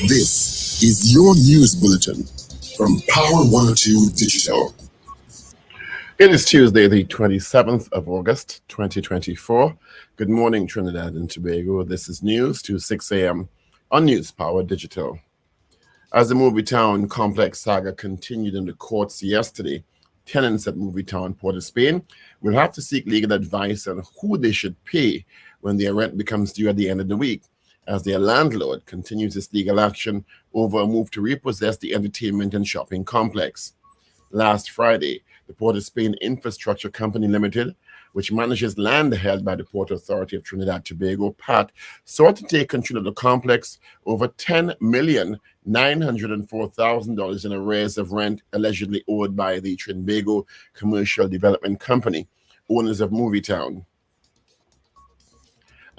This is your news bulletin from Power 102 Digital. It is Tuesday, the 27th of August, 2024. Good morning, Trinidad and Tobago. This is news to 6 a.m. on News Power Digital. As the Movitown complex saga continued in the courts yesterday, tenants at Movitown, Port of Spain, will have to seek legal advice on who they should pay when their rent becomes due at the end of the week, as their landlord continues its legal action over a move to repossess the entertainment and shopping complex. Last Friday, the Port of Spain Infrastructure Company Limited, which manages land held by the Port Authority of Trinidad and Tobago, PAT, sought to take control of the complex over $10,904,000 in arrears of rent allegedly owed by the Trinbago Commercial Development Company, owners of Movitown.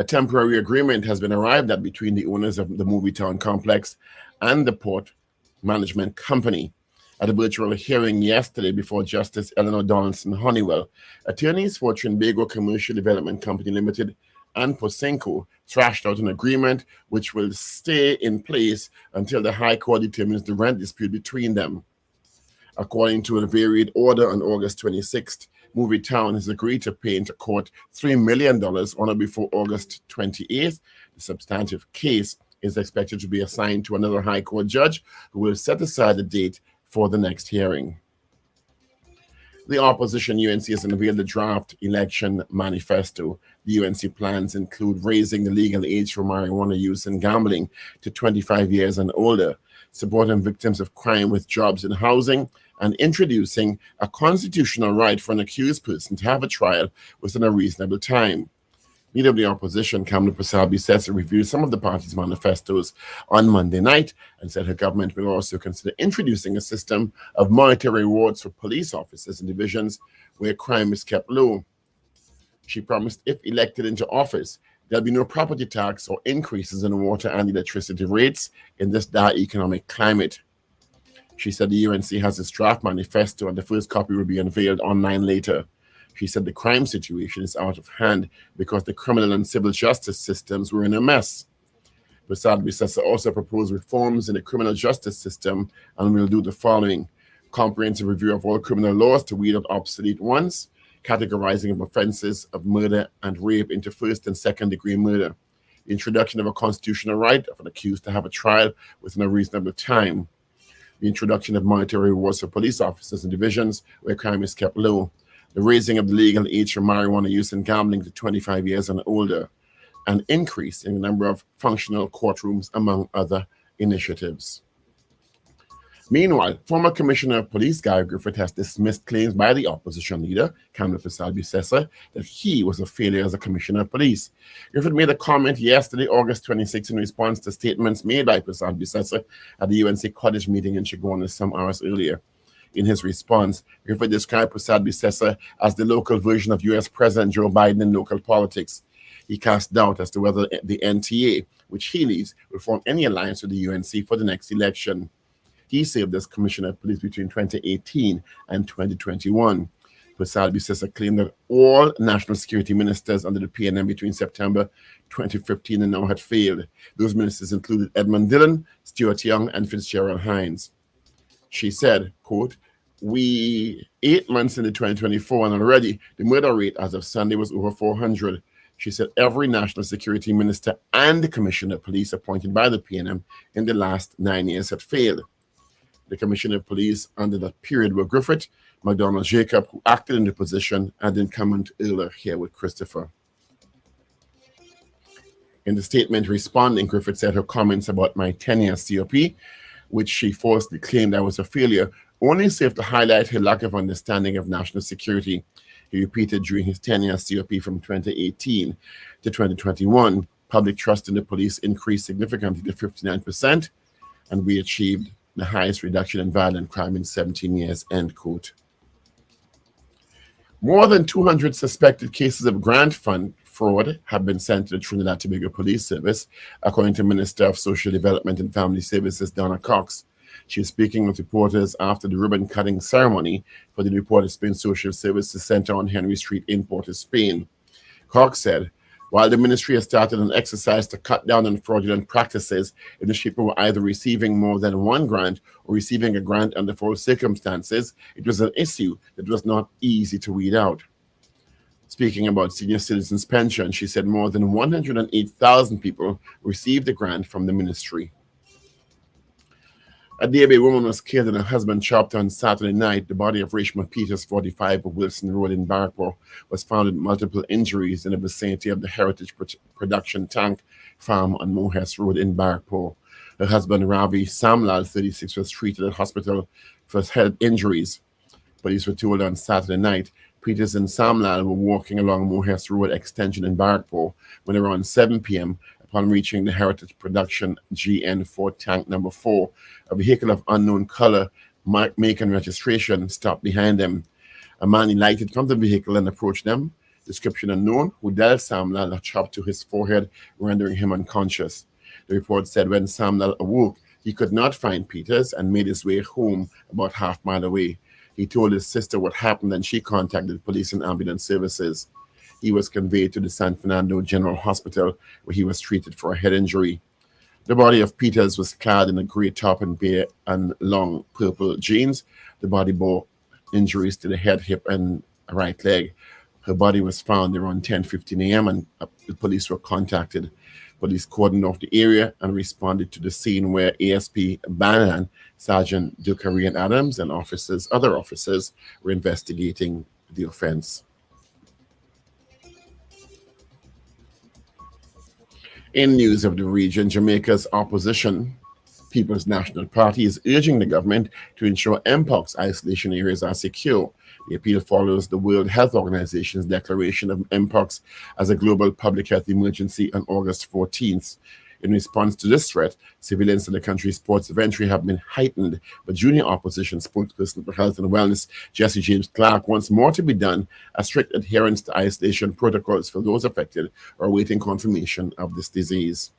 A temporary agreement has been arrived at between the owners of the Movitown complex and the Port Management Company. At a virtual hearing yesterday before Justice Eleanor Donaldson Honeywell, attorneys for Trinbago Commercial Development Company Limited and Posenco thrashed out an agreement which will stay in place until the High Court determines the rent dispute between them. According to a varied order on August 26th, Movitown has agreed to pay into court $3 million on or before August 28th. The substantive case is expected to be assigned to another High Court judge who will set aside the date for the next hearing. The opposition UNC has unveiled the draft election manifesto. The UNC plans include raising the legal age for marijuana use and gambling to 25 years and older, supporting victims of crime with jobs and housing, and introducing a constitutional right for an accused person to have a trial within a reasonable time. Leader of the opposition, Kamala Prasad-Bissessar, reviewed some of the party's manifestos on Monday night and said her government will also consider introducing a system of monetary rewards for police officers in divisions where crime is kept low. She promised if elected into office, there'll be no property tax or increases in water and electricity rates in this dire economic climate. She said the UNC has its draft manifesto and the first copy will be unveiled online later. She said the crime situation is out of hand because the criminal and civil justice systems were in a mess. Prasad-Bissessar also proposed reforms in the criminal justice system and will do the following: comprehensive review of all criminal laws to weed out obsolete ones, categorizing of offenses of murder and rape into first and second degree murder, the introduction of a constitutional right of an accused to have a trial within a reasonable time, the introduction of monetary rewards for police officers in divisions where crime is kept low, the raising of the legal age for marijuana use and gambling to 25 years and older, an increase in the number of functional courtrooms, among other initiatives. Meanwhile, former Commissioner of Police Griffith has dismissed claims by the opposition leader, Kamala Prasad-Bissessar, that he was a failure as a Commissioner of Police. Griffith made a comment yesterday, August 26, in response to statements made by Prasad-Bissessar at the UNC Cottage meeting in Chaguanas some hours earlier. In his response, Griffith described Prasad-Bissessar as the local version of U.S. President Joe Biden in local politics. He cast doubt as to whether the NTA, which he leads, will form any alliance with the UNC for the next election. He served as Commissioner of Police between 2018 and 2021. Prasad-Bissessar claimed that all national security ministers under the PNM between September 2015 and now had failed. Those ministers included Edmund Dillon, Stuart Young, and Fitzgerald Hines. She said, quote, "We 8 months into 2024 and already the murder rate as of Sunday was over 400. She said every national security minister and commissioner of police appointed by the PNM in the last 9 years had failed. The commissioner of police under that period were Griffith, McDonald Jacob, who acted in the position, and incumbent earlier here with Christopher." In the statement responding, Griffith said her comments about my tenure as COP, which she falsely claimed I was a failure, only served to highlight her lack of understanding of national security. He repeated during his tenure as COP from 2018 to 2021, public trust in the police increased significantly to 59%, and we achieved the highest reduction in violent crime in 17 years, end quote. More than 200 suspected cases of grant fund fraud have been sent to the Trinidad and Tobago Police Service, according to Minister of Social Development and Family Services, Donna Cox. She was speaking with reporters after the ribbon-cutting ceremony for the Port of Spain Social Services Center on Henry Street in Port of Spain. Cox said, While the ministry has started an exercise to cut down on fraudulent practices in which people were either receiving more than one grant or receiving a grant under false circumstances, it was an issue that was not easy to weed out. Speaking about senior citizens' pension, she said more than 108,000 people received a grant from the ministry. A DAB woman was killed and her husband chopped on Saturday night. The body of Rachma Peters, 45, of Wilson Road in Barrackpore, was found with multiple injuries in the vicinity of the Heritage Production Tank Farm on Mohest Road in Barrackpore. Her husband, Ravi Samlal, 36, was treated at hospital for head injuries. Police were told on Saturday night Peters and Samlal were walking along Mohest Road extension in Barrackpore when around 7 p.m. Upon reaching the Heritage Production GN4 Tank Number 4, a vehicle of unknown color, make and registration stopped behind them. A man alighted from the vehicle and approached them. Description unknown, Wendell Samlal chopped to his forehead, rendering him unconscious. The report said when Samlal awoke, he could not find Peters and made his way home about half-mile away. He told his sister what happened and she contacted police and ambulance services. He was conveyed to the San Fernando General Hospital, where he was treated for a head injury. The body of Peters was clad in a gray top and bare and long purple jeans. The body bore injuries to the head, hip, and right leg. Her body was found around 10:15 a.m. and the police were contacted. Police cordoned off the area and responded to the scene where ASP Bannon, Sergeant Dukarian Adams, and other officers were investigating the offense. In news of the region, Jamaica's opposition, People's National Party, is urging the government to ensure Mpox isolation areas are secure. The appeal follows the World Health Organization's declaration of Mpox as a global public health emergency on August 14th. In response to this threat, civilians in the country's ports of entry have been heightened, but junior opposition spokesperson for health and wellness, Jesse James Clark, wants more to be done as strict adherence to isolation protocols for those affected or awaiting confirmation of this disease.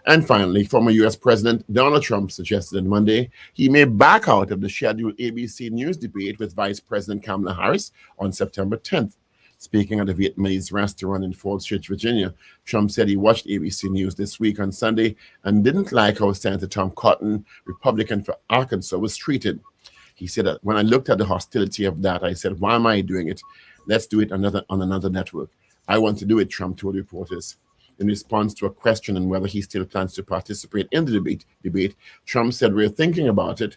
And finally, former U.S. President Donald Trump suggested on Monday he may back out of the scheduled ABC News debate with Vice President Kamala Harris on September 10th. Speaking at a Vietnamese restaurant in Falls Church, Virginia, Trump said he watched ABC News this week on Sunday and didn't like how Senator Tom Cotton, Republican for Arkansas, was treated. He said that when I looked at the hostility of that, I said, why am I doing it? Let's do it on another network. I want to do it, Trump told reporters. In response to a question on whether he still plans to participate in the debate, Trump said, we're thinking about it.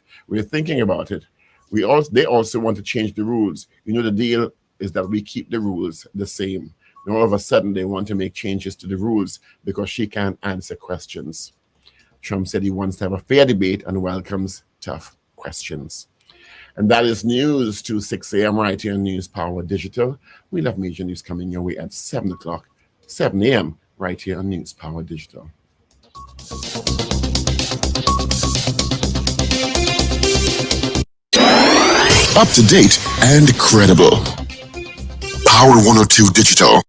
They also want to change the rules. You know, the deal is that we keep the rules the same. And all of a sudden, they want to make changes to the rules because she can't answer questions. Trump said he wants to have a fair debate and welcomes tough questions. And that is news to 6 a.m. right here on News Power Digital. We love major news coming your way at 7 a.m. right here on News Power Digital. Up to date and credible. Power 102 Digital.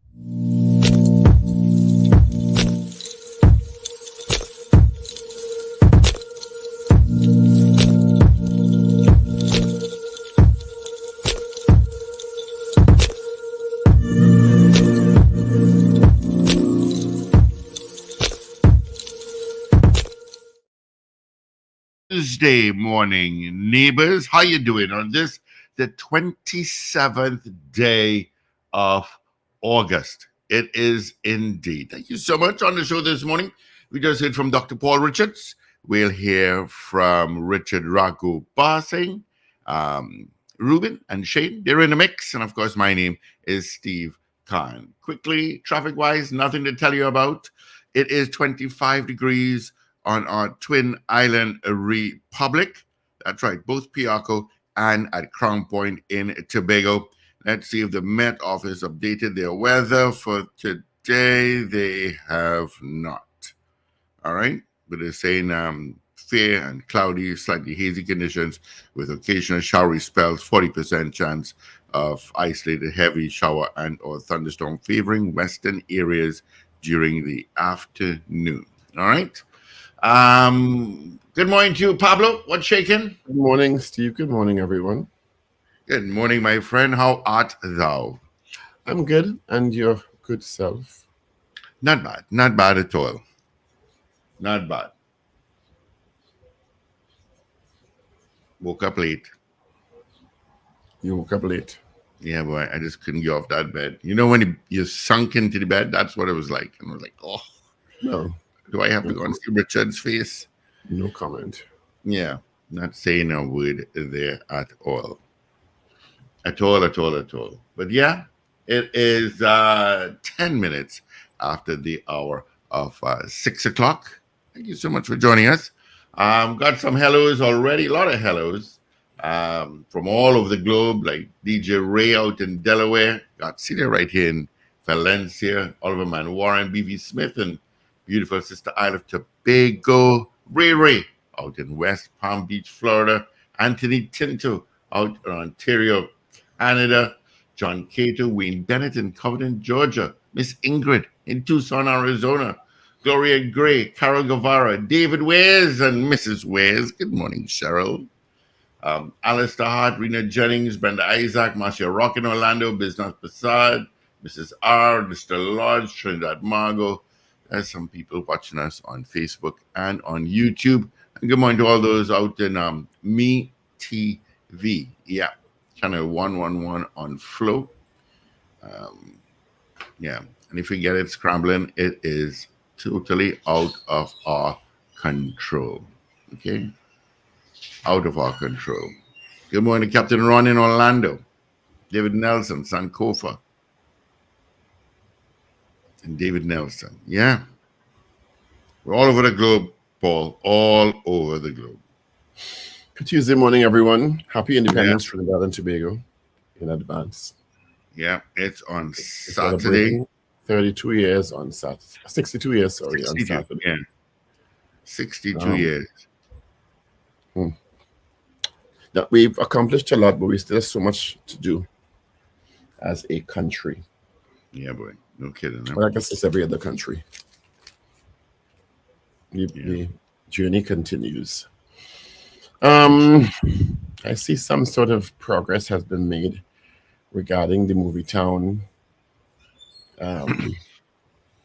Tuesday morning, neighbors. How you doing on this, the 27th day of August? It is indeed. Thank you so much. On the show this morning, we just heard from Dr. Paul Richards. We'll hear from Richard Ragoobarsingh, Ruben and Shane. They're in the mix. And of course, my name is Steve Khan. Quickly, traffic-wise, nothing to tell you about. It is 25 degrees on our twin island republic. That's right, both Piarco and at Crown Point in Tobago. Let's see if the Met Office updated their weather for today. They have not. All right, but they're saying fair and cloudy, slightly hazy conditions with occasional showery spells, 40% chance of isolated heavy shower and or thunderstorm favoring western areas during the afternoon. All right. Good morning to you, Pablo. What's shaking? Good morning, Steve. Good morning, everyone. Good morning, my friend. How art thou? I'm good, and your good self? Not bad. Not bad at all. Not bad. Woke up late. You woke up late. Yeah, boy. I just couldn't get off that bed. You know, when you sunk into the bed, that's what it was like. And I was like, oh, No, do I have to go and see Richard's face? no comment. Yeah. Not saying a word there at all. At all, at all, at all. But yeah, it is 10 minutes after the hour of 6 o'clock. Thank you so much for joining us. Got some hellos already, a lot of hellos from all over the globe, like DJ Ray out in Delaware. Got Celia right here in Valencia, Oliver Man Warren, BV Smith, and beautiful sister Isle of Tobago. Ray out in West Palm Beach, Florida. Anthony Tinto out in Ontario, Canada. John Cato, Wayne Bennett in Covington, Georgia. Miss Ingrid in Tucson, Arizona. Gloria Gray, Carol Guevara, David Wares, and Mrs. Wares. Good morning, Cheryl. Alistair Hart, Rena Jennings, Brenda Isaac, Marcia Rock in Orlando, Business Passad, Mrs. R, Mr. Lodge, Trinidad and Tobago. There's some people watching us on Facebook and on YouTube. And good morning to all those out in Me TV. Yeah, channel 111 on Flow. Yeah, and if we get it scrambling, it is totally out of our control. Okay? Out of our control. Good morning, Captain Ron in Orlando. David Nelson, Sankofa. And David Nelson. Yeah. We're all over the globe, Paul. All over the globe. Good Tuesday morning, everyone. Happy Independence, Trinidad and Tobago in advance. Yeah, it's on Saturday. 32 years on Saturday. 62 years, sorry, 62, on Saturday. Yeah. 62 years. That we've accomplished a lot, but we still have so much to do as a country. Yeah, boy. No kidding. Huh? Well, I guess it's every other country. The journey continues. I see some sort of progress has been made regarding the Movie Town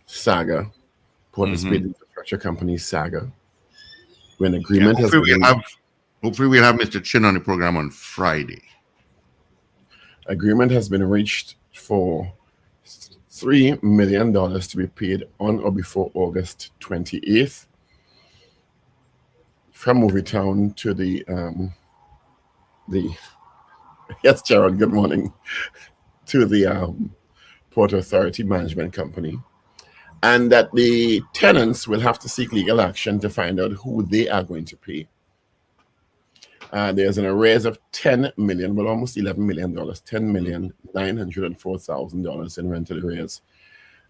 saga, Port of Speed Infrastructure Company saga. When agreement has been hopefully we'll have Mr. Chin on the program on Friday. Agreement has been reached for $3 million to be paid on or before August 28th from Movie Town to the yes, Gerald, good morning, to the Port Authority Management Company, and that the tenants will have to seek legal action to find out who they are going to pay. There's an arrears of $10 million, well, almost $11 million, $10,904,000 in rental arrears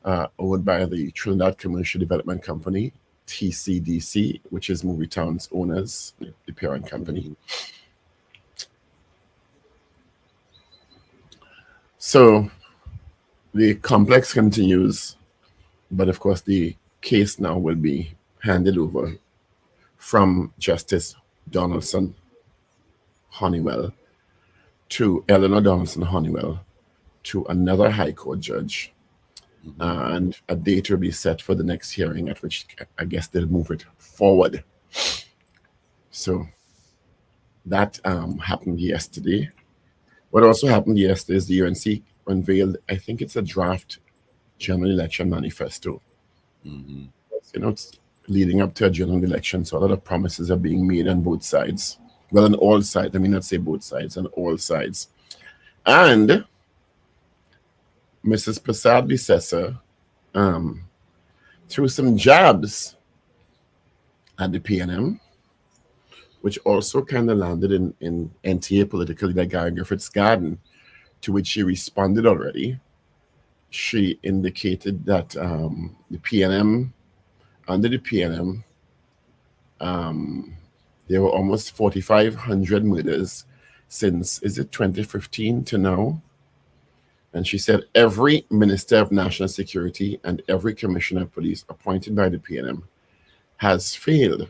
owed by the Trinidad Commercial Development Company, TCDC, which is Movie Town's owners, the parent company. So the complex continues, but of course the case now will be handed over from Justice Donaldson Honeywell to Eleanor Donaldson Honeywell to another High Court judge. And a date will be set for the next hearing at which I guess they'll move it forward. So that happened yesterday. What also happened yesterday is the UNC unveiled, I think it's a draft general election manifesto. You know, it's leading up to a general election, so a lot of promises are being made on both sides. Well, on all sides. I mean, not say both sides, on all sides. And Mrs. Prasad Bissessa threw some jabs at the PNM, which also kind of landed in NTA political leader Gary Griffith's garden, to which she responded already. She indicated that the PNM, under the PNM, there were almost 4,500 murders since, is it 2015 to now? And she said every Minister of National Security and every Commissioner of Police appointed by the PNM has failed.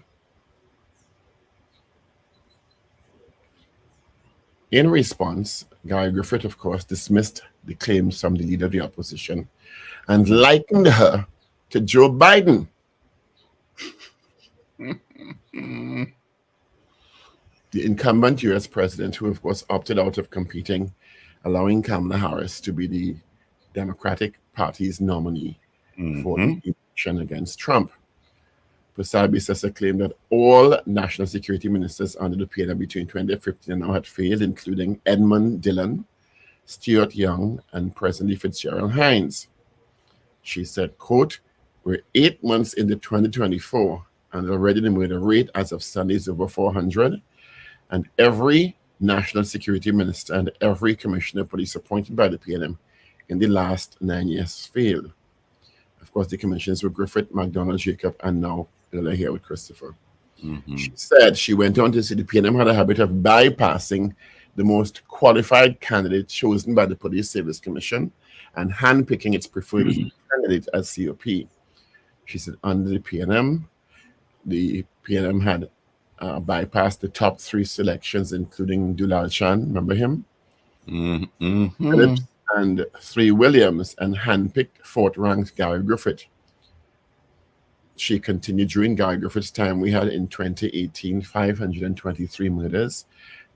In response, Guy Griffith, of course, dismissed the claims from the leader of the opposition and likened her to Joe Biden. The incumbent U.S. president, who of course opted out of competing, allowing Kamala Harris to be the Democratic Party's nominee for the election against Trump. Pasabi Sessa claimed that all national security ministers under the PNM between 2015 and now had failed, including Edmund Dillon, Stuart Young, and presently Fitzgerald Hines. She said, quote, "We're 8 months into 2024, and already the murder rate as of Sunday is over 400, and every national security minister and every commissioner of police appointed by the PNM in the last 9 years failed." Of course, the commissioners were Griffith, McDonald, Jacob, and now here with Christopher. She said, she went on to say the PNM had a habit of bypassing the most qualified candidate chosen by the Police Service Commission and handpicking its preferred candidate as COP. She said under the PNM had bypassed the top 3 selections, including Dulal Chan, remember him? Phillips and 3 Williams, and handpicked 4th-ranked Gary Griffith. She continued, during Gary Griffith's time, we had in 2018 523 murders,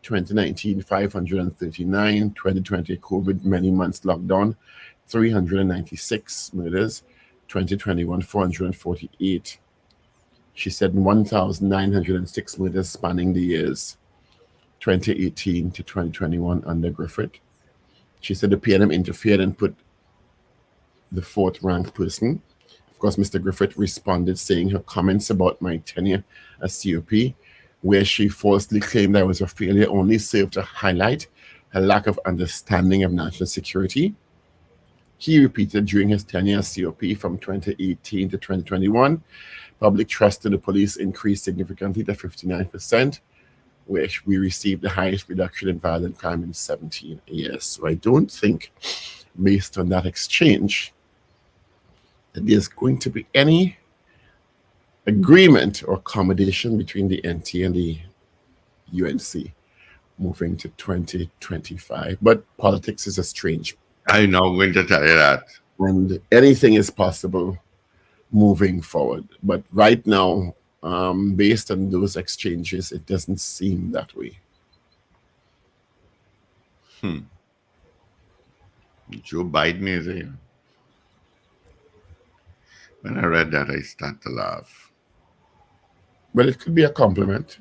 2019 539, 2020 COVID many months lockdown 396 murders, 2021 448. She said 1,906 murders spanning the years 2018 to 2021 under Griffith. She said the PNM interfered and put the 4th-ranked person. Of course, Mr. Griffith responded saying her comments about my tenure as COP, where she falsely claimed I was a failure, only served to highlight her lack of understanding of national security. He repeated during his tenure as COP from 2018 to 2021, public trust in the police increased significantly to 59%, which we received the highest reduction in violent crime in 17 years. So I don't think, based on that exchange, that there's going to be any agreement or accommodation between the NT and the UNC moving to 2025. But politics is a strange. I know, I'm going to tell you that. And anything is possible moving forward. But right now, based on those exchanges, it doesn't seem that way. Joe Biden is here. When I read that, I started to laugh. But it could be a compliment.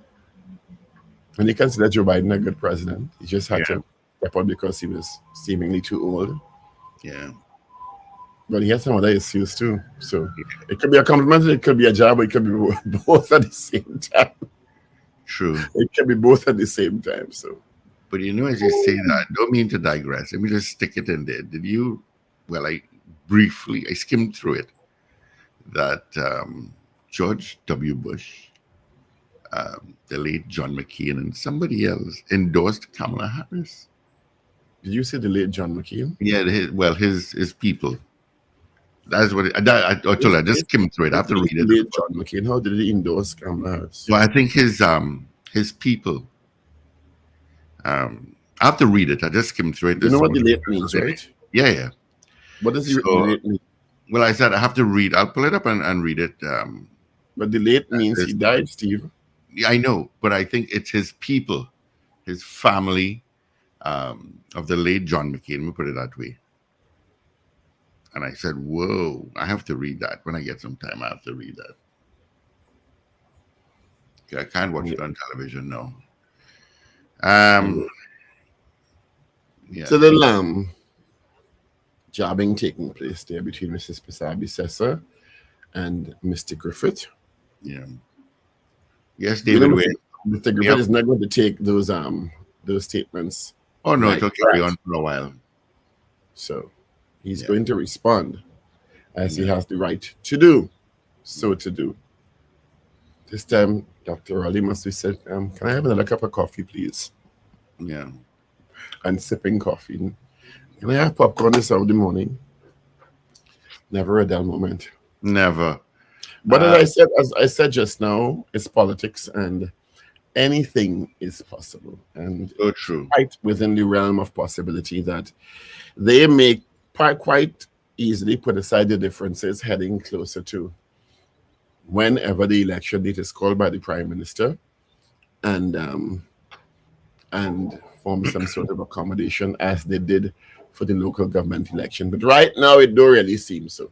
And you consider Joe Biden a good president. He just had to step up because he was seemingly too old. Yeah. But he has some other issues too. So it could be a compliment, it could be a job, it could be both at the same time. True. It can be both at the same time. So, but you know, as you say that, don't mean to digress. Let me just stick it in there. Did you? Well, I skimmed through it. That George W. Bush, the late John McCain, and somebody else endorsed Kamala Harris. Did you say the late John McCain? Yeah, his people. That's what I told you. I just skimmed through it. I have to read it. Late John McCain. How did he endorse Kamala Harris? Well, I think his people. I have to read it. I just skimmed through it. You know what the late means, right? Yeah. What does the late mean? Well, I said I have to read. I'll pull it up and read it. But the late means he died, Steve. Yeah, I know, but I think it's his people, his family of the late John McCain. Let me put it that way. And I said, whoa, I have to read that. When I get some time, I have to read that. Okay, I can't watch it on television now. So the jabbing taking place there between Mrs. Pasabi Sessa and Mr. Griffith. Yeah. Yes, David. Mr. Griffith is not going to take those statements. Oh no, it'll carry on for a while. So he's going to respond as he has the right to do. So to do. This time, Dr. Raleigh must have said, can I have another cup of coffee, please? Yeah. And sipping coffee. Can I have popcorn this hour of the morning? Never a dull moment. Never. But as I said just now, it's politics and anything is possible. And so true. Right within the realm of possibility that they make quite easily put aside the differences heading closer to whenever the election date is called by the Prime Minister, and form some sort of accommodation as they did for the local government election. But right now, it don't really seem so.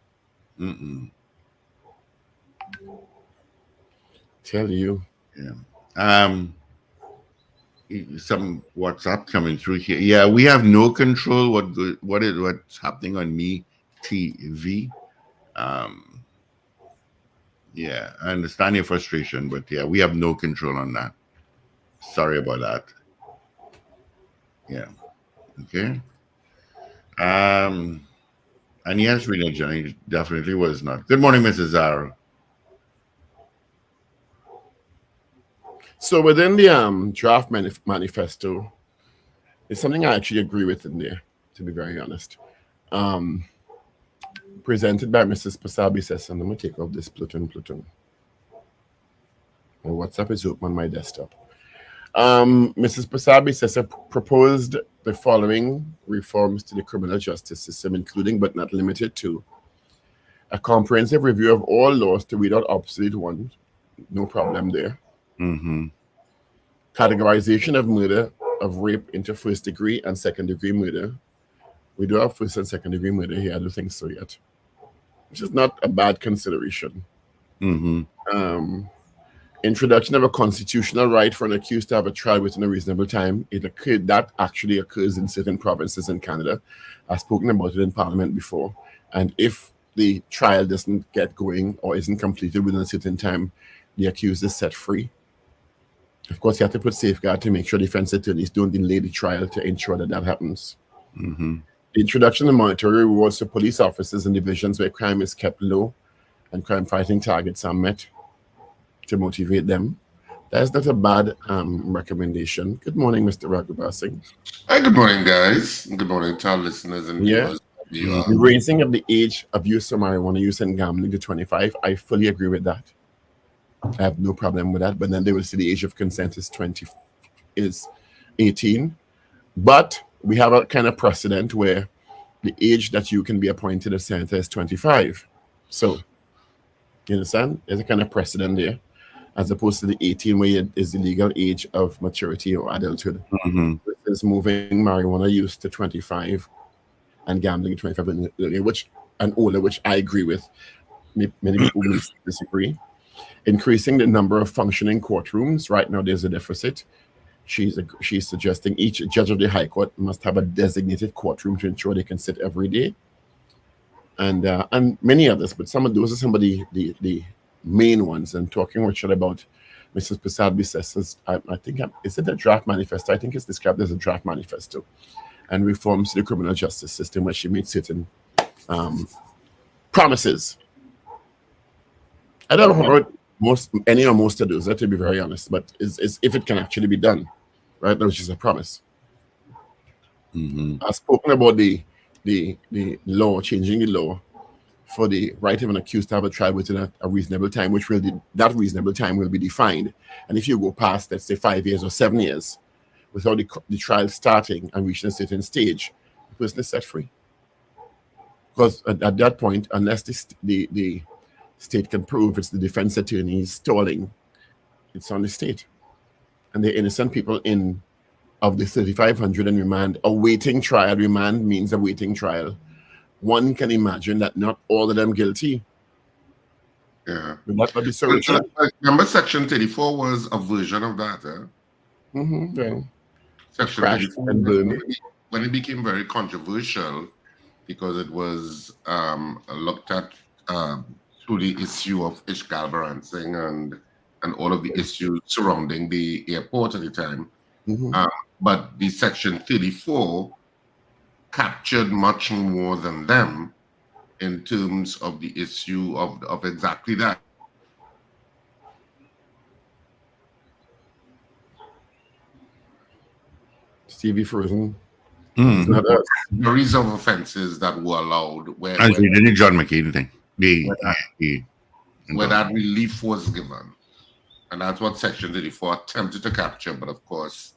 Tell you. Yeah. Some WhatsApp coming through here. Yeah, we have no control what's happening on Me TV. Yeah, I understand your frustration, but yeah, we have no control on that. Sorry about that. Yeah. Okay. And yes, Rena Johnny definitely was not. Good morning, Mrs. Zara. So within the draft manifesto, it's something I actually agree with in there, to be very honest. Presented by Mrs. Pasabi says, and I'm going to take off this platoon. My WhatsApp is open on my desktop. Mrs. Pasabi says proposed the following reforms to the criminal justice system, including but not limited to a comprehensive review of all laws to weed out obsolete ones. No problem there. Categorization of murder, of rape into first degree and second degree murder. We do have first and second degree murder here. I don't think so yet, which is not a bad consideration. Introduction of a constitutional right for an accused to have a trial within a reasonable time. That actually occurs in certain provinces in Canada. I've spoken about it in Parliament before. And if the trial doesn't get going or isn't completed within a certain time, the accused is set free. Of course, you have to put safeguard to make sure defense attorneys don't delay the trial to ensure that happens. The introduction of monetary rewards to police officers in divisions where crime is kept low and crime fighting targets are met to motivate them. That's not a bad recommendation. Good morning, Mr. Ragoobarsingh. Hi, good morning, guys. Good morning to our listeners and viewers. The raising of the age of use of marijuana use and gambling to 25, I fully agree with that. I have no problem with that. But then they will see the age of consent is 18. But we have a kind of precedent where the age that you can be appointed a senator is 25. So, you understand? There's a kind of precedent there, as opposed to the 18 where it is the legal age of maturity or adulthood. This is moving marijuana use to 25 and gambling 25 and older, which I agree with. Many people will disagree. Increasing the number of functioning courtrooms. Right now, there's a deficit. She's suggesting each judge of the High Court must have a designated courtroom to ensure they can sit every day, and many others. But some of those are some of the main ones. And talking Richard about Mrs. Pasabi says, I think, is it a draft manifesto? I think it's described as a draft manifesto, and reforms to the criminal justice system where she made certain promises. I don't know about any or most of those, to be very honest, but is if it can actually be done, right? That was just a promise. I've spoken about the law, changing the law for the right of an accused to have a trial within a reasonable time, which that reasonable time will be defined. And if you go past, let's say, 5 years or 7 years, without the trial starting and reaching a certain stage, the person is set free. Because at that point, unless the state can prove it's the defense attorney stalling, it's on the state. And the innocent people of the 3,500 in remand, awaiting trial. Remand means awaiting trial. One can imagine that not all of them guilty. Yeah. But that would be so. Remember, Section 34 was a version of that. Yeah. Section 34, when it became very controversial, because it was looked at through the issue of Barrackpore and all of the issues surrounding the airport at the time. But the Section 34 captured much more than them in terms of the issue of exactly that. Stevie frozen. Series of offenses that were allowed where the John McCain thing. Where that relief was given. And that's what Section 34 attempted to capture, but of course,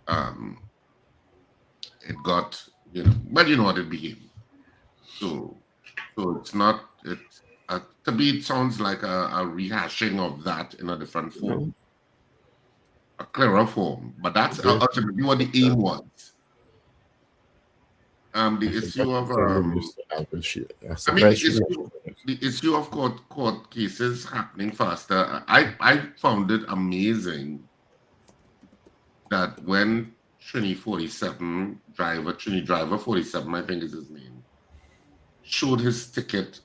it got, but you know what it became. So So it's not. To me, it sounds like a rehashing of that in a different form, a clearer form. But that's ultimately what the aim was. The issue of the issue of court cases happening faster. I found it amazing that when Trini driver 47, I think is his name, showed his ticket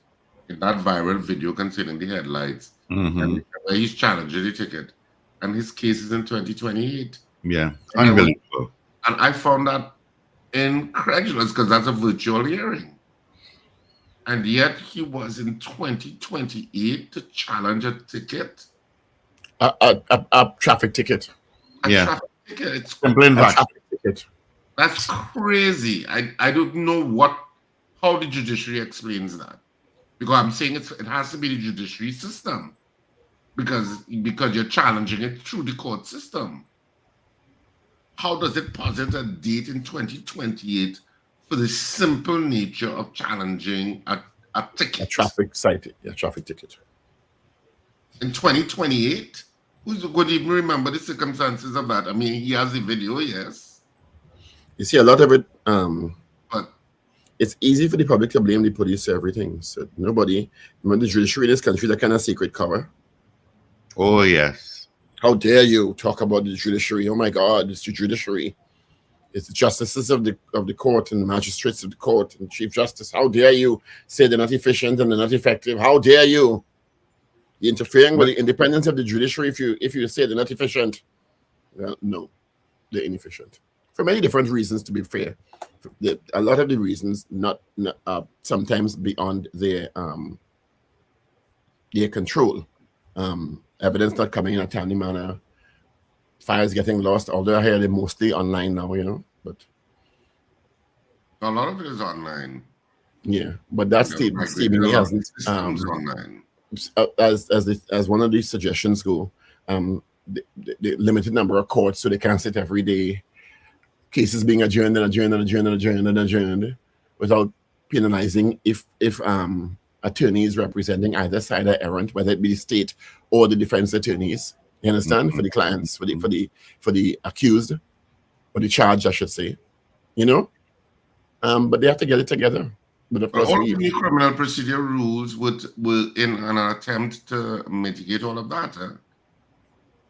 in that viral video concerning the headlights, and where he's challenging the ticket, and his case is in 2028. Yeah, unbelievable. And I found that incredulous because that's a virtual hearing. And yet he was in 2028 to challenge a ticket. A traffic ticket. Traffic ticket. It's traffic ticket. That's crazy. I don't know how the judiciary explains that. Because I'm saying it has to be the judiciary system. Because you're challenging it through the court system. How does it posit a date in 2028 for the simple nature of challenging a ticket? A traffic ticket. In 2028? Who's going to even remember the circumstances of that? I mean, he has the video, yes. You see, a lot of it, but it's easy for the public to blame the police for everything. So nobody, remember the judiciary in this country, that kind of secret cover. Oh, yes. How dare you talk about the judiciary? Oh my God, it's the judiciary. It's the justices of the court and the magistrates of the court and Chief Justice. How dare you say they're not efficient and they're not effective? How dare you? You're interfering with the independence of the judiciary if you say they're not efficient. Well, no, they're inefficient. For many different reasons, to be fair. A lot of the reasons not sometimes beyond their control. Evidence not coming in a timely manner, files getting lost, although I hear they're mostly online now, but a lot of it is online. Yeah, but that seemingly hasn't online. As one of these suggestions go, the limited number of courts, so they can't sit every day, cases being adjourned without penalizing if attorneys representing either side are errant, whether it be the state or the defense attorneys. You understand? For the clients, for the accused, or the charged, I should say. But they have to get it together. But of course, all of the new criminal procedure rules were in an attempt to mitigate all of that.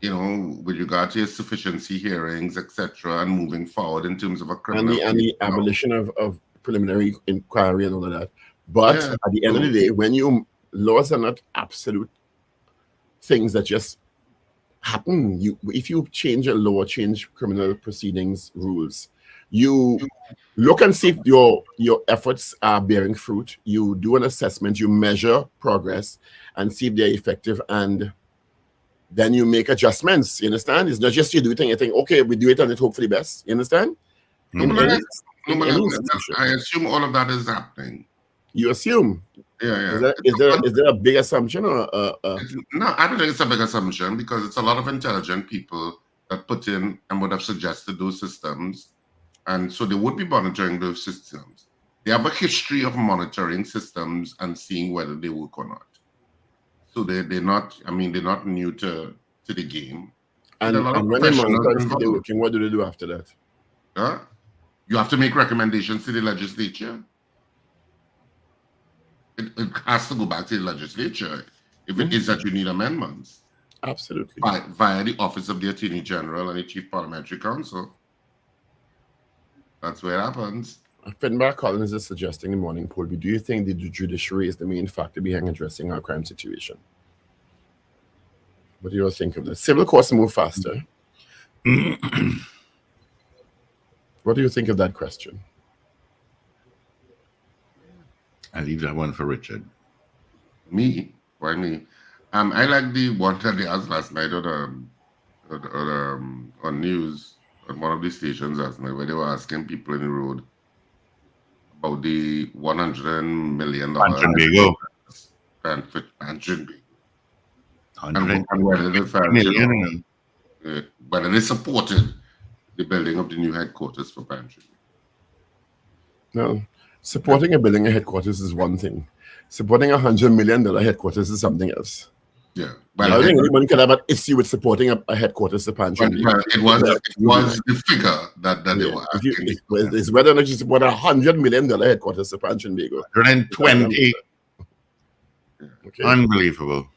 With regard to sufficiency hearings, etc., and moving forward in terms of a criminal and the abolition of preliminary inquiry and all of that. But at the end of the day, when laws are not absolute things that just happen. If you change a law, change criminal proceedings rules, you look and see if your efforts are bearing fruit. You do an assessment, you measure progress and see if they're effective, and then you make adjustments. You understand? It's not just you do it and you think, okay, we do it and it hope for the best. You understand? I assume all of that is happening. You assume? Yeah. Is there a big assumption or? No, I don't think it's a big assumption because it's a lot of intelligent people that put in and would have suggested those systems, and so they would be monitoring those systems. They have a history of monitoring systems and seeing whether they work or not. So they're not. I mean, they're not new to the game. And when they monitor they're working, what do they do after that? You have to make recommendations to the legislature. It has to go back to the legislature if it is that you need amendments. Absolutely. Via the Office of the Attorney General and the Chief Parliamentary Counsel. That's where it happens. Finbar Collins is suggesting in the morning poll, do you think the judiciary is the main factor behind addressing our crime situation? What do you all think of this? Civil courts move faster. What do you think of that question? I leave that one for Richard. Me? Why me? I like the one that they asked last night on news on one of the stations last night, where they were asking people in the road about the $100 million Trinbago. And whether they supported the building of the new headquarters for Trinbago. No. Supporting a building a headquarters is one thing. Supporting $100 million headquarters is something else. Yeah, I don't think anyone can have an issue with supporting a headquarters of but it was the figure that they were asking. It's whether or not you support $100 million headquarters of Trinbago. 120. Okay. Unbelievable.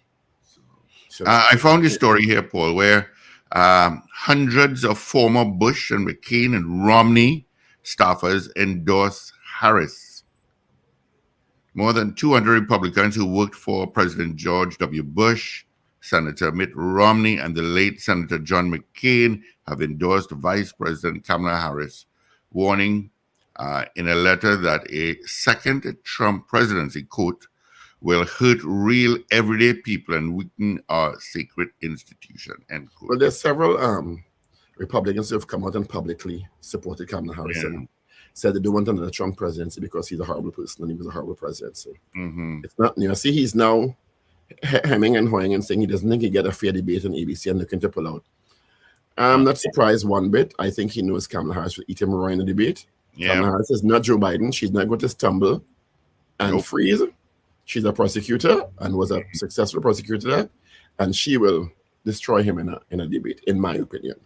So, I found a story here, Paul, where hundreds of former Bush and McCain and Romney staffers endorse Harris. More than 200 Republicans who worked for President George W. Bush, Senator Mitt Romney, and the late Senator John McCain have endorsed Vice President Kamala Harris, warning in a letter that a second Trump presidency, quote, will hurt real everyday people and weaken our sacred institution, end quote. Well, there's several Republicans who have come out and publicly supported Kamala Harris and said they don't want another Trump presidency because he's a horrible person and he was a horrible president. So it's not new. See, he's now hemming and hawing and saying he doesn't think he get a fair debate on ABC and looking to pull out. I'm not surprised one bit. I think he knows Kamala Harris will eat him raw in the debate. Kamala Harris is not Joe Biden. She's not going to stumble and freeze. She's a prosecutor and was a successful prosecutor, and she will destroy him in a debate, in my opinion.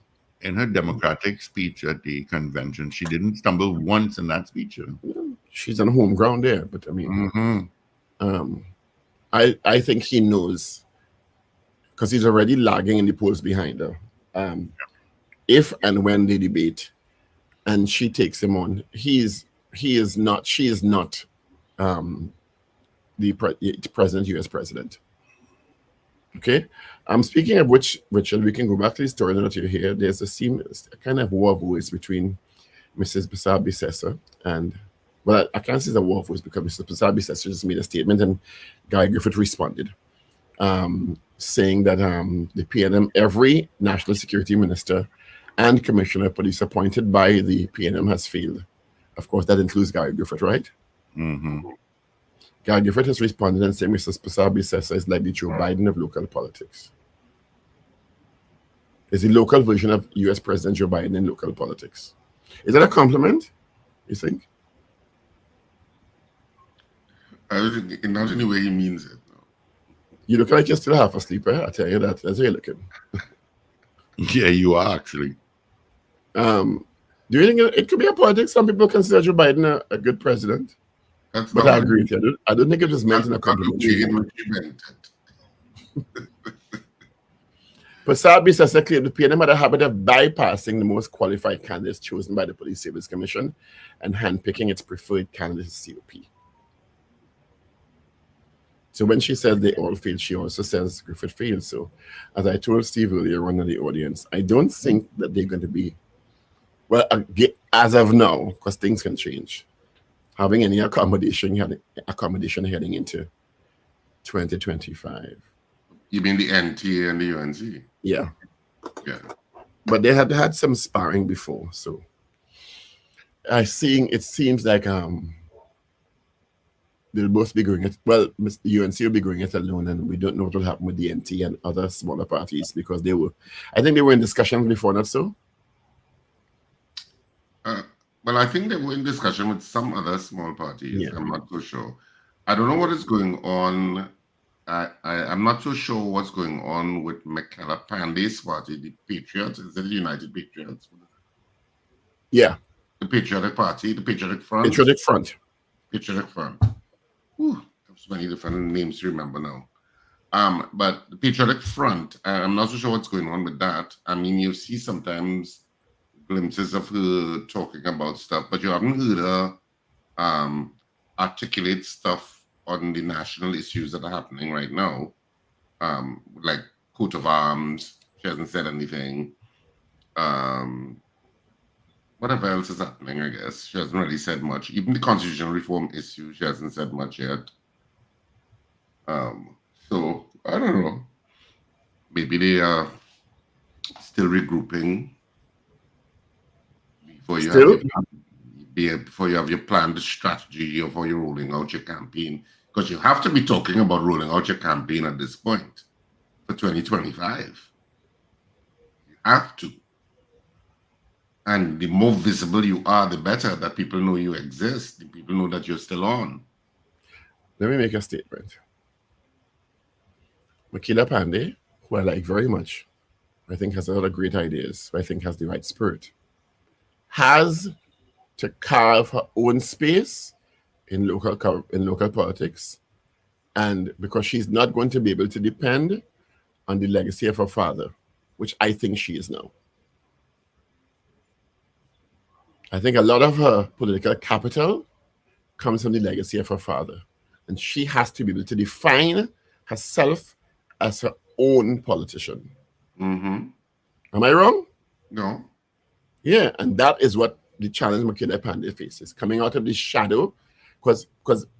In her Democratic speech at the convention, she didn't stumble once in that speech. She's on home ground there, but I mean, I think he knows because he's already lagging in the polls behind her. If and when they debate, and she takes him on, she is not the president, U.S. president. Okay. Speaking of which, Richard, we can go back to the story that you're here. There's a kind of war of words between Mrs. Basabi-Sessa and, well, I can't say it's a war of words because Mrs. Basabi-Sessa just made a statement and Guy Griffith responded, saying that the PNM, every national security minister and commissioner of police appointed by the PNM has failed. Of course, that includes Guy Griffith, right? Guy Griffith has responded and said Mr. Basabi-Sessa is like the Joe Biden of local politics. Is the local version of U.S. President Joe Biden in local politics. Is that a compliment, you think? I don't think, not any way he means it. No. You look like you're still half asleep, eh? I tell you that. That's how you're looking. Yeah, you are actually. Do you think it could be a politics? Some people consider Joe Biden a good president. But I agree with you. I don't think it was meant in a compliment. Basabi-Sessa claimed the PNM had a habit of bypassing the most qualified candidates chosen by the Police Service Commission and handpicking its preferred candidates COP. So when she says they all failed, she also says Griffith failed. So as I told Steve earlier on in the audience, I don't think that they're going to be, well, as of now, because things can change, having any accommodation heading into 2025. You mean the NTA and the UNC? Yeah. Yeah. But they had some sparring before, so it seems like they'll both be going it. Well, the UNC will be going it alone, and we don't know what will happen with the NT and other smaller parties because I think they were in discussion before, not so? Well, I think they were in discussion with some other small parties. Yeah. I'm not so sure. I don't know what is going on. I'm not so sure what's going on with Michaela Pandey's party, the Patriots. Is it the United Patriots? Yeah. The Patriotic Party, the Patriotic Front. Patriotic Front. Patriotic Front. Whew, there's many different names to remember now. But the Patriotic Front, I'm not so sure what's going on with that. I mean, you see sometimes glimpses of her talking about stuff, but you haven't heard her articulate stuff on the national issues that are happening right now, like coat of arms. She hasn't said anything. Whatever else is happening, I guess. She hasn't really said much. Even the constitutional reform issue, she hasn't said much yet. So, I don't know. Maybe they are still regrouping before you have your planned strategy of how you're rolling out your campaign. Because you have to be talking about rolling out your campaign at this point for 2025. You have to. And the more visible you are, the better that people know you exist. The people know that you're still on. Let me make a statement. Makila Pandey, who I like very much, I think has a lot of great ideas, I think has the right spirit, has to carve her own space in local politics, and because she's not going to be able to depend on the legacy of her father, which I think she is now. I think a lot of her political capital comes from the legacy of her father, and she has to be able to define herself as her own politician. Mm-hmm. Am I wrong? No. Yeah, and that is what the challenge Makila Pandey faces, coming out of the shadow, because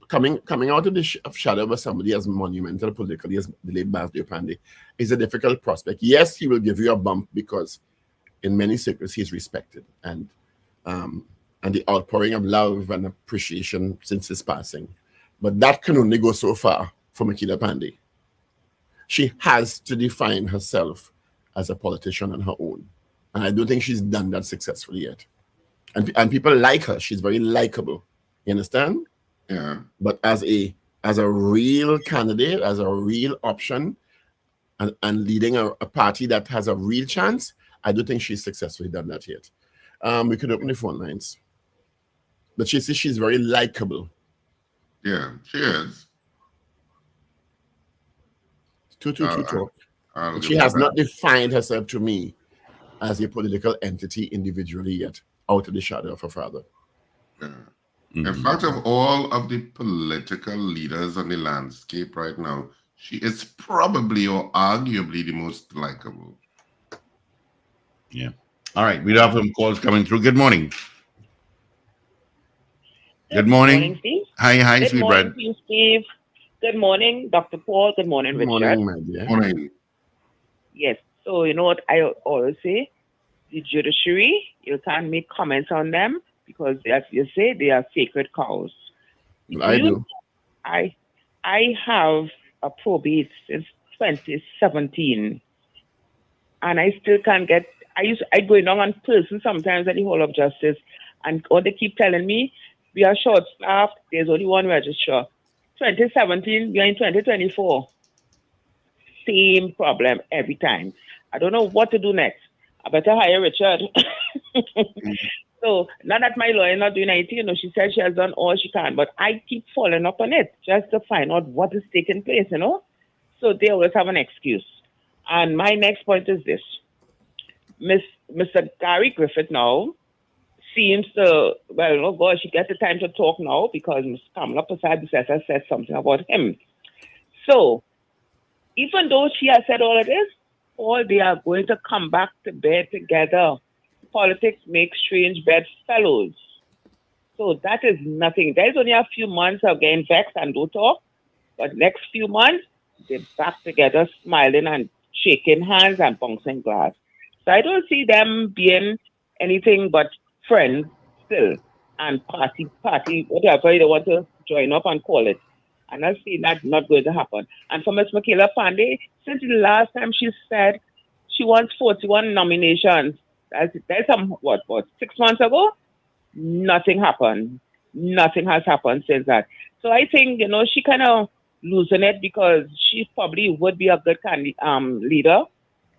coming out of the shadow of somebody as monumental politically as the late Basdio Pandey is a difficult prospect. Yes, he will give you a bump because in many circles he's respected, and the outpouring of love and appreciation since his passing. But that can only go so far for Makila Pandey. She has to define herself as a politician on her own. And I don't think she's done that successfully yet. And people like her. She's very likable. You understand? Yeah. But as a real candidate, as a real option, and leading a party that has a real chance, I don't think she's successfully done that yet. We could open the phone lines. But she's very likable. Yeah, she is. 222 talk. But she has not defined herself to me as a political entity individually yet, out of the shadow of her father. Yeah. In fact, of all of the political leaders on the landscape right now, she is probably or arguably the most likable. Yeah. All right. We have some calls coming through. Good morning. Good morning. Steve. Hi, Good sweet morning bread. to you, Steve. Good morning, Dr. Paul. Good morning, Good Richard. morning, my dear. Morning. Yes. So, you know what I always say? The judiciary, you can't make comments on them because, as you say, they are sacred cows. Well, I do. I have a probate since 2017, and I still can't get. I go along on person sometimes at the Hall of Justice, and all they keep telling me, we are short-staffed. There's only one registrar. 2017, we are in 2024. Same problem every time. I don't know what to do next. I better hire Richard. So now that my lawyer is not doing anything, you know, she said she has done all she can, but I keep following up on it just to find out what is taking place, you know. So they always have an excuse. And my next point is this. Mr. Gary Griffith now seems to, well, oh God, she gets the time to talk now because Ms. Kamala Prasad said something about him. So even though she has said all of this, all they are going to come back to bed together. Politics makes strange bedfellows. So that is nothing. There's only a few months of getting vexed and don't talk, but next few months, they're back together, smiling and shaking hands and bouncing glass. So I don't see them being anything but friends still, and party, whatever they want to join up and call it. And I see that not going to happen. And for Ms. Makila Pandey, since the last time she said she wants 41 nominations, that's some, 6 months ago? Nothing happened. Nothing has happened since that. So I think, you know, she kind of losing it because she probably would be a good leader,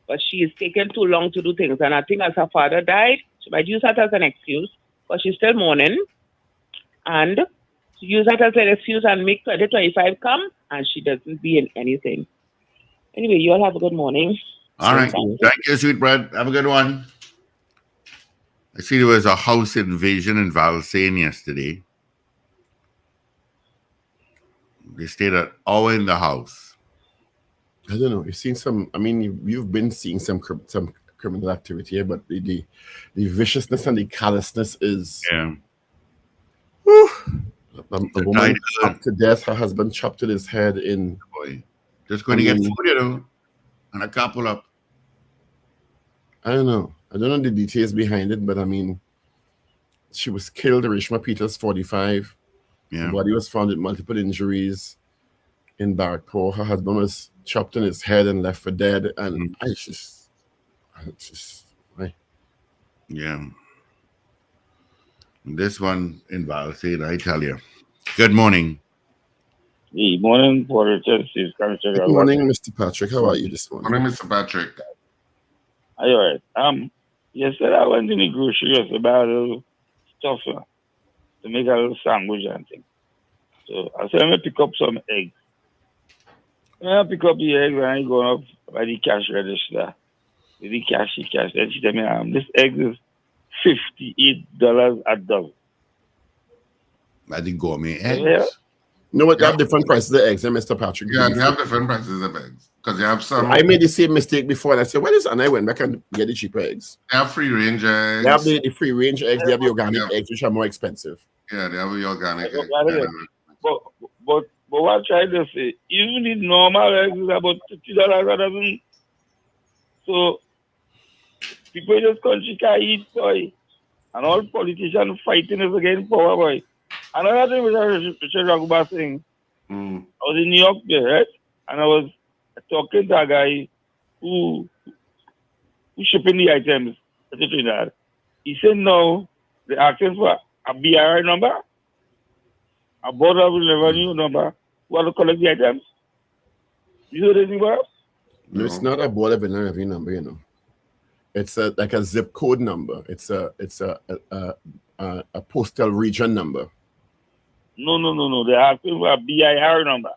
but she is taking too long to do things. And I think as her father died, she might use that as an excuse, but she's still mourning. And she use that as an excuse and make 2025 come, and she doesn't be in anything. Anyway, you all have a good morning. All right. Thank you, sweet bread. Have a good one. I see there was a house invasion in Valsayn yesterday. They stayed an hour in the house. I don't know. You've seen some. I mean, you've been seeing some criminal activity here, but the viciousness and the callousness is. Yeah. Whew. A woman chopped to death. Her husband chopped in his head. Boy, just going to get food, you know, and a couple up. I don't know the details behind it, but I mean, she was killed. Reshma Peters, 45. Yeah. The body was found with multiple injuries in Barrackpore. Her husband was chopped in his head and left for dead. And right. Yeah. This one involves it, I tell you. Good morning. Good morning, Porter Chelsea. Good morning, Mr. Patrick. How are you this morning? My name is Mr. Patrick. Are you alright? Yesterday I went in the grocery to buy a little stuff to make a little sandwich and thing. So I said, I'm going to pick up some eggs. When I pick up the eggs and I go up by the cash register, with the cash, then she tell me, this egg is $58 a dozen. I think gourmet eggs. Yeah. No, what they have different prices of eggs, Mr. Patrick. Yeah, they have different prices of eggs. Because they have some. I made the same mistake before and I said, what is, and I went back and get the cheaper eggs. They have free range eggs. They have the free range eggs, they have the organic eggs, which are more expensive. Yeah, they have the organic eggs. But what I'm trying to say, even the normal eggs is about $50 a dozen. So people in this country can eat, boy. And all politicians fighting us against power, boy. Another thing which Ragoobarsingh, I was in New York there, right? And I was talking to a guy who shipping the items to Trinidad. He said, no, they're asking for a BRI number, a Board of Revenue number, who have to collect the items. You know anything about it? No, it's not a Board of Revenue number, you know. It's like a zip code number. It's a postal region number. No. They're asking for a BIR number.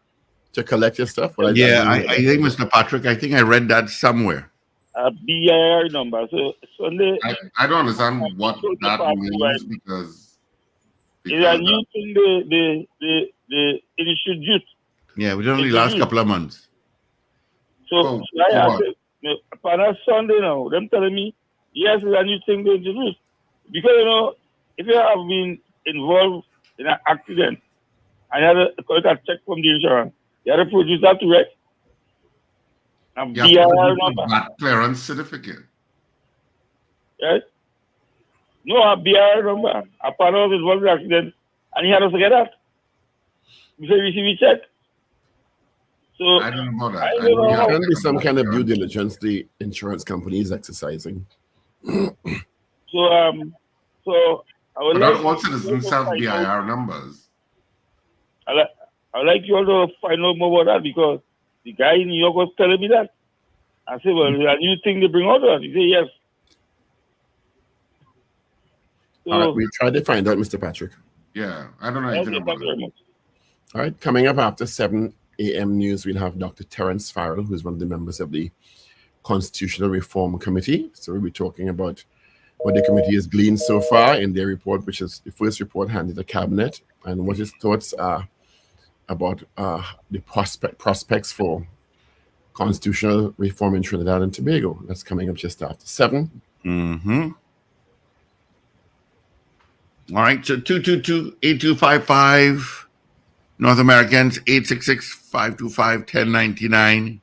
To collect your stuff? I think, Mr. Patrick, I think I read that somewhere. A BIR number. So Sunday. I don't understand what that means because it's a new thing they introduced. Yeah, within the last couple of months. So I asked upon a Sunday now, them telling me, yes, it's a new thing they introduced. Because, you know, if you have been involved in an accident and you have to collect a check from the insurance, you have to produce that to it. A BIR number. That clearance certificate. Right? No, a BIR number. A partner was involved in an accident and he had to get that. Before you receive a check. So I don't know that. There can be some kind of due diligence the insurance company is exercising. So I would but like all citizens have BIR numbers. I would like you all to find out more about that because the guy in New York was telling me that. I said, well, a new thing they bring out. He said, yes. So, all right, we tried to find out, Mr. Patrick. Yeah, I don't know anything about it. All right, coming up after 7 a.m. news, we'll have Dr. Terence Farrell, who is one of the members of the Constitutional Reform Committee. So we'll be talking about what the committee has gleaned so far in their report, which is the first report handed to the cabinet, and what his thoughts are about the prospects for constitutional reform in Trinidad and Tobago. That's coming up just after 7. Mm-hmm. All right, so 222-8255. North Americans, 866-525-1099.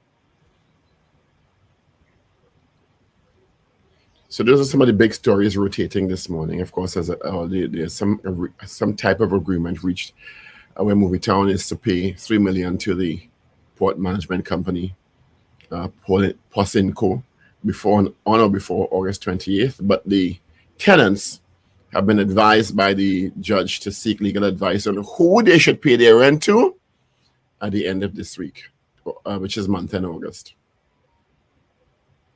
So those are some of the big stories rotating this morning. Of course, there's some type of agreement reached where Movitown is to pay $3 million to the port management company, Posinco, on or before August 28th. But the tenants have been advised by the judge to seek legal advice on who they should pay their rent to at the end of this week, which is month in August.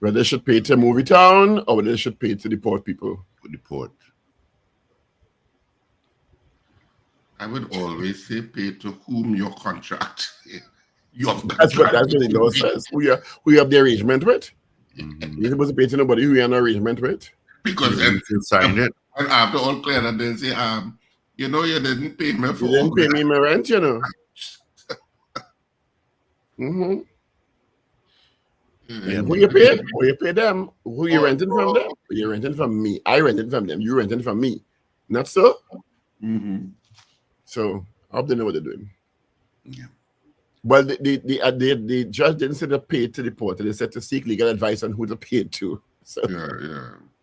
Whether they should pay to Movitown or whether they should pay to the port people. To the port. I would always say pay to whom your contract. That's what the law says. Who you have the arrangement with. Mm-hmm. You're supposed to pay to nobody who you have an arrangement with. Because you signed it. And after all clear that they say, you know, you didn't pay me for you didn't pay me my rent, you know. Mm-hmm. Yeah, who you pay? Who you pay them? Who you renting from them? You renting from me. I rented from them. You renting from me. Not so? Mm-hmm. So I hope they know what they're doing. Yeah. Well, the judge didn't say to pay to the port. They said to seek legal advice on who to pay to. So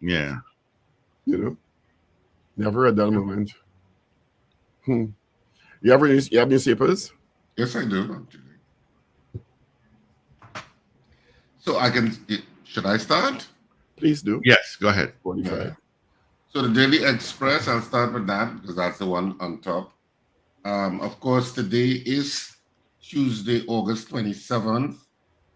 yeah. You know, never a dull moment. You have newspapers? Yes, I do. So should I start? Please do. Yes, go ahead. 45. Yeah. So the Daily Express, I'll start with that because that's the one on top. Of course, today is Tuesday, August 27th.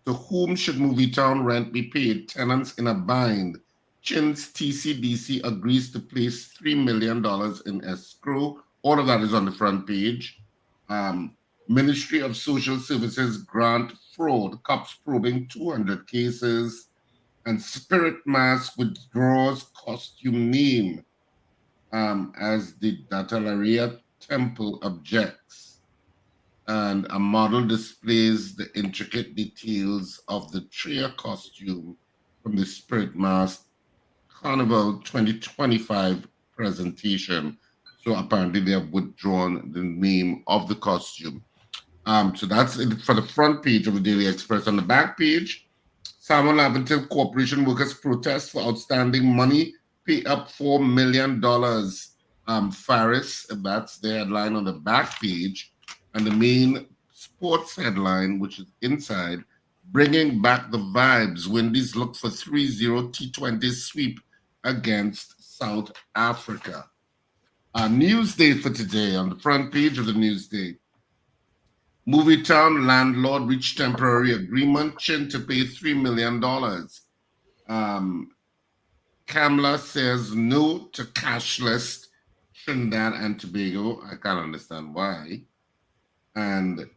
To whom should Movie Town rent be paid? Tenants in a bind. Chin's TCDC agrees to place $3 million in escrow. All of that is on the front page. Ministry of Social Services grant fraud. Cops probing 200 cases. And Spirit Mask withdraws costume name as the Datalaria Temple objects. And a model displays the intricate details of the Tria costume from the Spirit Mask Carnival 2025 presentation. So apparently they have withdrawn the name of the costume. So that's it for the front page of the Daily Express. On the back page, Samuel Lavington Corporation workers protest for outstanding money, pay up $4 million. Faris, that's the headline on the back page. And the main sports headline, which is inside, bringing back the vibes. Wendy's look for 3-0 T20 sweep against South Africa. Newsday for today on the front page of the Newsday. Movie Town landlord reached temporary agreement, Chin to pay $3 million. Kamla says no to cashless Trinidad and Tobago. I can't understand why. And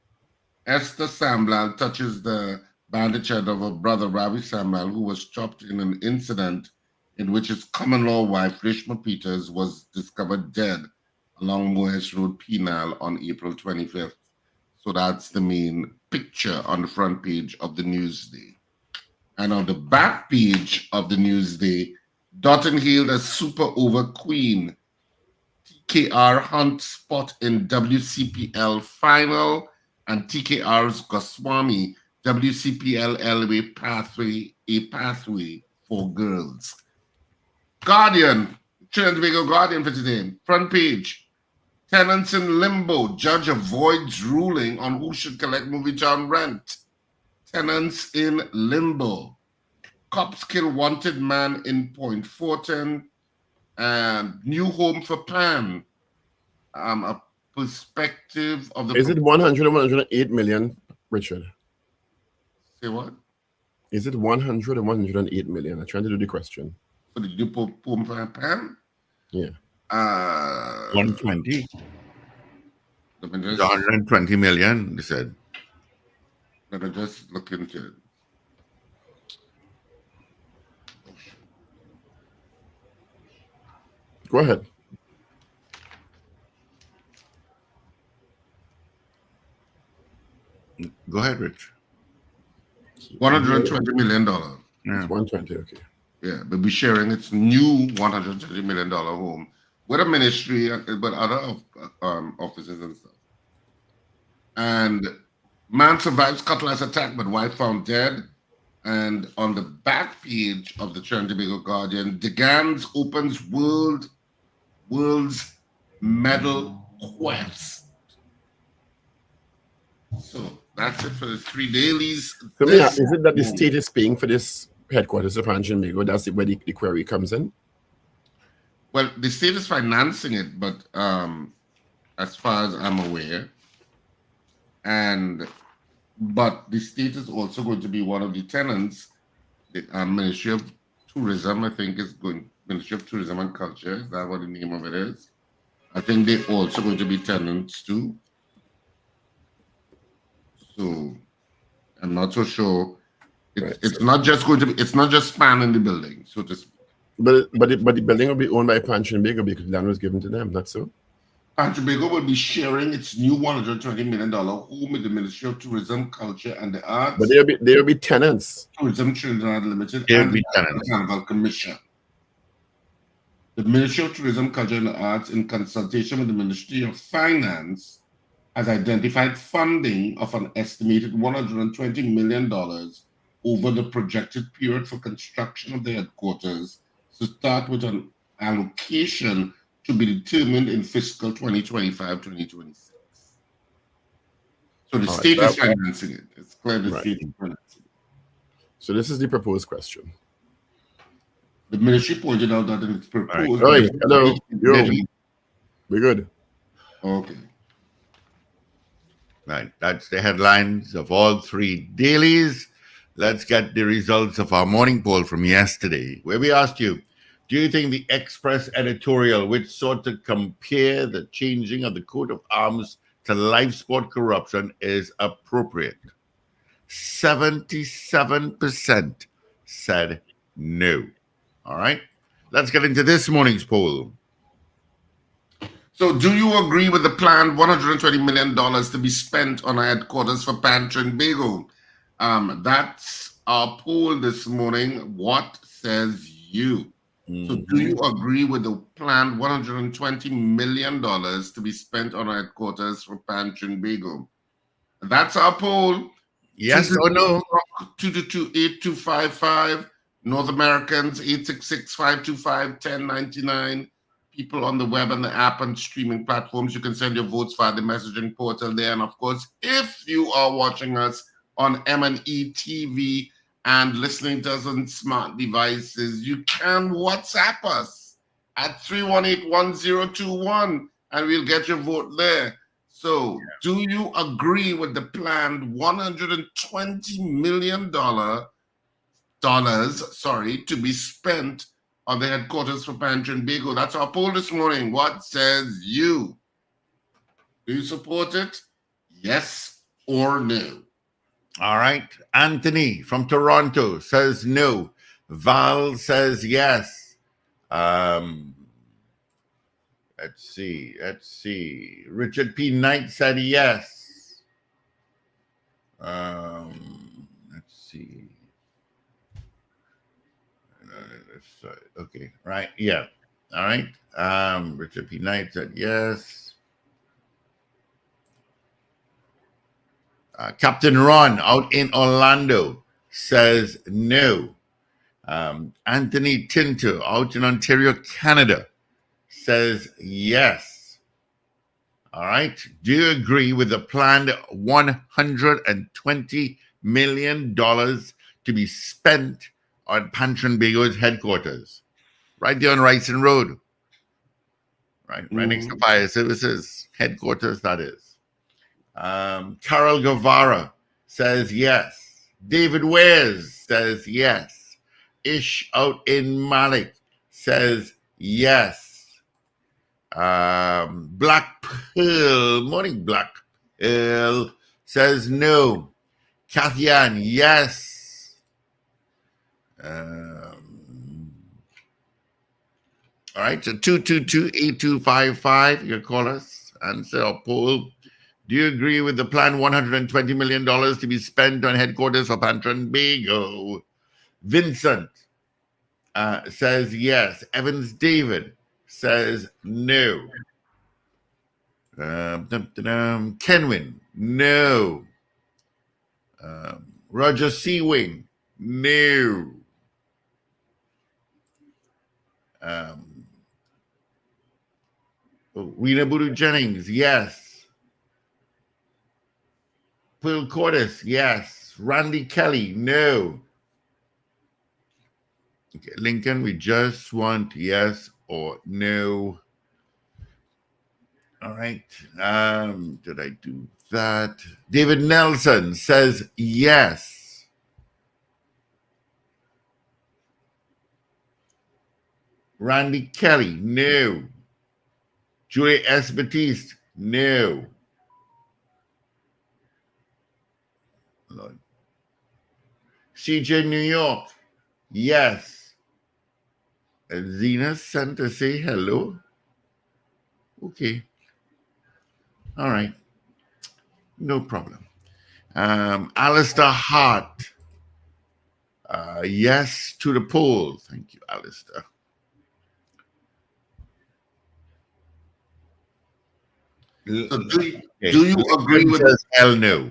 Esther Samblal touches the bandage head of her brother, Ravi Samblal, who was chopped in an incident in which his common-law wife, Rishma Peters, was discovered dead along Moes Road, Penal, on April 25th. So that's the main picture on the front page of the Newsday. And on the back page of the Newsday, Dotton hailed as super over queen. TKR hunt spot in WCPL final, and TKR's Goswami, WCPL LA pathway, a pathway for girls. Guardian, Trinidad and Tobago Guardian for today. Front page. Tenants in limbo. Judge avoids ruling on who should collect Movie Town rent. Tenants in limbo. Cops kill wanted man in Point Fortin. New home for Pan. A perspective of the... Is it 100 or 108 million, Richard? Say what? Is it 100 or 108 million? I'm trying to do the question. For the new home for Pan? Yeah. 120. Let me just, 120 million, they said. let me just look into it. Go ahead. Go ahead, Rich. $120 million. Yeah. It's 120, okay. Yeah, but be sharing its new $120 million home with a ministry, but other offices and stuff. And man survives cutlass attack, but wife found dead. And on the back page of the Trinidad and Tobago Guardian, DeGans opens world's medal quest. So that's it for the three dailies. So, is it that the state is paying for this headquarters of Trinbago? That's where the query comes in? Well, the state is financing it, but as far as I'm aware, but the state is also going to be one of the tenants. The Ministry of Tourism, I think, is going. Ministry of Tourism and Culture, is that what the name of it is? I think they're also going to be tenants too. So I'm not so sure. It's not just going to be. It's not just spanning the building, so to speak. But the building will be owned by Trinbago because land was given to them, not so? Trinbago will be sharing its new $120 million home with the Ministry of Tourism, Culture and the Arts. But they'll be tenants. Tourism Trinidad Limited They'll be tenants. The Carnival Commission. The Ministry of Tourism, Culture and the Arts, in consultation with the Ministry of Finance, has identified funding of an estimated $120 million over the projected period for construction of the headquarters, to start with an allocation to be determined in fiscal 2025-2026. So the state is financing it. It's clear the state is financing it. So this is the proposed question. The ministry pointed out that it's proposed. Oi, hello. Yo. Little- We're good. Okay. Right. That's the headlines of all three dailies. Let's get the results of our morning poll from yesterday, where we asked you, do you think the Express editorial, which sought to compare the changing of the coat of arms to live sport corruption, is appropriate? 77% said no. All right. Let's get into this morning's poll. So, do you agree with the planned $120 million to be spent on a headquarters for Trinbago? That's our poll this morning. What says you? So, do you agree with the planned $120 million to be spent on a headquarters for Trinbago? That's our poll. Yes or no? 222-8255. North Americans 866-525-1099. People on the web and the app and streaming platforms, you can send your votes via the messaging portal there. And of course, if you are watching us on M&E TV and listening to us on smart devices, you can WhatsApp us at 318-1021 and we'll get your vote there. So, do you agree with the planned $120 million to be spent on the headquarters for Trinbago? That's our poll this morning. What says you? Do you support it? Yes or no? All right. Anthony from Toronto says no. Val says yes. Let's see. Richard P. Knight said yes. Let's see. Okay. Right. Yeah. All right. Richard P. Knight said yes. Captain Ron out in Orlando says no. Anthony Tinto out in Ontario, Canada says yes. All right. Do you agree with the planned $120 million to be spent on Trinbago's headquarters? Right there on Wrightson Road. Right next to Fire Services headquarters, that is. Carol Guevara says yes. David Wares says yes. Ish out in Malik says yes. Black Pearl, morning Black Pearl, says no. Kathy Ann, yes. All right, so 222-8255, you call us, answer our poll. Do you agree with the planned $120 million to be spent on headquarters for Trinbago? Vincent says yes. Evans David says no. Kenwin, no. Roger Seawing, no. Rena Budu Jennings, yes. Pearl Cordes, yes. Randy Kelly, no. Okay, Lincoln, we just want yes or no. All right. Did I do that? David Nelson says yes. Randy Kelly, no. Julie S. Batiste, no. Lord. CJ New York, yes. Zena sent to say hello. Okay. All right. No problem. Alistair Hart, yes to the poll. Thank you, Alistair. So do you agree with hell no?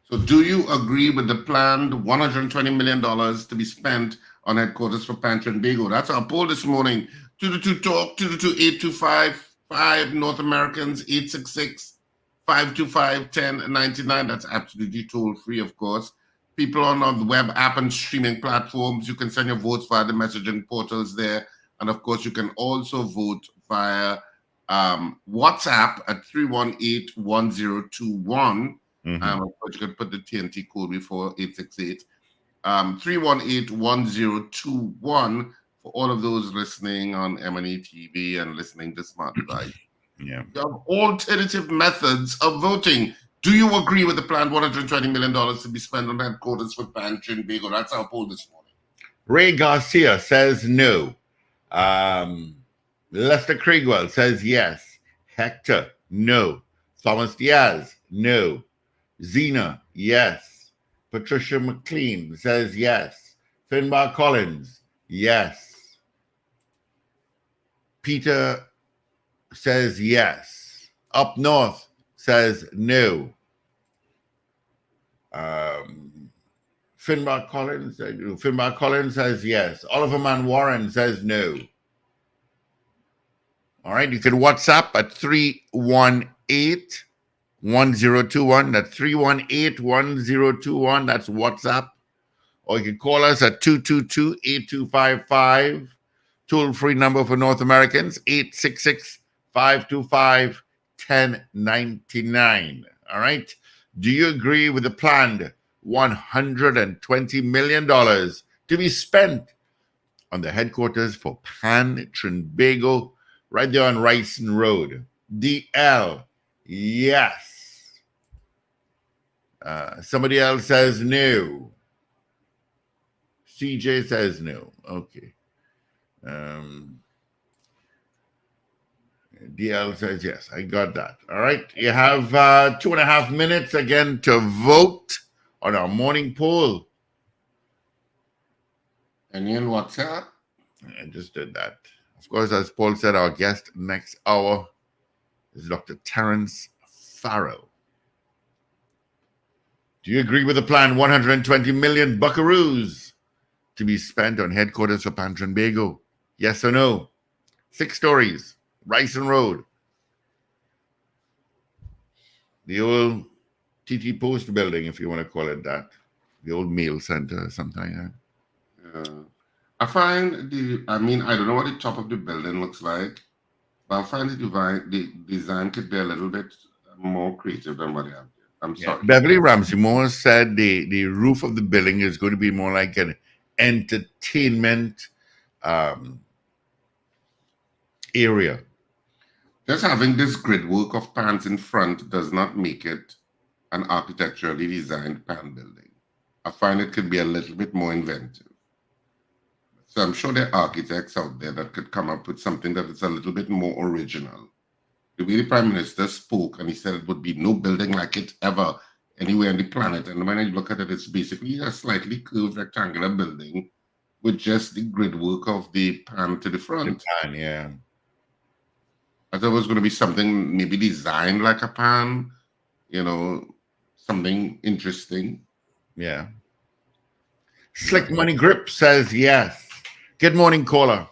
So do you agree with the planned $120 million to be spent on headquarters for Trinbago? That's our poll this morning. 222-TALK, 222-8255, North Americans, 866-525-1099. That's absolutely toll free, of course. people on the web app and streaming platforms, you can send your votes via the messaging portals there. And of course, you can also vote via WhatsApp at 318-1021. Of course, you can put the TNT code before 868. 318-1021 for all of those listening on M&E TV and listening to Smart Device. Yeah. You have alternative methods of voting. Do you agree with the planned $120 million to be spent on headquarters for Trinbago? That's our poll this morning. Ray Garcia says no. Lester Craigswell says yes. Hector, no. Thomas Diaz, no. Zena, yes. Patricia McLean says yes. Finbar Collins, yes. Peter says yes. Up North says no. Finbar Collins says yes. Oliver Man Warren says no. All right, you can WhatsApp at 318-1021. That's 318-1021. That's WhatsApp. Or you can call us at 222-8255. Toll-free number for North Americans, 866-525-1099. All right. Do you agree with the planned $120 million to be spent on the headquarters for Trinbago, right there on Ryson Road? DL, yes. Somebody else says no. CJ says no. Okay. DL says yes. I got that. All right. You have 2.5 minutes again to vote on our morning poll. Any on WhatsApp? I just did that. Of course, as Paul said, our guest next hour is Dr. Terence Farrell. Do you agree with the plan 120 million buckaroos to be spent on headquarters for Trinbago? Yes or no? 6 stories, Ryson Road. The old TT Post building, if you want to call it that. The old mail center or something. I find I don't know what the top of the building looks like, but I find the design could be a little bit more creative than what they have. I'm sorry. Beverly Ramsey Moore said the roof of the building is going to be more like an entertainment area. Just having this grid work of pans in front does not make it an architecturally designed pan building. I find it could be a little bit more inventive. So I'm sure there are architects out there that could come up with something that is a little bit more original. The way the Prime Minister spoke, and he said it would be no building like it ever anywhere on the planet. And when I look at it, it's basically a slightly curved rectangular building with just the grid work of the pan to the front. The pan, yeah. I thought it was going to be something maybe designed like a pan, something interesting. Yeah. Slick Money Grip says yes. Good morning, caller.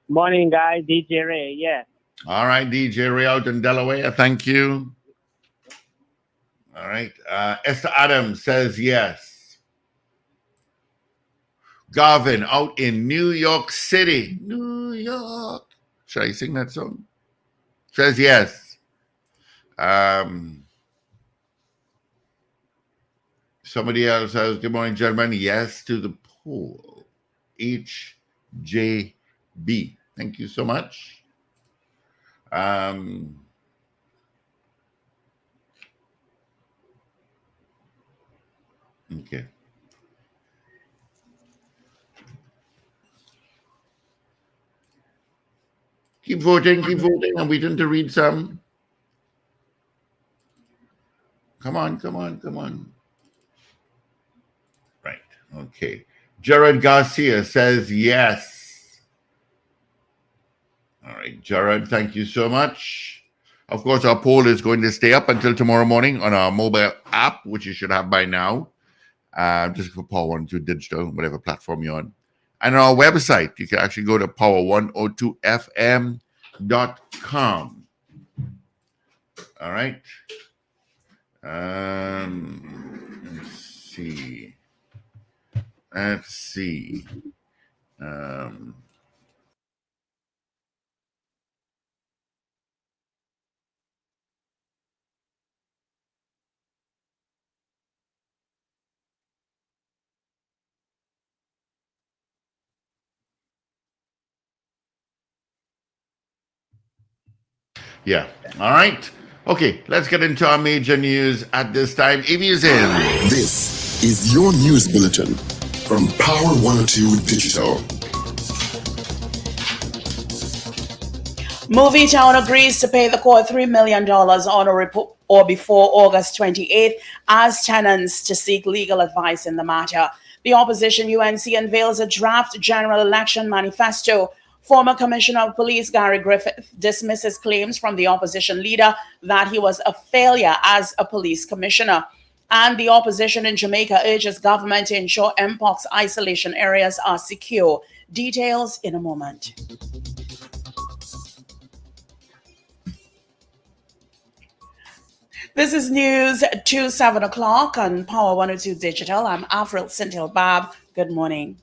Morning, guys. DJ Ray, yeah. All right, DJ Ray out in Delaware. Thank you. All right. Esther Adams says yes. Garvin out in New York City. New York. Should I sing that song? Says yes. Somebody else says, good morning, gentlemen. Yes to the poll. HJB. Thank you so much. Okay. Keep voting. I'm waiting to read some. Come on. Right. Okay. Jared Garcia says yes. All right, Jared, thank you so much. Of course, our poll is going to stay up until tomorrow morning on our mobile app, which you should have by now. Just for Power 102 Digital, whatever platform you're on. And on our website, you can actually go to power102fm.com. All right. Let's see. Let's see. Yeah. All right. Okay, let's get into our major news at this time. Evie is in. This is your news bulletin from Power 102 Digital. Movie Town agrees to pay the court $3 million on or before August 28th as tenants to seek legal advice in the matter. The opposition UNC unveils a draft general election manifesto. Former Commissioner of Police Gary Griffith dismisses claims from the opposition leader that he was a failure as a police commissioner. And the opposition in Jamaica urges government to ensure Mpox isolation areas are secure. Details in a moment. This is news to 7 o'clock on Power 102 Digital. I'm Afril Sintil-Bab. Good morning.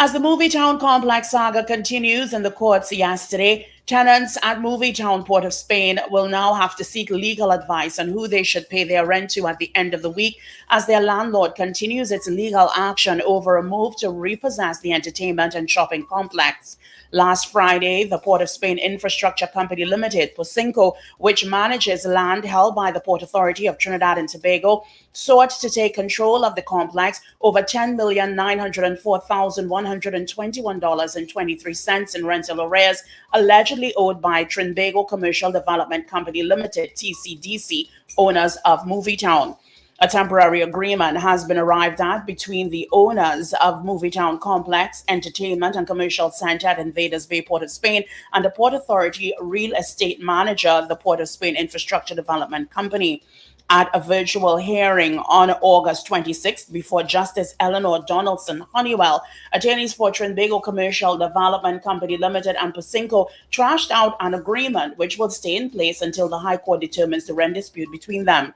As the Movie Town complex saga continues in the courts yesterday, tenants at Movie Town, Port of Spain, will now have to seek legal advice on who they should pay their rent to at the end of the week as their landlord continues its legal action over a move to repossess the entertainment and shopping complex. Last Friday, the Port of Spain Infrastructure Company Limited, POSINCO, which manages land held by the Port Authority of Trinidad and Tobago, sought to take control of the complex over $10,904,121.23 in rental arrears allegedly owed by Trinbago Commercial Development Company Limited, TCDC, owners of Movie Town. A temporary agreement has been arrived at between the owners of Movie Town Complex, Entertainment and Commercial Center at Invaders Bay, Port of Spain, and the Port Authority Real Estate Manager, the Port of Spain Infrastructure Development Company. At a virtual hearing on August 26th before Justice Eleanor Donaldson Honeywell, attorneys for Trinbago Commercial Development Company Limited and POSINCO trashed out an agreement which will stay in place until the High Court determines the rent dispute between them.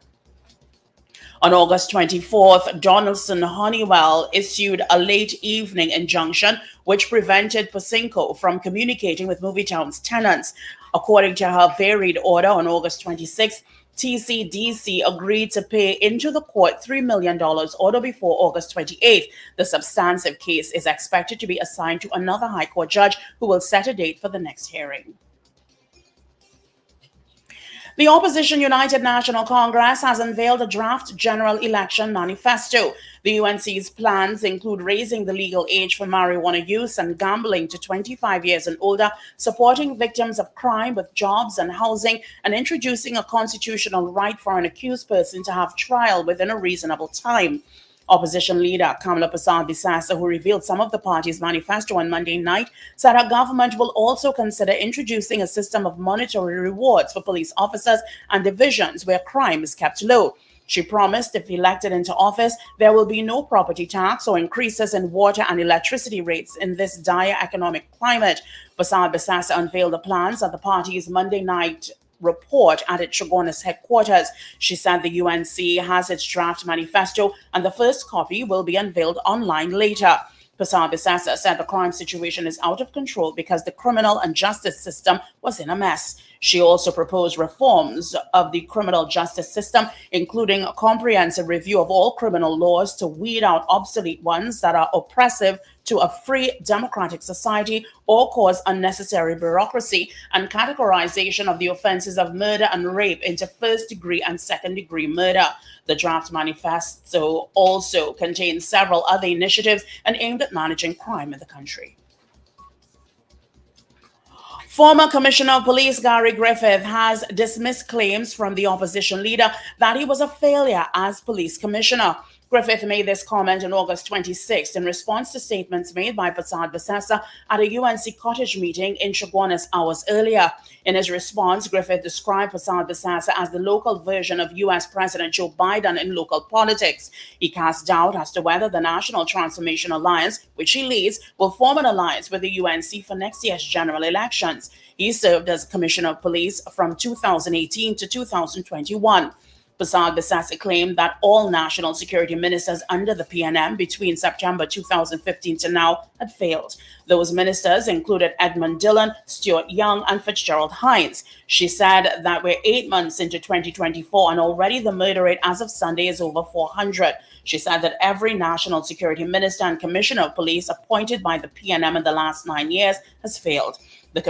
On August 24th, Donaldson Honeywell issued a late evening injunction which prevented POSINCO from communicating with Movie Town's tenants. According to her varied order on August 26th, TCDC agreed to pay into the court $3 million order before August 28th. The substantive case is expected to be assigned to another High Court judge who will set a date for the next hearing. The opposition United National Congress has unveiled a draft general election manifesto. The UNC's plans include raising the legal age for marijuana use and gambling to 25 years and older, supporting victims of crime with jobs and housing, and introducing a constitutional right for an accused person to have trial within a reasonable time. Opposition leader Kamala Persad-Bissassa, who revealed some of the party's manifesto on Monday night, said her government will also consider introducing a system of monetary rewards for police officers and divisions where crime is kept low. She promised if elected into office, there will be no property tax or increases in water and electricity rates in this dire economic climate. Persad-Bissassa unveiled the plans at the party's Monday night report at its Chaguanas headquarters. She said the UNC has its draft manifesto and the first copy will be unveiled online later. Persad-Bissassa said the crime situation is out of control because the criminal and justice system was in a mess. She also proposed reforms of the criminal justice system, including a comprehensive review of all criminal laws to weed out obsolete ones that are oppressive to a free democratic society or cause unnecessary bureaucracy, and categorization of the offenses of murder and rape into first-degree and second-degree murder. The draft manifesto also contains several other initiatives and aimed at managing crime in the country. Former Commissioner of Police Gary Griffith has dismissed claims from the opposition leader that he was a failure as police commissioner. Griffith made this comment on August 26th in response to statements made by Persad-Bissassa at a UNC cottage meeting in Chaguanas hours earlier. In his response, Griffith described Persad-Bissassa as the local version of U.S. President Joe Biden in local politics. He cast doubt as to whether the National Transformation Alliance, which he leads, will form an alliance with the UNC for next year's general elections. He served as Commissioner of Police from 2018 to 2021. Prasad Bisasi claimed that all national security ministers under the PNM between September 2015 to now had failed. Those ministers included Edmund Dillon, Stuart Young, and Fitzgerald Hines. She said that we're 8 months into 2024 and already the murder rate as of Sunday is over 400. She said that every national security minister and commissioner of police appointed by the PNM in the last 9 years has failed. The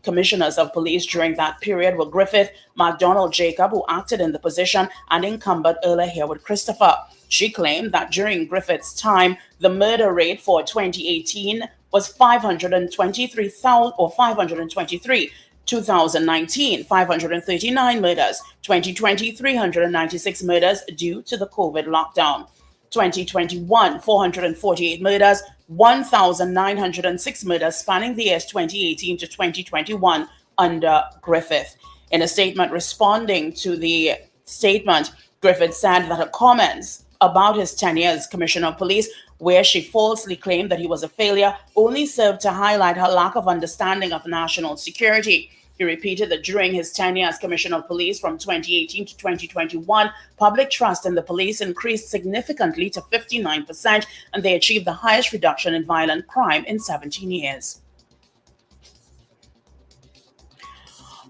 commissioners of police during that period were Griffith, MacDonald Jacob, who acted in the position, and incumbent Earl Harewood Christopher. She claimed that during Griffith's time, the murder rate for 2018 was 523. 2019, 539 murders. 2020, 396 murders due to the COVID lockdown. 2021, 448 murders, 1,906 murders spanning the years 2018 to 2021 under Griffith. In a statement responding to the statement, Griffith said that her comments about his tenure as Commissioner of Police, where she falsely claimed that he was a failure, only served to highlight her lack of understanding of national security. He repeated that during his tenure as Commissioner of Police from 2018 to 2021, public trust in the police increased significantly to 59%, and they achieved the highest reduction in violent crime in 17 years.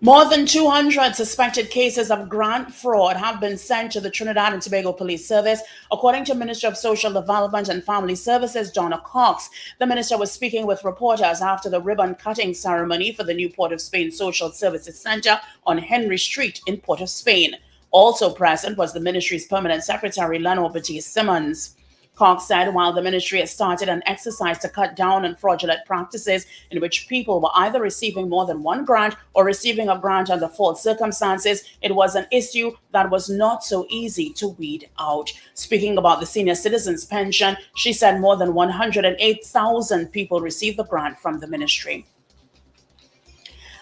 More than 200 suspected cases of grant fraud have been sent to the Trinidad and Tobago Police Service, according to Minister of Social Development and Family Services, Donna Cox. The minister was speaking with reporters after the ribbon-cutting ceremony for the new Port of Spain Social Services Center on Henry Street in Port of Spain. Also present was the ministry's permanent secretary, Lenore Batiste-Simmons. Cox said while the ministry has started an exercise to cut down on fraudulent practices in which people were either receiving more than one grant or receiving a grant under false circumstances, it was an issue that was not so easy to weed out. Speaking about the senior citizens pension, she said more than 108,000 people received the grant from the ministry.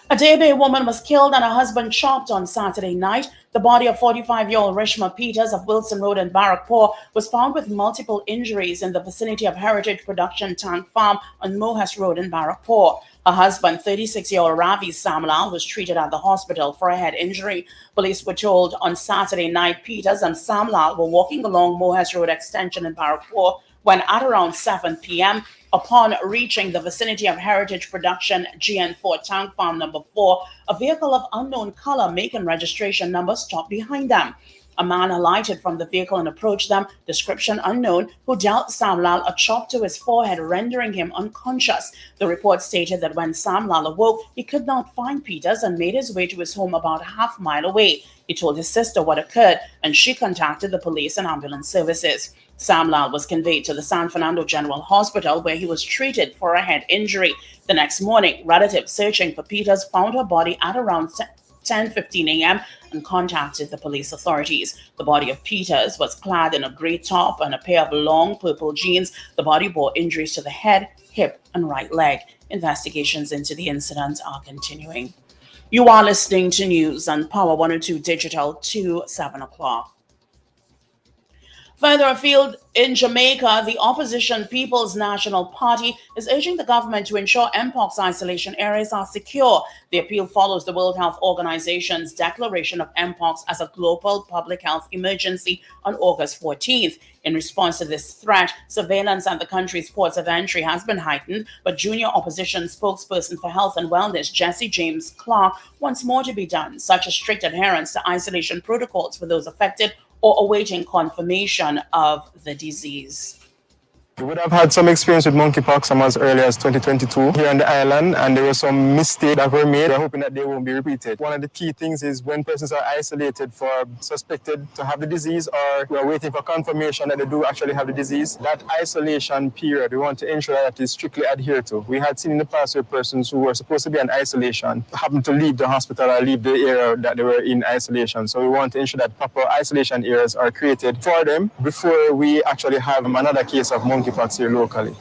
A Debe woman was killed and her husband chopped on Saturday night. The body of 45-year-old Rishma Peters of Wilson Road in Barrackpore was found with multiple injuries in the vicinity of Heritage Production Tank Farm on Mohas Road in Barrackpore. Her husband, 36-year-old Ravi Samlal, was treated at the hospital for a head injury. Police were told on Saturday night Peters and Samlal were walking along Mohas Road Extension in Barrackpore when at around 7 p.m., upon reaching the vicinity of Heritage Production GN4 Tank Farm number 4, a vehicle of unknown color, make and registration number stopped behind them. A man alighted from the vehicle and approached them, description unknown, who dealt Samlal a chop to his forehead, rendering him unconscious. The report stated that when Samlal awoke, he could not find Peters and made his way to his home about a half-mile away. He told his sister what occurred, and she contacted the police and ambulance services. Samlal was conveyed to the San Fernando General Hospital, where he was treated for a head injury. The next morning, relatives searching for Peters found her body at around 10:15 a.m. and contacted the police authorities. The body of Peters was clad in a gray top and a pair of long purple jeans. The body bore injuries to the head, hip, and right leg. Investigations into the incident are continuing. You are listening to news on Power 102 Digital to 7 o'clock. Further afield, in Jamaica, the opposition People's National Party is urging the government to ensure Mpox isolation areas are secure. The appeal follows the World Health Organization's declaration of Mpox as a global public health emergency on August 14th. In response to this threat, surveillance at the country's ports of entry has been heightened, but junior opposition spokesperson for health and wellness, Jesse James Clark, wants more to be done, such as strict adherence to isolation protocols for those affected or awaiting confirmation of the disease. We would have had some experience with monkeypox as early as 2022 here on the island, and there were some mistakes that were made. We're hoping that they won't be repeated. One of the key things is when persons are isolated for suspected to have the disease or we are waiting for confirmation that they do actually have the disease, that isolation period, we want to ensure that is strictly adhered to. We had seen in the past where persons who were supposed to be in isolation happened to leave the hospital or leave the area that they were in isolation. So we want to ensure that proper isolation areas are created for them before we actually have another case of monkeypox here locally.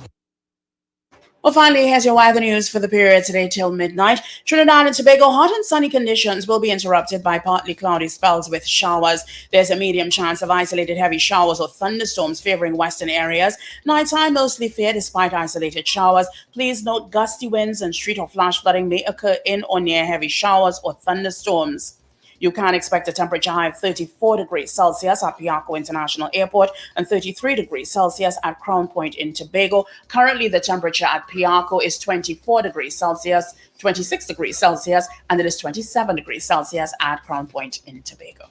Well, finally, here's your weather news for the period today till midnight. Trinidad and Tobago, hot and sunny conditions will be interrupted by partly cloudy spells with showers. There's a medium chance of isolated heavy showers or thunderstorms favoring western areas. Nighttime mostly fair despite isolated showers. Please note gusty winds and street or flash flooding may occur in or near heavy showers or thunderstorms. You can expect a temperature high of 34 degrees Celsius at Piarco International Airport and 33 degrees Celsius at Crown Point in Tobago. Currently, the temperature at Piarco is 24 degrees Celsius, 26 degrees Celsius, and it is 27 degrees Celsius at Crown Point in Tobago.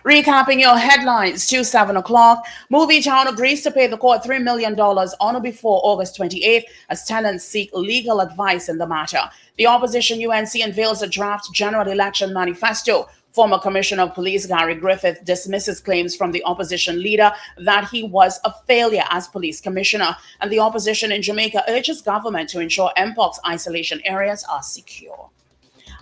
Recapping your headlines to 7 o'clock, Movie Town agrees to pay the court $3 million on or before August 28th as tenants seek legal advice in the matter. The opposition UNC unveils a draft general election manifesto. Former Commissioner of Police Gary Griffith dismisses claims from the opposition leader that he was a failure as police commissioner. And the opposition in Jamaica urges government to ensure Mpox isolation areas are secure.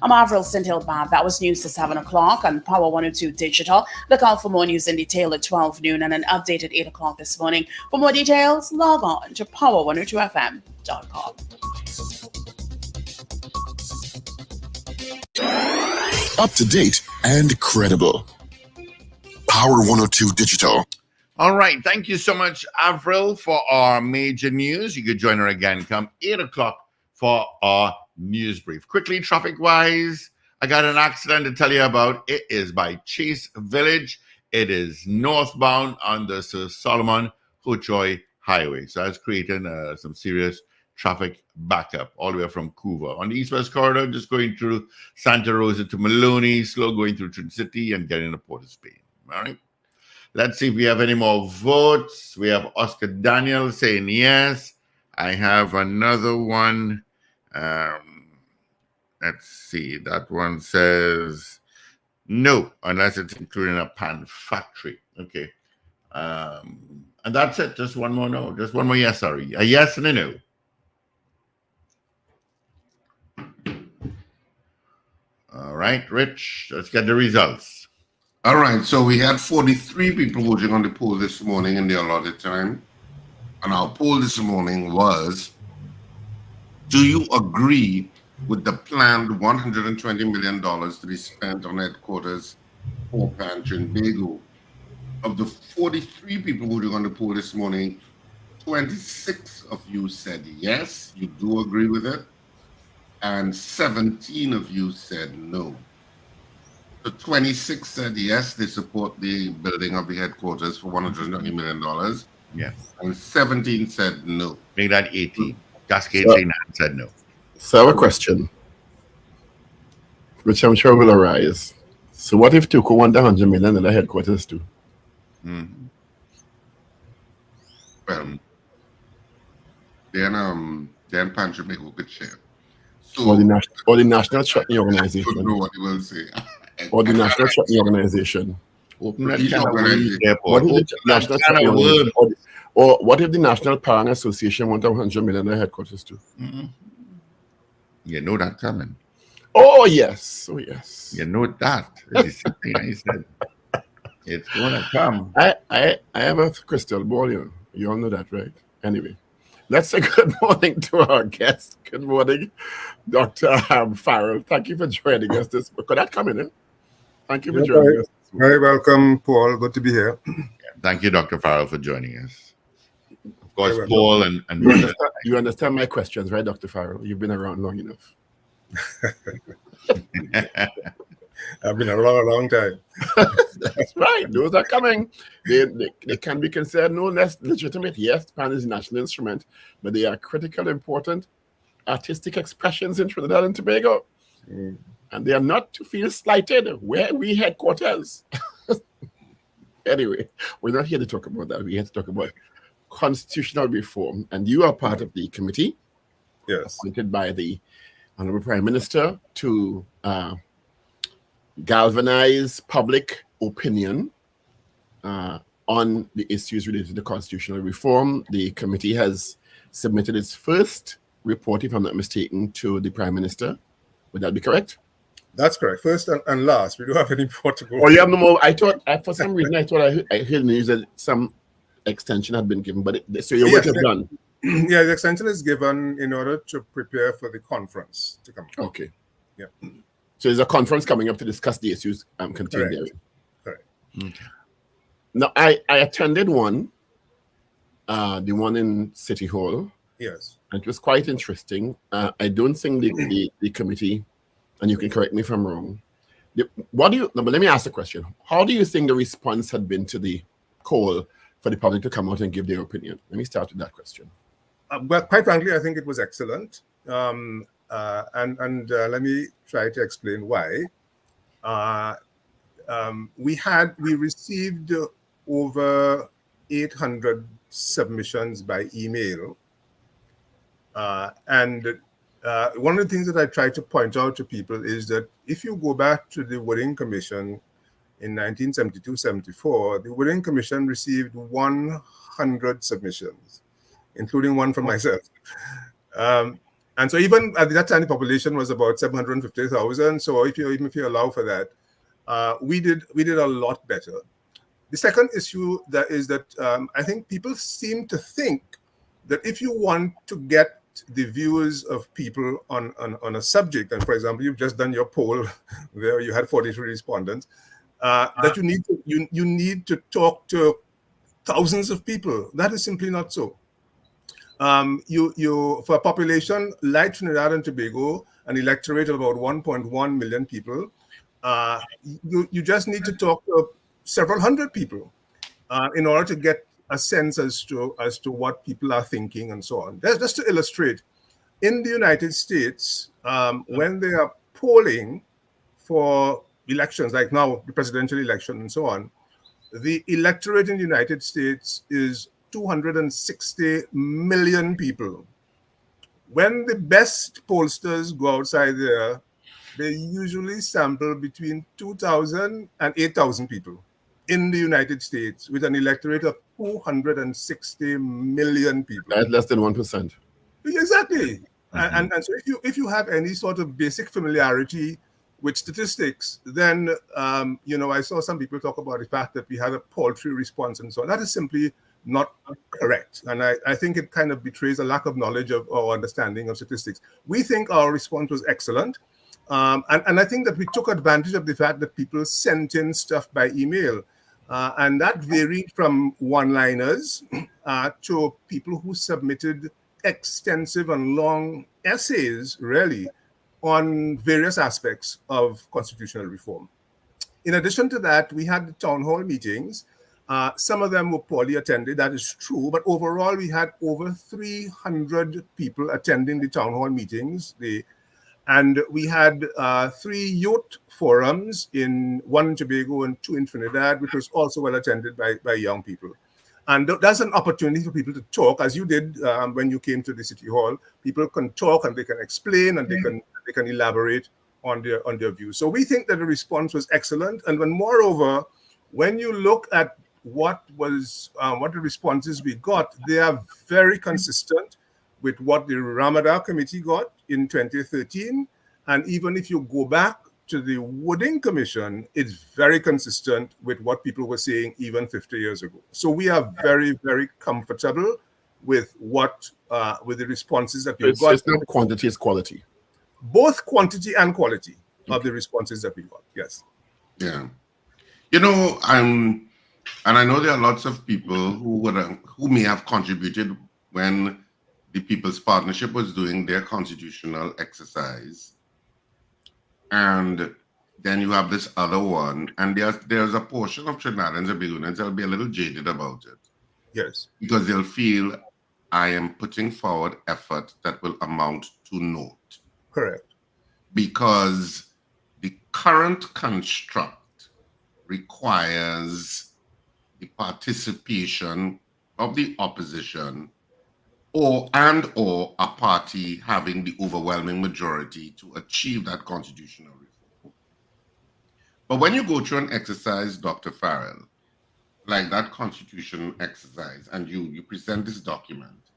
I'm Avril Sindhill-Bab. That was news to 7 o'clock on Power 102 Digital. Look out for more news in detail at 12 noon and an update at 8 o'clock this morning. For more details, log on to power102fm.com. Up to date and credible. Power 102 Digital. All right. Thank you so much, Avril, for our major news. You could join her again come 8 o'clock for our news brief. Quickly, traffic-wise, I got an accident to tell you about. It is by Chase Village. It is northbound on the Sir Solomon Hochoy Highway. So that's creating some serious traffic backup all the way from Couva. On the east-west corridor, just going through Santa Rosa to Maloney, slow going through Trinidad City and getting to Port of Spain. All right. Let's see if we have any more votes. We have Oscar Daniel saying yes. I have another one. Let's see. That one says no, unless it's including a pan factory. Okay. And that's it. Just one more no. Just one more yes, sorry. A yes and a no. All right, Rich, let's get the results. All right, so we had 43 people voting on the poll this morning in the allotted time. And our poll this morning was, do you agree with the planned $120 million to be spent on headquarters for Trinbago? Of the 43 people voting on the poll this morning, 26 of you said yes, you do agree with it, and 17 of you said no. So 26 said yes, they support the building of the headquarters for $120 million. Yes. And 17 said no. Make that 18. Cascade saying that said no. So I have a question, which I'm sure will arise. So what if Tuco want the $100 million in the headquarters too? Mm-hmm. Well, then Trinbago could share. So, Or the National Chutney Organization. I don't know what he will say. Or the National Chutney Organization. Open that Each kind of organization. What airport. if the National Chutney Organization, or what if the National Parent Association want $100 million in the headquarters too? Mm-hmm. You know that coming. Oh yes, oh yes. You know that. It's something I said. It's gonna come. I have a crystal ball, you all know that, right? Anyway, let's say good morning to our guest. Good morning, Dr. Farrell. Thank you for joining us. Could that come in? Thank you for joining us. Very welcome, Paul. Good to be here. Thank you, Dr. Farrell, for joining us. Of course, Very Paul and You understand my questions, right, Dr. Farrell? You've been around long enough. I've been around a long time. That's right. Those are coming. They can be considered no less legitimate. Yes, pan is a national instrument, but they are critical, important artistic expressions in Trinidad and Tobago. And they are not to feel slighted where we headquarters. Anyway, we're not here to talk about that. We're here to talk about constitutional reform. And you are part of the committee, Yes. appointed by the Honorable Prime Minister to galvanize public opinion on the issues related to constitutional reform. The committee has submitted its first report, if I'm not mistaken, to the Prime Minister. Would that be correct? That's correct. First and last, we don't have any more to go. Oh, you have no more. I thought, for some reason, I heard news that some extension had been given, but so your work is done. Yeah, the extension is given in order to prepare for the conference to come. Okay. Yeah. So there's a conference coming up to discuss the issues contained therein. Correct. Okay. Now, I attended one, the one in City Hall. Yes. And it was quite interesting. I don't think the committee, and you can correct me if I'm wrong, What do you? But let me ask the question: how do you think the response had been to the call for the public to come out and give their opinion? Let me start with that question. Well, quite frankly, I think it was excellent, and let me try to explain why. We received over 800 submissions by email, and one of the things that I try to point out to people is that if you go back to the Wooding Commission in 1972-74, the Wooding Commission received 100 submissions, including one from myself. And so even at that time, the population was about 750,000. So even if you allow for that, we did a lot better. The second issue that is that I think people seem to think that if you want to get the views of people on a subject, and for example, you've just done your poll where you had 43 respondents, that you need to talk to thousands of people. That is simply not so. For a population like Trinidad and Tobago, an electorate of about 1.1 million people, you just need to talk to several hundred people in order to get a sense as to what people are thinking and so on. Just to illustrate, in the United States, when they are polling for elections, like now the presidential election and so on, the electorate in the United States is 260 million people. When the best pollsters go outside there, they usually sample between 2,000 and 8,000 people in the United States with an electorate of 260 million people. That's less than 1%. Exactly. And so if you have any sort of basic familiarity with statistics, then, I saw some people talk about the fact that we had a paltry response and so on. That is simply not correct. And I think it kind of betrays a lack of knowledge of or understanding of statistics. We think our response was excellent. And I think that we took advantage of the fact that people sent in stuff by email. And that varied from one-liners to people who submitted extensive and long essays, really, on various aspects of constitutional reform. In addition to that, we had the town hall meetings. Some of them were poorly attended, that is true, but overall we had over 300 people attending the town hall meetings. And we had 3 youth forums, one in Tobago and 2 in Trinidad, which was also well attended by young people. And that's an opportunity for people to talk, as you did when you came to the City Hall. People can talk and they can explain and they can elaborate on their views. So we think that the response was excellent. And moreover, when you look at what the responses we got, they are very consistent with what the Ramadan Committee got in 2013. And even if you go back to the Wooding Commission, it's very consistent with what people were saying even 50 years ago. So we are very, very comfortable with with the responses that we got. It's not quantity, it's quality. Both quantity and quality of the responses that we got, yes. Yeah. And I know there are lots of people who may have contributed when the People's Partnership was doing their constitutional exercise. And then you have this other one, and there's a portion of Trinidad and Tobagonians that'll be a little jaded about it. Yes. Because they'll feel I am putting forward effort that will amount to naught. Correct. Because the current construct requires the participation of the opposition or a party having the overwhelming majority to achieve that constitutional reform. But when you go through an exercise, Dr. Farrell, like that constitution exercise, and you present this document,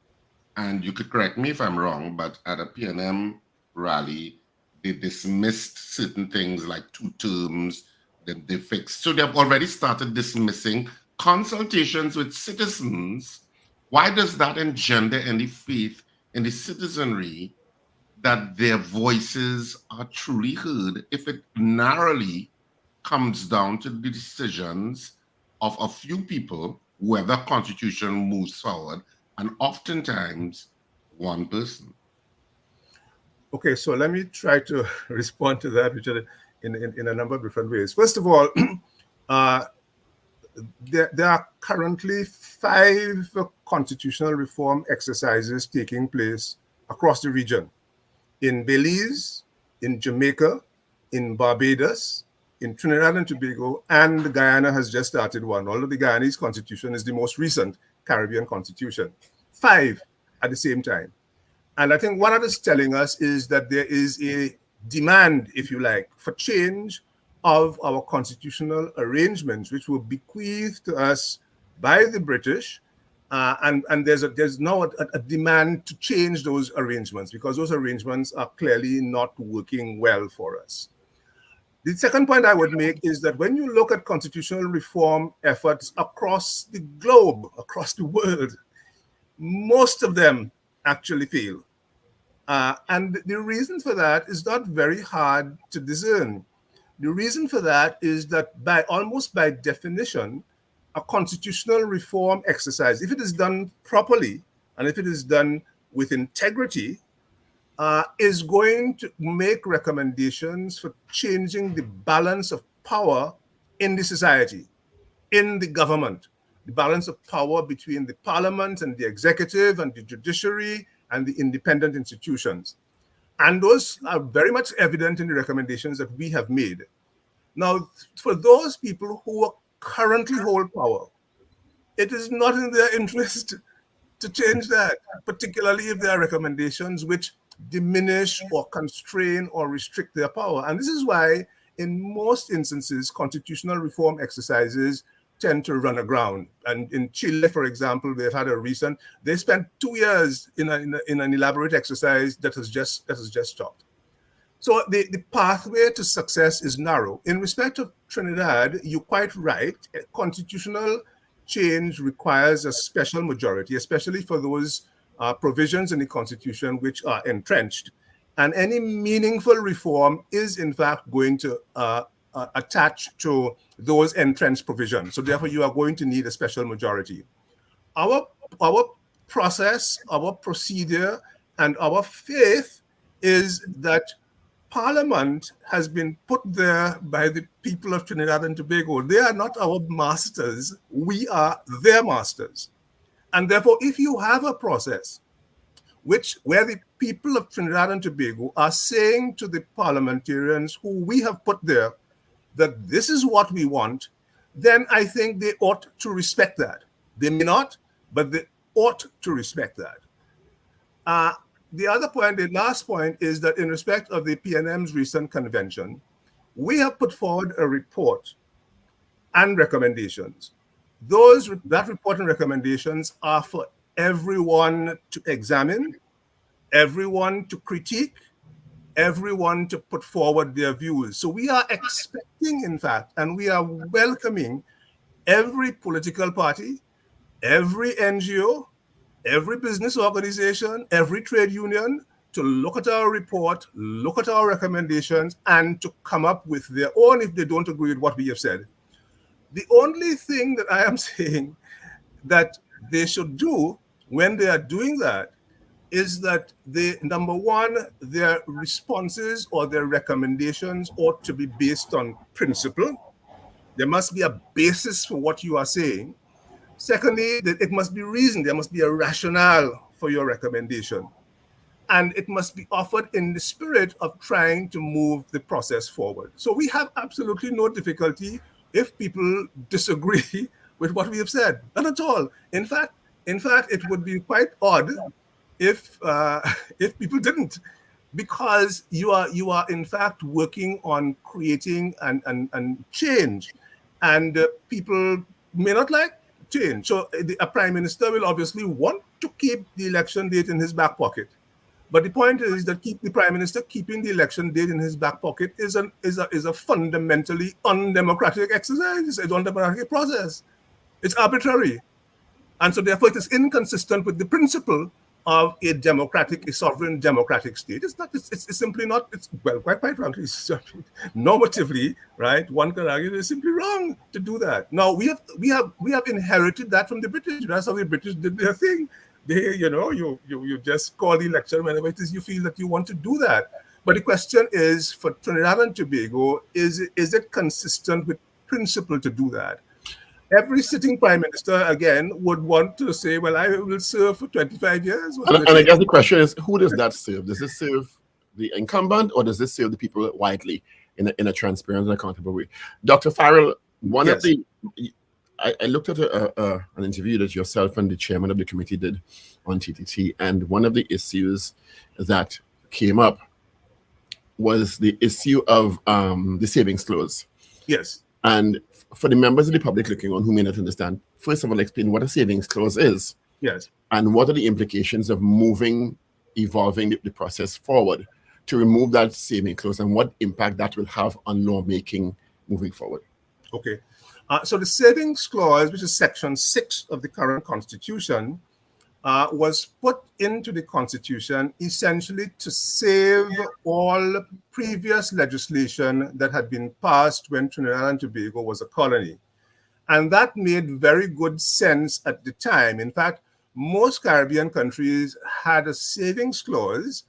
and you could correct me if I'm wrong, but at a PNM rally, they dismissed certain things like 2 terms that they fixed. So they've already started dismissing consultations with citizens. Why does that engender any faith in the citizenry that their voices are truly heard if it narrowly comes down to the decisions of a few people, whether constitution moves forward, and oftentimes one person? Okay, so let me try to respond to that, Richard. in a number of different ways. First of all, there are currently 5 constitutional reform exercises taking place across the region: in Belize, in Jamaica, in Barbados, in Trinidad and Tobago, and Guyana has just started one, although the Guyanese constitution is the most recent Caribbean constitution. 5 at the same time. And I think what it is telling us is that there is a demand, if you like, for change of our constitutional arrangements, which were bequeathed to us by the British. And there's now a demand to change those arrangements, because those arrangements are clearly not working well for us. The second point I would make is that when you look at constitutional reform efforts across the globe, across the world, most of them actually fail. And the reason for that is not very hard to discern. The reason for that is that almost by definition, a constitutional reform exercise, if it is done properly and if it is done with integrity, is going to make recommendations for changing the balance of power in the society, in the government, the balance of power between the parliament and the executive and the judiciary and the independent institutions. And those are very much evident in the recommendations that we have made. Now, for those people who currently hold power, it is not in their interest to change that, particularly if there are recommendations which diminish or constrain or restrict their power. And this is why, in most instances, constitutional reform exercises tend to run aground. And in Chile, for example, they've had they spent 2 years in an elaborate exercise that has just stopped. So the pathway to success is narrow. In respect of Trinidad, you're quite right. Constitutional change requires a special majority, especially for those provisions in the Constitution which are entrenched. And any meaningful reform is, in fact, going to attach to those entrenched provisions. So therefore, you are going to need a special majority. Our process, our procedure, and our faith is that Parliament has been put there by the people of Trinidad and Tobago. They are not our masters. We are their masters. And therefore, if you have a process where the people of Trinidad and Tobago are saying to the parliamentarians who we have put there that this is what we want, then I think they ought to respect that. They may not, but they ought to respect that. The other point, the last point, is that in respect of the PNM's recent convention, we have put forward a report and recommendations. That report and recommendations are for everyone to examine, everyone to critique, everyone to put forward their views. So we are expecting, in fact, and we are welcoming every political party, every NGO, every business organization, every trade union to look at our report, look at our recommendations, and to come up with their own if they don't agree with what we have said. The only thing that I am saying that they should do when they are doing that is that number one, their responses or their recommendations ought to be based on principle. There must be a basis for what you are saying. Secondly, it must be reasoned. There must be a rationale for your recommendation. And it must be offered in the spirit of trying to move the process forward. So we have absolutely no difficulty if people disagree with what we have said. Not at all. In fact, it would be quite odd if people didn't, because you are in fact working on creating and change, and people may not like change. So a prime minister will obviously want to keep the election date in his back pocket. But the point is that the prime minister keeping the election date in his back pocket is a fundamentally undemocratic exercise. It's an undemocratic process. It's arbitrary. And so therefore it is inconsistent with the principle of a sovereign democratic state. It's simply not, quite frankly, normatively, right? One can argue it's simply wrong to do that. Now we have inherited that from the British. That's how the British did their thing. You just call the election whenever it is you feel that you want to do that. But the question is, for Trinidad and Tobago, is it consistent with principle to do that? Every sitting prime minister, again, would want to say, well, I will serve for 25 years. And I guess the question is, who does that serve? Does this serve the incumbent, or does this serve the people widely in a transparent and accountable way? Dr. Farrell, I looked at an interview that yourself and the chairman of the committee did on TTT, and one of the issues that came up was the issue of the savings clause. Yes. And for the members of the public looking on who may not understand, first of all, explain what a savings clause is. Yes. And what are the implications of evolving the process forward to remove that saving clause, and what impact that will have on lawmaking moving forward. Okay. So the savings clause, which is section 6 of the current constitution, was put into the constitution essentially to save all previous legislation that had been passed when Trinidad and Tobago was a colony. And that made very good sense at the time. In fact, most Caribbean countries had a savings clause,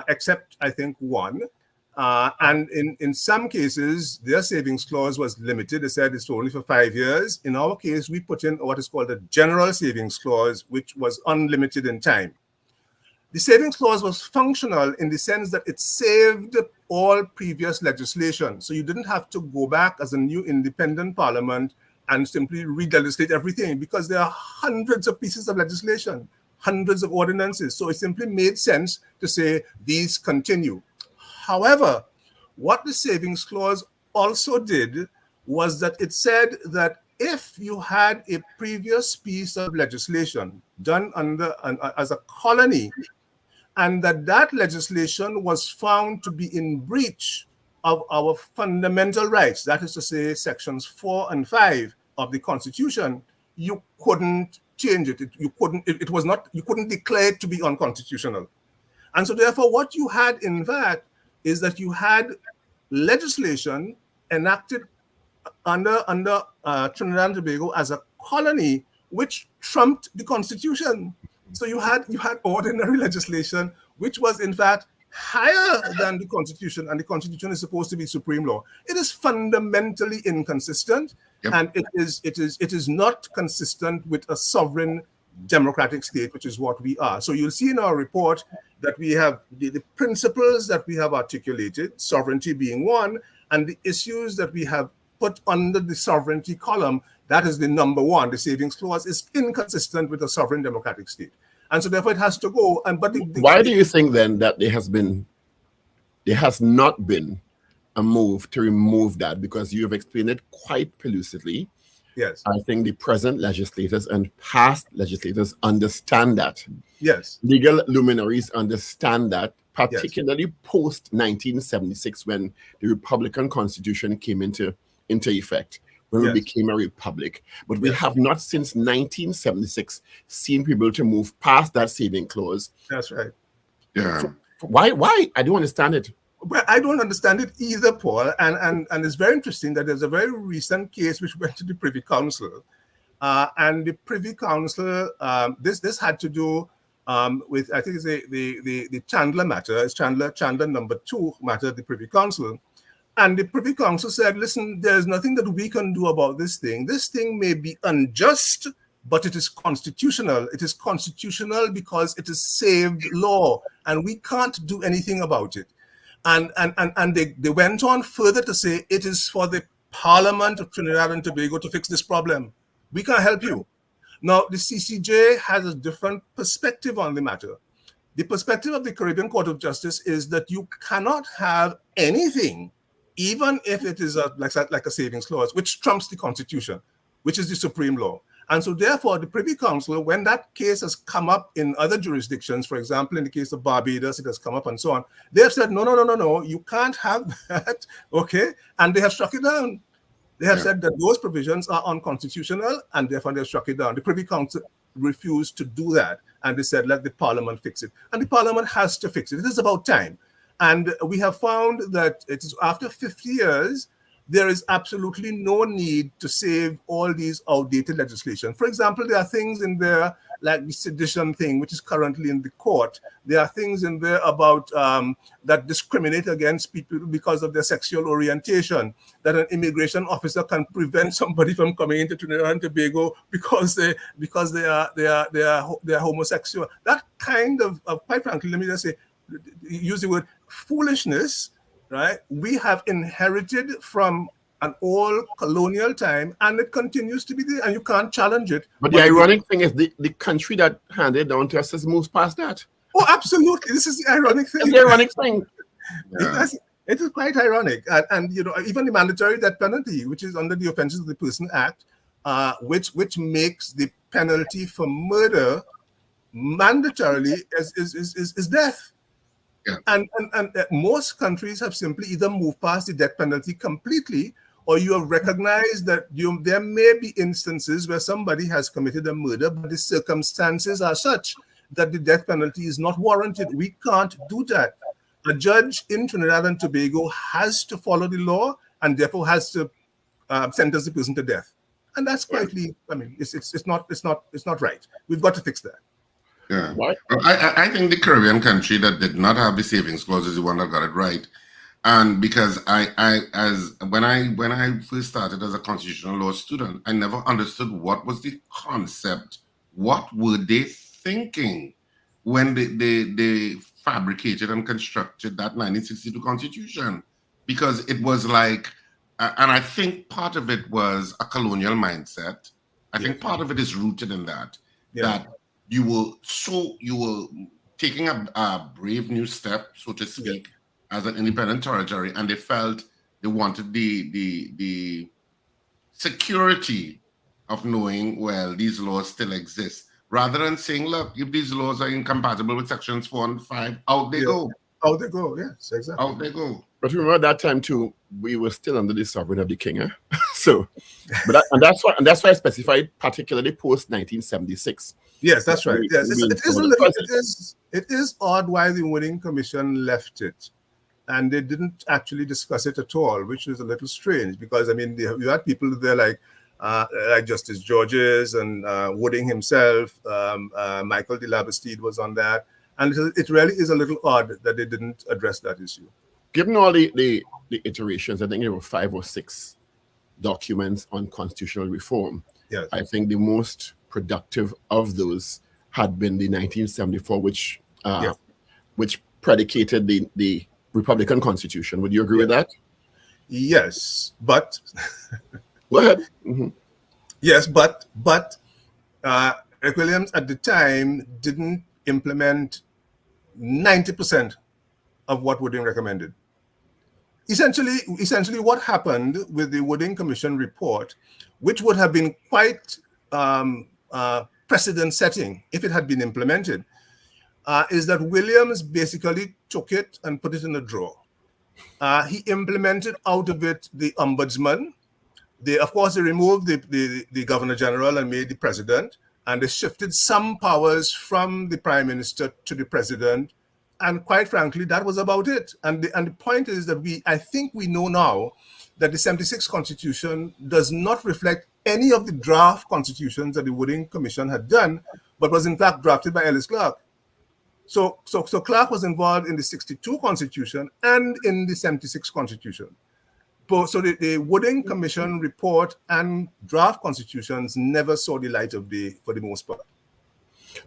except I think one. And in some cases, their savings clause was limited. They said it's only for 5 years. In our case, we put in what is called a general savings clause, which was unlimited in time. The savings clause was functional in the sense that it saved all previous legislation. So you didn't have to go back as a new independent parliament and simply re-legislate everything, because there are hundreds of pieces of legislation, hundreds of ordinances. So it simply made sense to say these continue. However, what the savings clause also did was that it said that if you had a previous piece of legislation done as a colony, and that legislation was found to be in breach of our fundamental rights, that is to say, sections 4 and 5 of the Constitution, you couldn't change it. You couldn't declare it to be unconstitutional. And so therefore, what you had in that is that you had legislation enacted under Trinidad and Tobago as a colony, which trumped the Constitution. So you had ordinary legislation, which was in fact higher than the Constitution, and the Constitution is supposed to be supreme law. It is fundamentally inconsistent, and it is not consistent with a sovereign democratic state, which is what we are. So you'll see in our report that we have the principles that we have articulated, sovereignty being one, and the issues that we have put under the sovereignty column, that is the number one. The savings clause is inconsistent with a sovereign democratic state. And so therefore it has to go. Why do you think then that there has not been a move to remove that? Because you have explained it quite pellucidly. Yes. I think the present legislators and past legislators understand that. Yes. Legal luminaries understand that, particularly post 1976, when the Republican Constitution came into effect, when we became a republic. But we have not since 1976 seen people to move past that saving clause. That's right. Yeah. So why? I don't understand it. Well, I don't understand it either, Paul. And it's very interesting that there's a very recent case which went to the Privy Council. And the Privy Council, this had to do with, I think it's the Chandler matter. It's Chandler number 2 matter, the Privy Council. And the Privy Council said, listen, there's nothing that we can do about this thing. This thing may be unjust, but it is constitutional. It is constitutional because it is saved law, and we can't do anything about it. And they went on further to say it is for the Parliament of Trinidad and Tobago to fix this problem. We can't help you. Now, the CCJ has a different perspective on the matter. The perspective of the Caribbean Court of Justice is that you cannot have anything, even if it is like a savings clause, which trumps the Constitution, which is the supreme law. And so therefore, the Privy Council, when that case has come up in other jurisdictions, for example, in the case of Barbados, it has come up and so on, they have said, no, you can't have that, okay? And they have struck it down. They have said that those provisions are unconstitutional, and therefore they have struck it down. The Privy Council refused to do that, and they said, let the Parliament fix it. And the Parliament has to fix it. It is about time. And we have found that it is after 50 years, there is absolutely no need to save all these outdated legislation. For example, there are things in there like the sedition thing, which is currently in the court. There are things in there about that discriminate against people because of their sexual orientation, that an immigration officer can prevent somebody from coming into Trinidad and Tobago because they are homosexual. That kind of quite frankly, let me just say, use the word foolishness, right? We have inherited from an old colonial time, and it continues to be there, and you can't challenge it. But the ironic thing is the country that handed down to us has moved past that. Oh, absolutely. This is the ironic thing. It's the ironic thing. Yeah. It is quite ironic. And you know, even the mandatory death penalty, which is under the Offences of the Person Act, which makes the penalty for murder mandatorily is death. Yeah. And most countries have simply either moved past the death penalty completely, or you have recognized that there may be instances where somebody has committed a murder, but the circumstances are such that the death penalty is not warranted. We can't do that. A judge in Trinidad and Tobago has to follow the law and therefore has to sentence the person to death. And that's quietly, I mean, it's not right. We've got to fix that. Yeah. Well, I think the Caribbean country that did not have the savings clause is the one that got it right. And because when I first started as a constitutional law student, I never understood what was the concept. What were they thinking when they fabricated and constructed that 1962 Constitution? Because it was like, and I think part of it was a colonial mindset. I think part of it is rooted in that, that you were taking a brave new step, so to speak, as an independent territory, and they felt they wanted the security of knowing, well, these laws still exist, rather than saying, look, if these laws are incompatible with sections 4 and 5, out they go. Out they go, yes, exactly. Out they go. But remember that time too, we were still under the sovereignty of the king. So, that's why I specified particularly post 1976. Yes, that's right. Yes, it is odd why the Winning Commission left it, and they didn't actually discuss it at all, which is a little strange because I mean you had people there like Justice Georges and Wooding himself, Michael de Labastide was on that, and it really is a little odd that they didn't address that issue. Given all the iterations, I think there were 5 or 6 documents on constitutional reform. Yes. I think the most productive of those had been the 1974, which predicated the Republican Constitution. Would you agree with that? Yes, but go ahead. Mm-hmm. Yes, but Rick Williams at the time didn't implement 90% of what Wooding recommended. Essentially, what happened with the Wooding Commission report, which would have been quite precedent-setting if it had been implemented, is that Williams basically took it and put it in a drawer. He implemented out of it the ombudsman. Of course, they removed the governor general and made the president, and they shifted some powers from the prime minister to the president. And quite frankly, that was about it. And the point is that I think we know now that the 76 Constitution does not reflect any of the draft constitutions that the Wooding Commission had done, but was in fact drafted by Ellis Clark. So Clark was involved in the 62 Constitution and in the 76 Constitution. So the Wooding Commission report and draft constitutions never saw the light of day for the most part.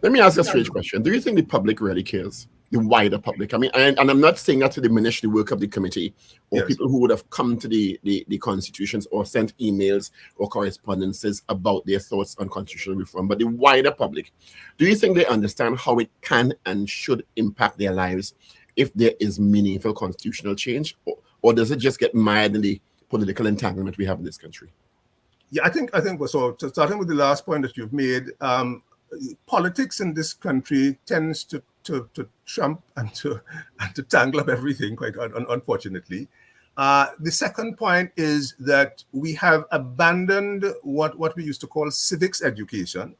Let me ask a strange question. Do you think the public really cares? The wider public? I mean, and I'm not saying that to diminish the work of the committee or people who would have come to the constitutions or sent emails or correspondences about their thoughts on constitutional reform, but the wider public, do you think they understand how it can and should impact their lives if there is meaningful constitutional change, or does it just get mired in the political entanglement we have in this country? Yeah, I think so. Starting with the last point that you've made, politics in this country tends to trump and to tangle up everything, quite unfortunately. The second point is that we have abandoned what we used to call civics education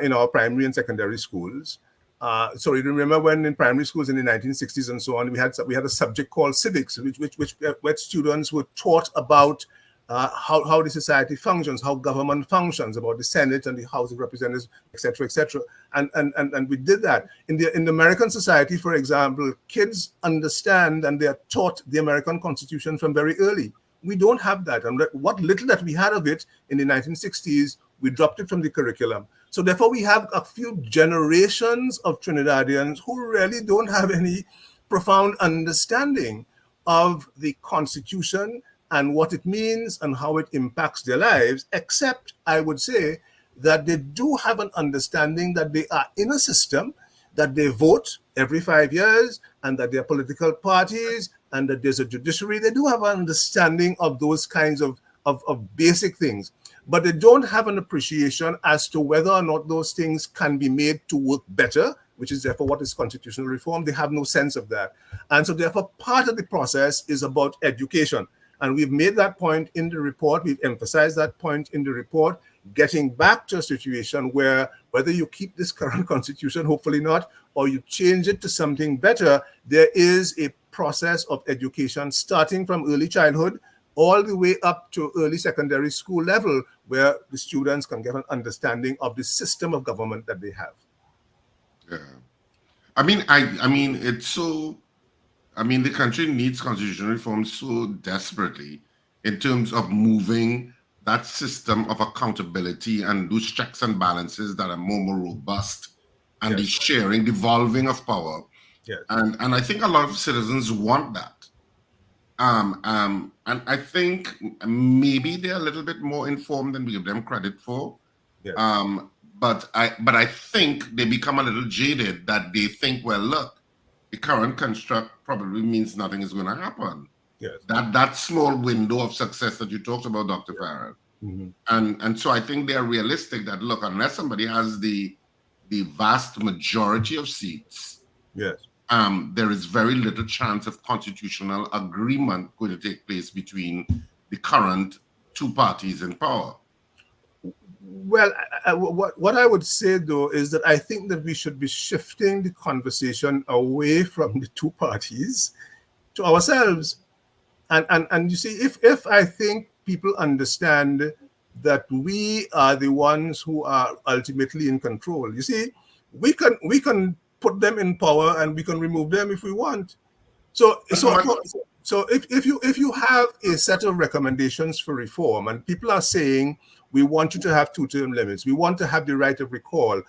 in our primary and secondary schools. So you remember when in primary schools in the 1960s and so on, we had a subject called civics, which students were taught about how the society functions, how government functions, about the Senate and the House of Representatives, etc., etc. And we did that. In the American society, for example, kids understand and they are taught the American Constitution from very early. We don't have that. And what little that we had of it in the 1960s, we dropped it from the curriculum. So therefore, we have a few generations of Trinidadians who really don't have any profound understanding of the Constitution and what it means and how it impacts their lives, except I would say that they do have an understanding that they are in a system, that they vote every 5 years, and that there are political parties, and that there's a judiciary. They do have an understanding of those kinds of basic things, but they don't have an appreciation as to whether or not those things can be made to work better, which is therefore what is constitutional reform. They have no sense of that. And so therefore part of the process is about education. And we've made that point in the report. We've emphasized that point in the report, getting back to a situation where whether you keep this current constitution, hopefully not, or you change it to something better, there is a process of education starting from early childhood all the way up to early secondary school level, where the students can get an understanding of the system of government that they have. Yeah. I mean, it's so... I mean, the country needs constitutional reform so desperately in terms of moving that system of accountability and those checks and balances that are more robust, and the sharing, devolving of power. Yes. And I think a lot of citizens want that. And I think maybe they're a little bit more informed than we give them credit for. Yes. But I think they become a little jaded, that they think, well, look, the current construct probably means nothing is going to happen. Yes. That small window of success that you talked about, Dr. Farrell. Mm-hmm. And so I think they're realistic that, look, unless somebody has the vast majority of seats, yes, there is very little chance of constitutional agreement going to take place between the current two parties in power. Well, what I would say, though, is that I think that we should be shifting the conversation away from the two parties to ourselves. And you see, if I think people understand that we are the ones who are ultimately in control, you see, we can put them in power and we can remove them if we want. So if you have a set of recommendations for reform and people are saying, we want you to have two-term limits, we want to have the right of recall,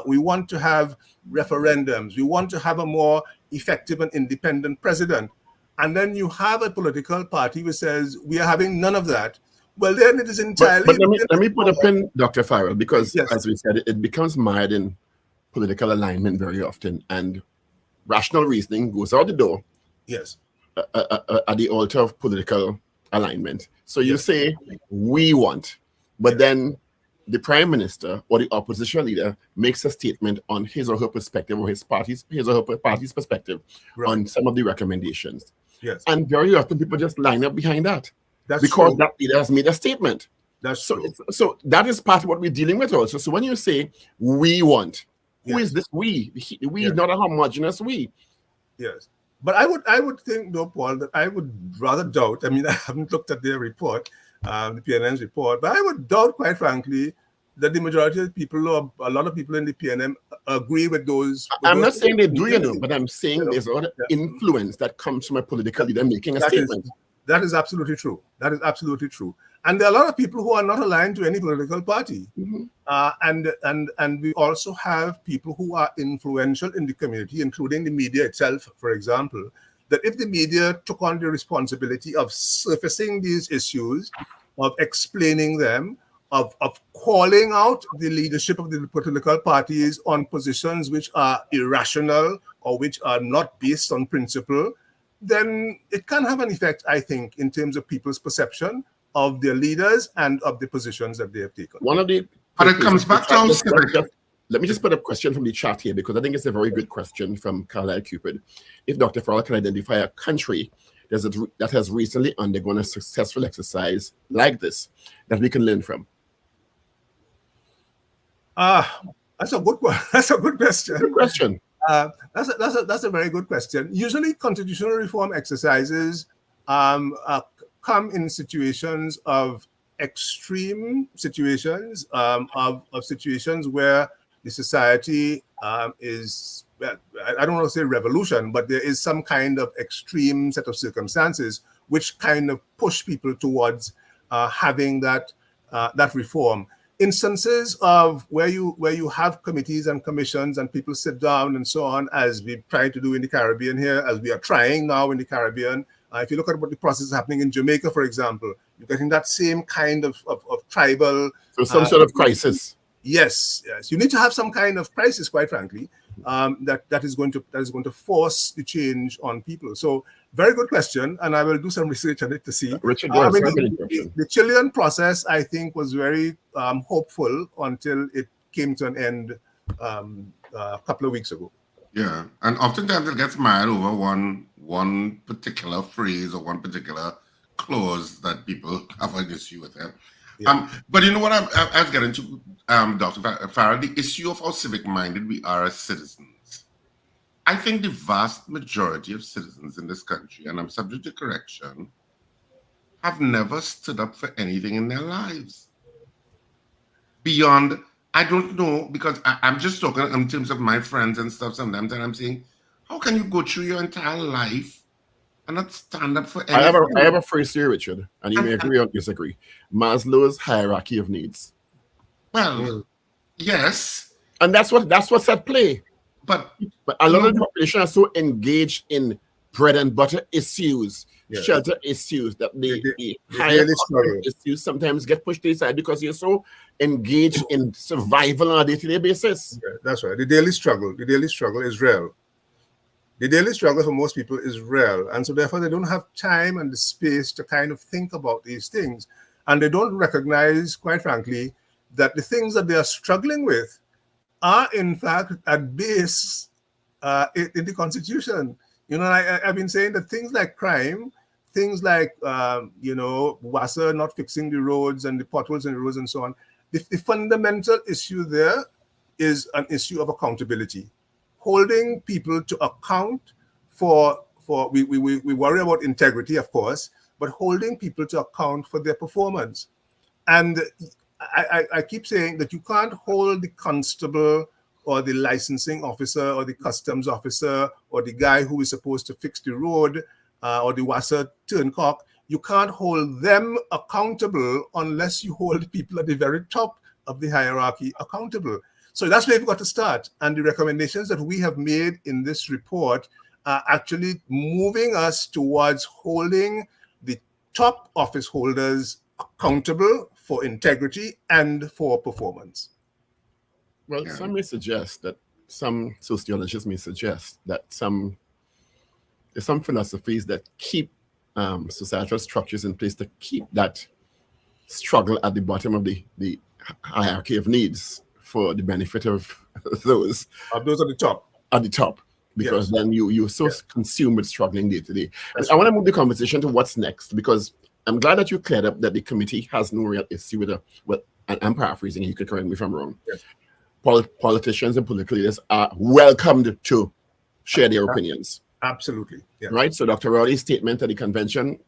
we want to have referendums, we want to have a more effective and independent president, and then you have a political party which says we are having none of that, well, then it is entirely... But let me put a pin, Dr. Farrell, because as we said, it becomes mired in political alignment very often, and rational reasoning goes out the door. Yes. At the altar of political alignment. So you say, we want, but then the prime minister or the opposition leader makes a statement on his or her perspective, or his or her party's perspective on some of the recommendations. Yes. And very often people just line up behind that. That's because true. that leader has made a statement. That's so true. So that is part of what we're dealing with also. So when you say we want, who is this we? We is not a homogeneous we. Yes. But I would think, though, Paul, that I would rather doubt. I mean, I haven't looked at their report, the PNM's report, but I would doubt, quite frankly, that the majority of people, or a lot of people in the PNM, agree with those. I'm not saying they do, but I'm saying there's a lot of influence that comes from a political leader making a statement. That is absolutely true. That is absolutely true. And there are a lot of people who are not aligned to any political party. Mm-hmm. And we also have people who are influential in the community, including the media itself, for example, that if the media took on the responsibility of surfacing these issues, of explaining them, of calling out the leadership of the political parties on positions which are irrational or which are not based on principle, then it can have an effect, I think, in terms of people's perception of their leaders and of the positions that they have taken. But it comes back to let me just put a question from the chat here, because I think it's a very good question from Carlisle Cupid. If Dr. Farrell can identify a country that has recently undergone a successful exercise like this that we can learn from. That's a good one. That's a good question. Good question. That's a very good question. Usually, constitutional reform exercises come in situations of extreme situations, of situations where the society is, I don't want to say revolution, but there is some kind of extreme set of circumstances which kind of push people towards having that reform. Instances of where you have committees and commissions and people sit down and so on, as we try to do in the Caribbean here, as we are trying now in the Caribbean. If you look at what the process is happening in Jamaica, for example, you're getting that same kind of tribal. So some sort of crisis. Yes. You need to have some kind of crisis, quite frankly, that is going to force the change on people. So very good question, and I will do some research on it to see. Richard, the Chilean process, I think, was very hopeful until it came to an end a couple of weeks ago. Yeah, and oftentimes it gets mad over one particular phrase or one particular clause that people have an issue with it. Yeah. But you know what I was getting to, Dr. Farrell, the issue of how civic-minded we are as citizens. I think the vast majority of citizens in this country, and I'm subject to correction, have never stood up for anything in their lives. Beyond, I don't know, because I'm just talking in terms of my friends and stuff sometimes, and I'm saying, how can you go through your entire life and not stand up for anything? I have a phrase here, Richard, and you may agree or disagree. Maslow's hierarchy of needs. Well, yes. And that's what's at play. But a lot of the population are so engaged in bread and butter issues, shelter issues, that the higher issues sometimes get pushed aside because you're so engaged in survival on a day-to-day basis. Yeah, that's right. The daily struggle is real. The daily struggle for most people is real. And so therefore they don't have time and the space to kind of think about these things. And they don't recognize, quite frankly, that the things that they are struggling with are in fact at base in the Constitution. You know, I've been saying that things like crime, things like, WASA not fixing the roads and the potholes in the roads and so on, the fundamental issue there is an issue of accountability. Holding people to account for we worry about integrity, of course, but holding people to account for their performance. And I keep saying that you can't hold the constable or the licensing officer or the customs officer or the guy who is supposed to fix the road or the WASA turncock. You can't hold them accountable unless you hold people at the very top of the hierarchy accountable. So that's where we've got to start. And the recommendations that we have made in this report are actually moving us towards holding the top office holders accountable for integrity and for performance. Well, some may suggest that, some sociologists may suggest that there's some philosophies that keep societal structures in place to keep that struggle at the bottom of the hierarchy of needs for the benefit of those. Those at the top. At the top. Because then you're so consumed with struggling day to day. And I want to move the conversation to what's next, because I'm glad that you cleared up that the committee has no real issue with and I'm paraphrasing, you could correct me if I'm wrong. Yes. Politicians and political leaders are welcomed to share their opinions. Absolutely. Yeah. Right? So Dr. Rowley's statement at the convention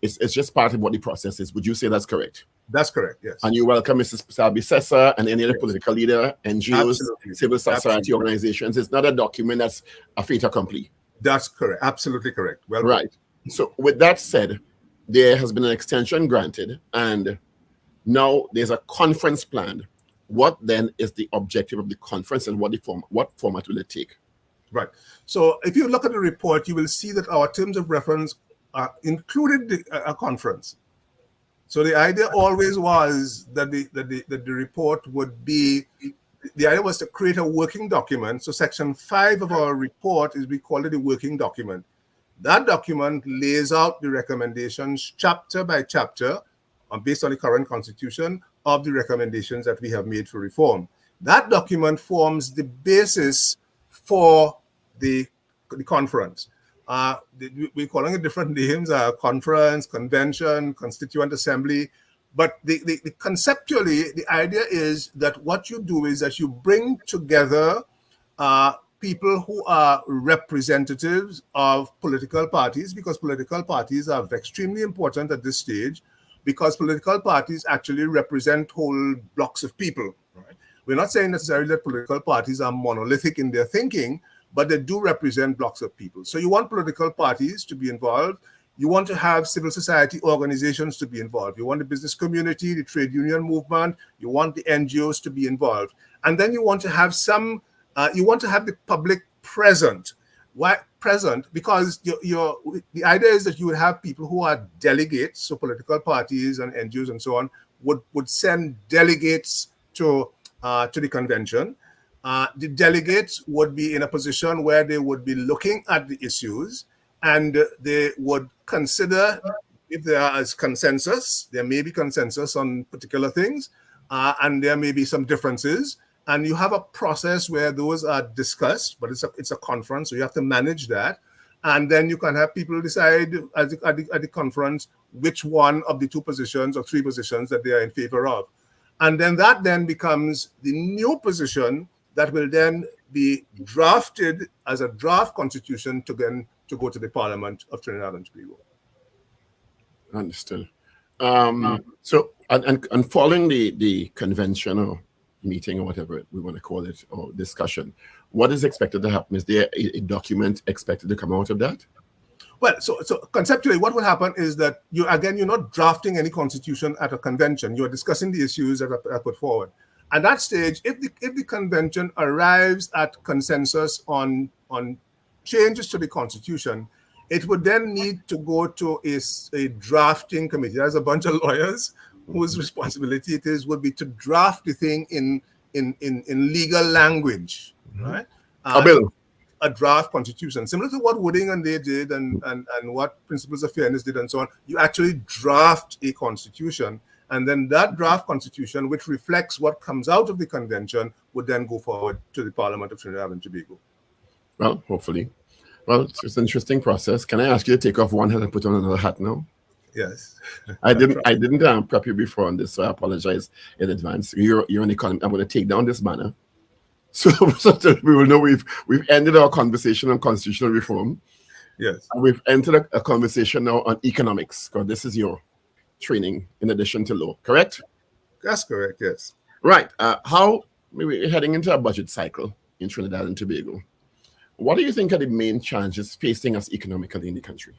is just part of what the process is. Would you say that's correct? That's correct, yes. And you welcome Mrs. Sabi Sessa and any other political leader, NGOs, civil society organizations. It's not a document that's a fait accompli. That's correct. Absolutely correct. Well, right. So with that said, there has been an extension granted, and now there's a conference planned. What then is the objective of the conference, and what format will it take? Right. So if you look at the report, you will see that our terms of reference included a conference. So the idea always was that the report would be, the idea was to create a working document. So section 5 of our report we call it a working document. That document lays out the recommendations chapter by chapter based on the current constitution of the recommendations that we have made for reform. That document forms the basis for the conference. We're calling it different names, conference, convention, constituent assembly. But conceptually, the idea is that what you do is that you bring together people who are representatives of political parties, because political parties are extremely important at this stage, because political parties actually represent whole blocks of people. Right? We're not saying necessarily that political parties are monolithic in their thinking, but they do represent blocks of people. So you want political parties to be involved. You want to have civil society organizations to be involved. You want the business community, the trade union movement. You want the NGOs to be involved. And then you want to have you want to have the public present. Why present? Because the idea is that you would have people who are delegates, so political parties and NGOs and so on would send delegates to the convention. The delegates would be in a position where they would be looking at the issues, and they would consider if there is consensus. There may be consensus on particular things, and there may be some differences. And you have a process where those are discussed, but it's a conference, so you have to manage that. And then you can have people decide at the conference which one of the two positions or three positions that they are in favor of. And then that then becomes the new position that will then be drafted as a draft constitution to go to the Parliament of Trinidad and Tobago. Understood. So, and following the convention or meeting or whatever we want to call it, or discussion, what is expected to happen? Is there a document expected to come out of that? Well, so conceptually, what will happen is that you're not drafting any constitution at a convention. You're discussing the issues that are put forward. At that stage, if the convention arrives at consensus on changes to the constitution, it would then need to go to a drafting committee. There's a bunch of lawyers whose responsibility would be to draft the thing in legal language, right? A bill. A draft constitution, similar to what Wooding and they did and what Principles of Fairness did and so on. You actually draft a constitution, and then that draft constitution, which reflects what comes out of the convention, would then go forward to the Parliament of Trinidad and Tobago. Well, hopefully. Well, it's an interesting process. Can I ask you to take off one hat and put on another hat now? Yes. I didn't prep you before on this, so I apologize in advance. You're in the I'm going to take down this banner. So we will know we've ended our conversation on constitutional reform. Yes. And we've entered a conversation now on economics, because this is your training in addition to law, correct? That's correct, yes. Right. How we're heading into a budget cycle in Trinidad and Tobago. What do you think are the main challenges facing us economically in the country?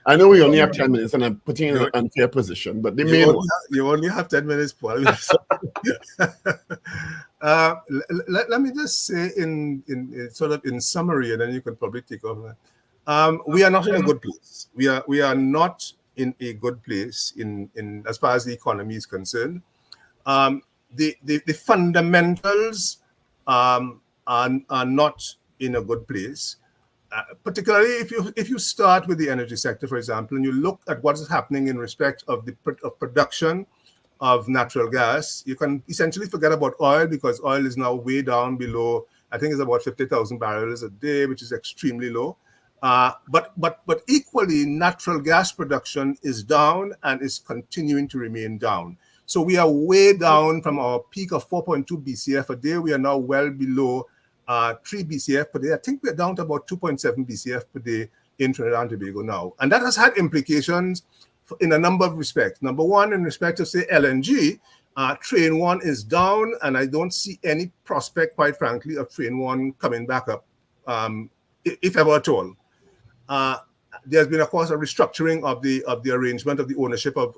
I know we only have 10 minutes, and I'm putting you in an unfair position, but you only have 10 minutes, Paul. Let me just say in sort of in summary, and then you can probably take over. We are not in a good place. We are not in a good place in as far as the economy is concerned. The fundamentals are not in a good place. Particularly if you start with the energy sector, for example, and you look at what is happening in respect of the production of natural gas, you can essentially forget about oil, because oil is now way down below, I think it's about 50,000 barrels a day, which is extremely low. But equally, natural gas production is down and is continuing to remain down. So we are way down from our peak of 4.2 BCF a day. We are now well below 3 BCF per day. I think we're down to about 2.7 BCF per day in Trinidad and Tobago now. And that has had implications in a number of respects. Number one, in respect of, say, LNG, Train 1 is down, and I don't see any prospect, quite frankly, of Train 1 coming back up, if ever at all. There's been, of course, a restructuring of the arrangement of the ownership of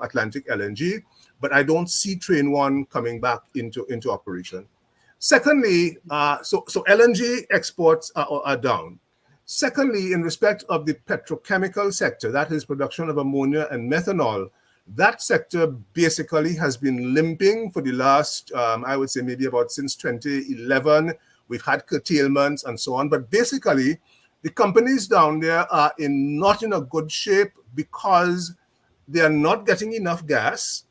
Atlantic LNG, but I don't see Train 1 coming back into operation. Secondly, so LNG exports are down. Secondly, in respect of the petrochemical sector, that is production of ammonia and methanol, that sector basically has been limping for the last, I would say maybe about since 2011. We've had curtailments and so on, but basically the companies down there are not in a good shape because they are not getting enough gas.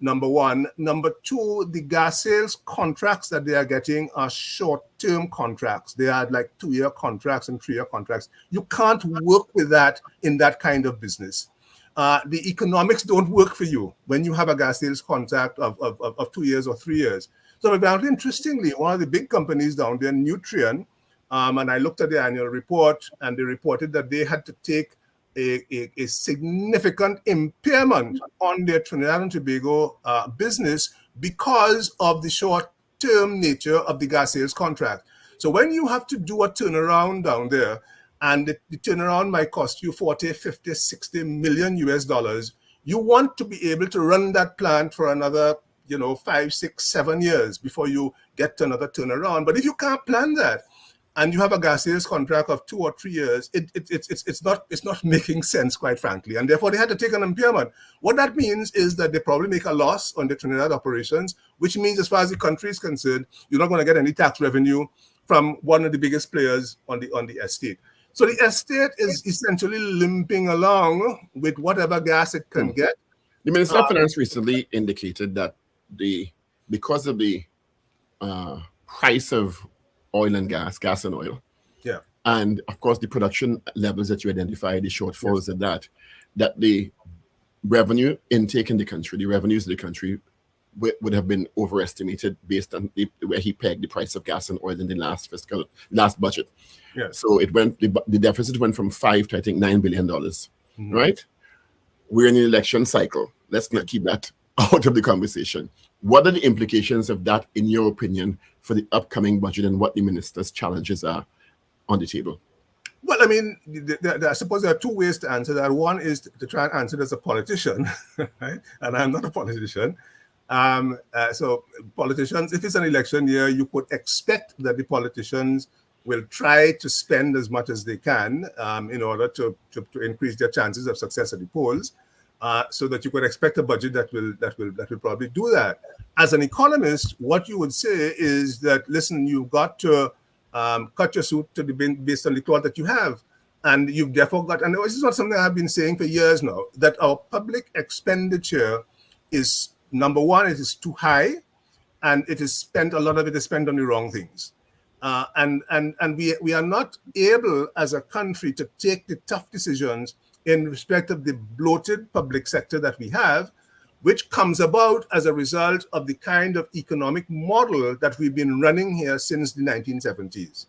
Number one. Number two, the gas sales contracts that they are getting are short-term contracts. They are like 2-year contracts and 3-year contracts. You can't work with that in that kind of business. The economics don't work for you when you have a gas sales contract of 2 years or 3 years. So very interestingly, one of the big companies down there, Nutrien, and I looked at the annual report, and they reported that they had to take a significant impairment on their Trinidad and Tobago business because of the short-term nature of the gas sales contract. So when you have to do a turnaround down there, and the turnaround might cost you 40, 50, 60 million US dollars, you want to be able to run that plant for another 5, 6, 7 years before you get to another turnaround. But if you can't plan that, and you have a gas sales contract of 2 or 3 years, it's not making sense, quite frankly. And therefore, they had to take an impairment. What that means is that they probably make a loss on the Trinidad operations, which means, as far as the country is concerned, you're not going to get any tax revenue from one of the biggest players on the estate. So the estate is essentially limping along with whatever gas it can get. The Minister of Finance recently indicated that because of the price of oil and gas and oil, and of course the production levels that you identify, the shortfalls of that the revenue intake in the country, the revenues of the country would have been overestimated based on where he pegged the price of gas and oil in the last budget. So the deficit went from $5 to I think $9 billion. Right? We're in an election cycle. Let's not keep that out of the conversation. What are the implications of that, in your opinion, for the upcoming budget, and what the minister's challenges are on the table? Well, I mean, I suppose there are two ways to answer that. One is to try and answer it as a politician, right? And I'm not a politician. So politicians, if it's an election year, you could expect that the politicians will try to spend as much as they can in order to increase their chances of success at the polls. So that you could expect a budget that will probably do that. As an economist, what you would say is that, listen, you've got to cut your suit to the based on the cloth that you have, and you've therefore got. And this is not something I've been saying for years now, that our public expenditure is, number one, it is too high, and a lot of it is spent on the wrong things. And we are not able as a country to take the tough decisions in respect of the bloated public sector that we have, which comes about as a result of the kind of economic model that we've been running here since the 1970s.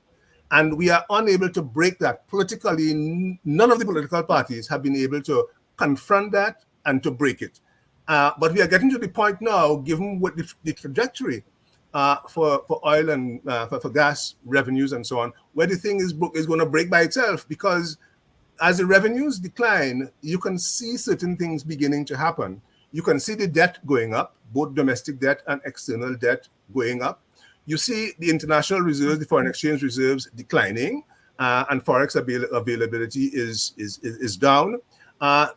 And we are unable to break that. Politically, none of the political parties have been able to confront that and to break it. But we are getting to the point now, given what the trajectory for oil and for gas revenues and so on, where the thing is going to break by itself, because as the revenues decline, you can see certain things beginning to happen. You can see the debt going up, both domestic debt and external debt going up. You see the international reserves, the foreign exchange reserves declining, and forex availability is down.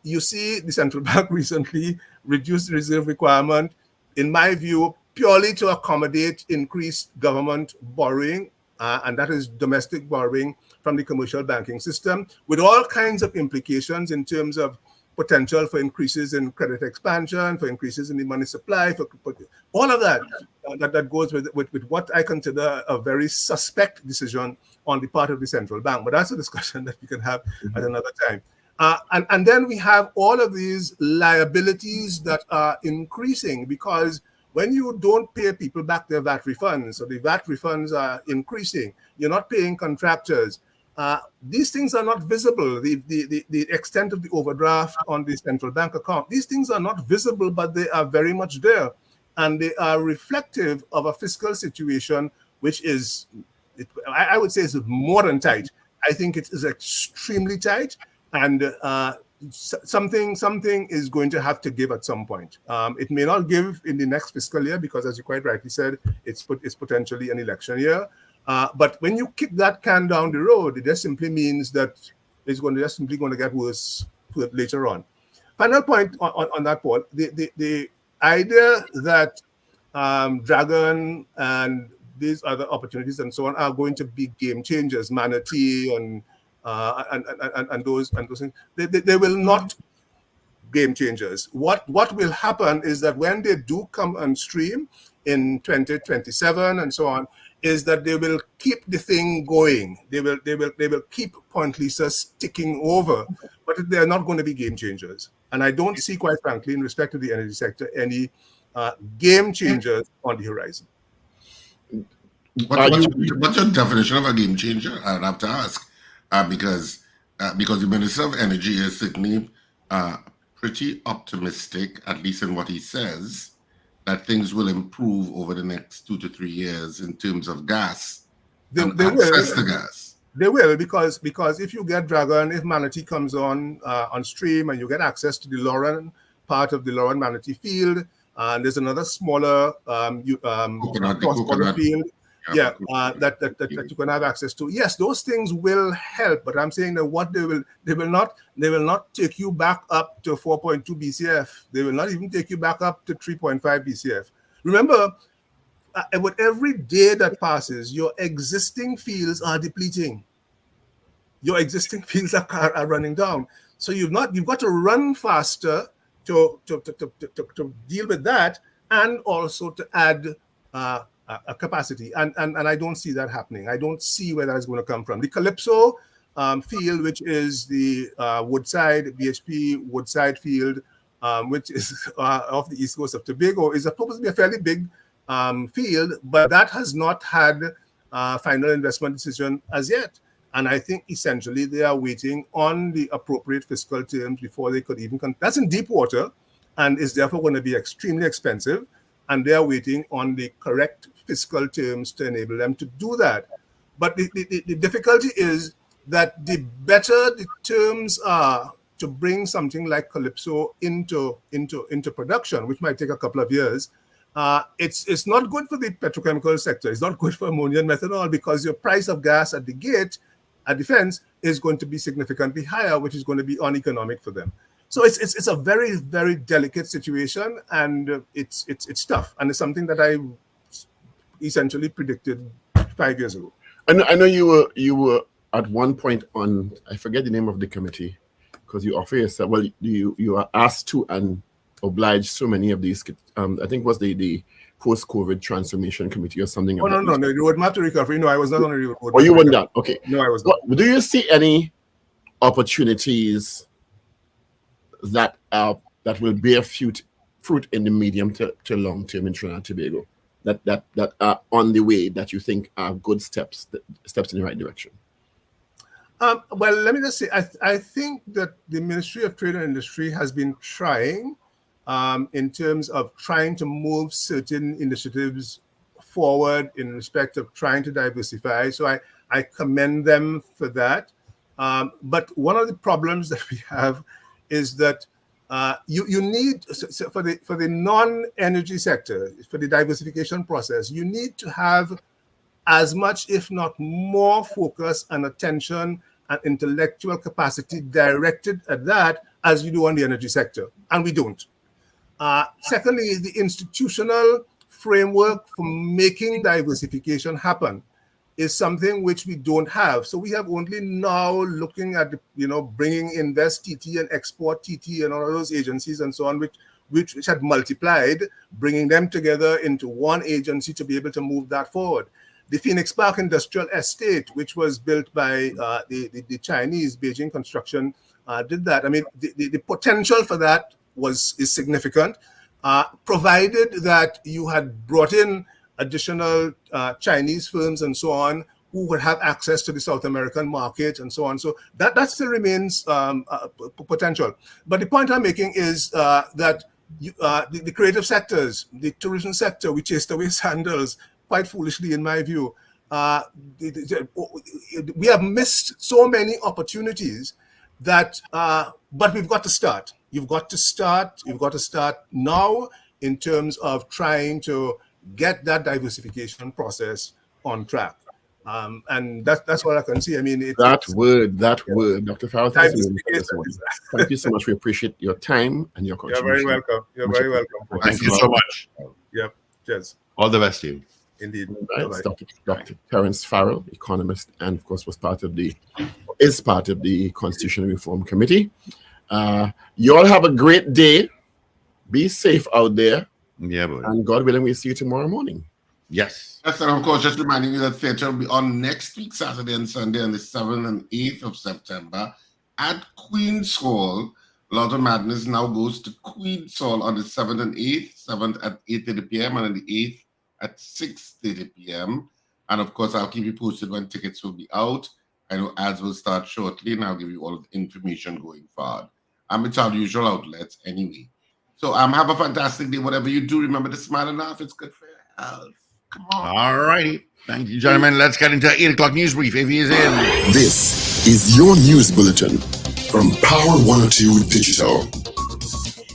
You see the central bank recently reduced the reserve requirement, in my view, purely to accommodate increased government borrowing, and that is domestic borrowing from the commercial banking system, with all kinds of implications in terms of potential for increases in credit expansion, for increases in the money supply, for all of that that goes with what I consider a very suspect decision on the part of the central bank. But that's a discussion that we can have at another time. And then we have all of these liabilities that are increasing, because when you don't pay people back their VAT refunds, so the VAT refunds are increasing, you're not paying contractors. These things are not visible. The extent of the overdraft on the central bank account, these things are not visible, but they are very much there. And they are reflective of a fiscal situation which is, I would say, is more than tight. I think it is extremely tight, and something is going to have to give at some point. It may not give in the next fiscal year, because, as you quite rightly said, it's potentially an election year. But when you kick that can down the road, it just simply means that it's simply going to get worse later on. Final point on that, Paul. The idea that Dragon and these other opportunities and so on are going to be game changers, Manatee and those things, they will not game changers. What will happen is that when they do come on stream in 2027 and so on, is that they will keep the thing going. They will keep Point Lisa ticking over, but they are not going to be game changers. And I don't see, quite frankly, in respect to the energy sector, any game changers on the horizon. What's your definition of a game changer? I'd have to ask, because the Minister of Energy is certainly pretty optimistic, at least in what he says, that things will improve over the next 2 to 3 years in terms of gas and access to gas. They will, because if you get Dragon, if Manatee comes on stream and you get access to the Lauren part of the Lauren Manatee field, and there's another smaller cross-border field, that you can have access to. Yes, those things will help, but I'm saying that what they will not take you back up to 4.2 BCF. They will not even take you back up to 3.5 BCF. Remember, with every day that passes, your existing fields are depleting. Your existing fields are running down. So you've got to run faster to deal with that, and also to add a capacity. And I don't see that happening. I don't see where that is going to come from. The Calypso field, which is the Woodside, BHP Woodside field, which is off the east coast of Tobago, is supposed to be a fairly big field, but that has not had final investment decision as yet. And I think essentially they are waiting on the appropriate fiscal terms before they could even that's in deep water and is therefore going to be extremely expensive. And they are waiting on the correct fiscal terms to enable them to do that. But the difficulty is that the better the terms are to bring something like Calypso into production, which might take a couple of years, it's not good for the petrochemical sector. It's not good for ammonia and methanol, because your price of gas at the gate, at the fence, is going to be significantly higher, which is going to be uneconomic for them. So it's a very, very delicate situation, and it's tough, and it's something that I essentially predicted 5 years ago. I know you were at one point on, I forget the name of the committee, because you offer yourself, well, you are asked to and obliged so many of these, I think it was the post-COVID transformation committee or something. Oh, no, the roadmap to recovery. No, I was not on the roadmap. Oh, you weren't that? Okay. No, I was not. Do you see any opportunities that will bear fruit in the medium to long term in Trinidad and Tobago that are on the way, that you think are good steps in the right direction? Well, let me just say, I think that the Ministry of Trade and Industry has been trying in terms of trying to move certain initiatives forward in respect of trying to diversify. So I commend them for that. But one of the problems that we have is that you need, for the non-energy sector, for the diversification process, you need to have as much, if not more, focus and attention and intellectual capacity directed at that as you do on the energy sector, and we don't. Secondly, the institutional framework for making diversification happen is something which we don't have. So we have only now looking at, bringing Invest TT and Export TT and all of those agencies and so on, which had multiplied, bringing them together into one agency to be able to move that forward. The Phoenix Park Industrial Estate, which was built by the Chinese, Beijing Construction, did that. I mean, the potential for that is significant, provided that you had brought in additional Chinese firms and so on who would have access to the South American market and so on. So that still remains potential. But the point I'm making is that the creative sectors, the tourism sector, we chased away sandals, quite foolishly in my view. We have missed so many opportunities that, but we've got to start. You've got to start now in terms of trying to get that diversification process on track. And that's what I can see. I mean, that word, Dr. Farrell, thank you so much. We appreciate your time and your contribution. You're very welcome. Thank you so much. Yep. Cheers. All the best to you. Indeed. Right. Dr. Terence Farrell, economist, and of course is part of the Constitutional Reform Committee. You all have a great day. Be safe out there. Yeah, boy. And God willing, we'll see you tomorrow morning. Yes. Yes, and of course, just reminding you that theatre will be on next week, Saturday and Sunday, on the 7th and 8th of September at Queen's Hall. Lot of Madness now goes to Queen's Hall on the 7th and 8th, 7th at 8:30 p.m. and on the 8th at 6:30 p.m. And of course, I'll keep you posted when tickets will be out. I know ads will start shortly, and I'll give you all of the information going forward. It's our usual outlets anyway. So have a fantastic day. Whatever you do, remember to smile and laugh. It's good for your health. Come on. All righty. Thank you, gentlemen. Let's get into 8 o'clock news brief. If he is in. This is your news bulletin from Power 102 Digital.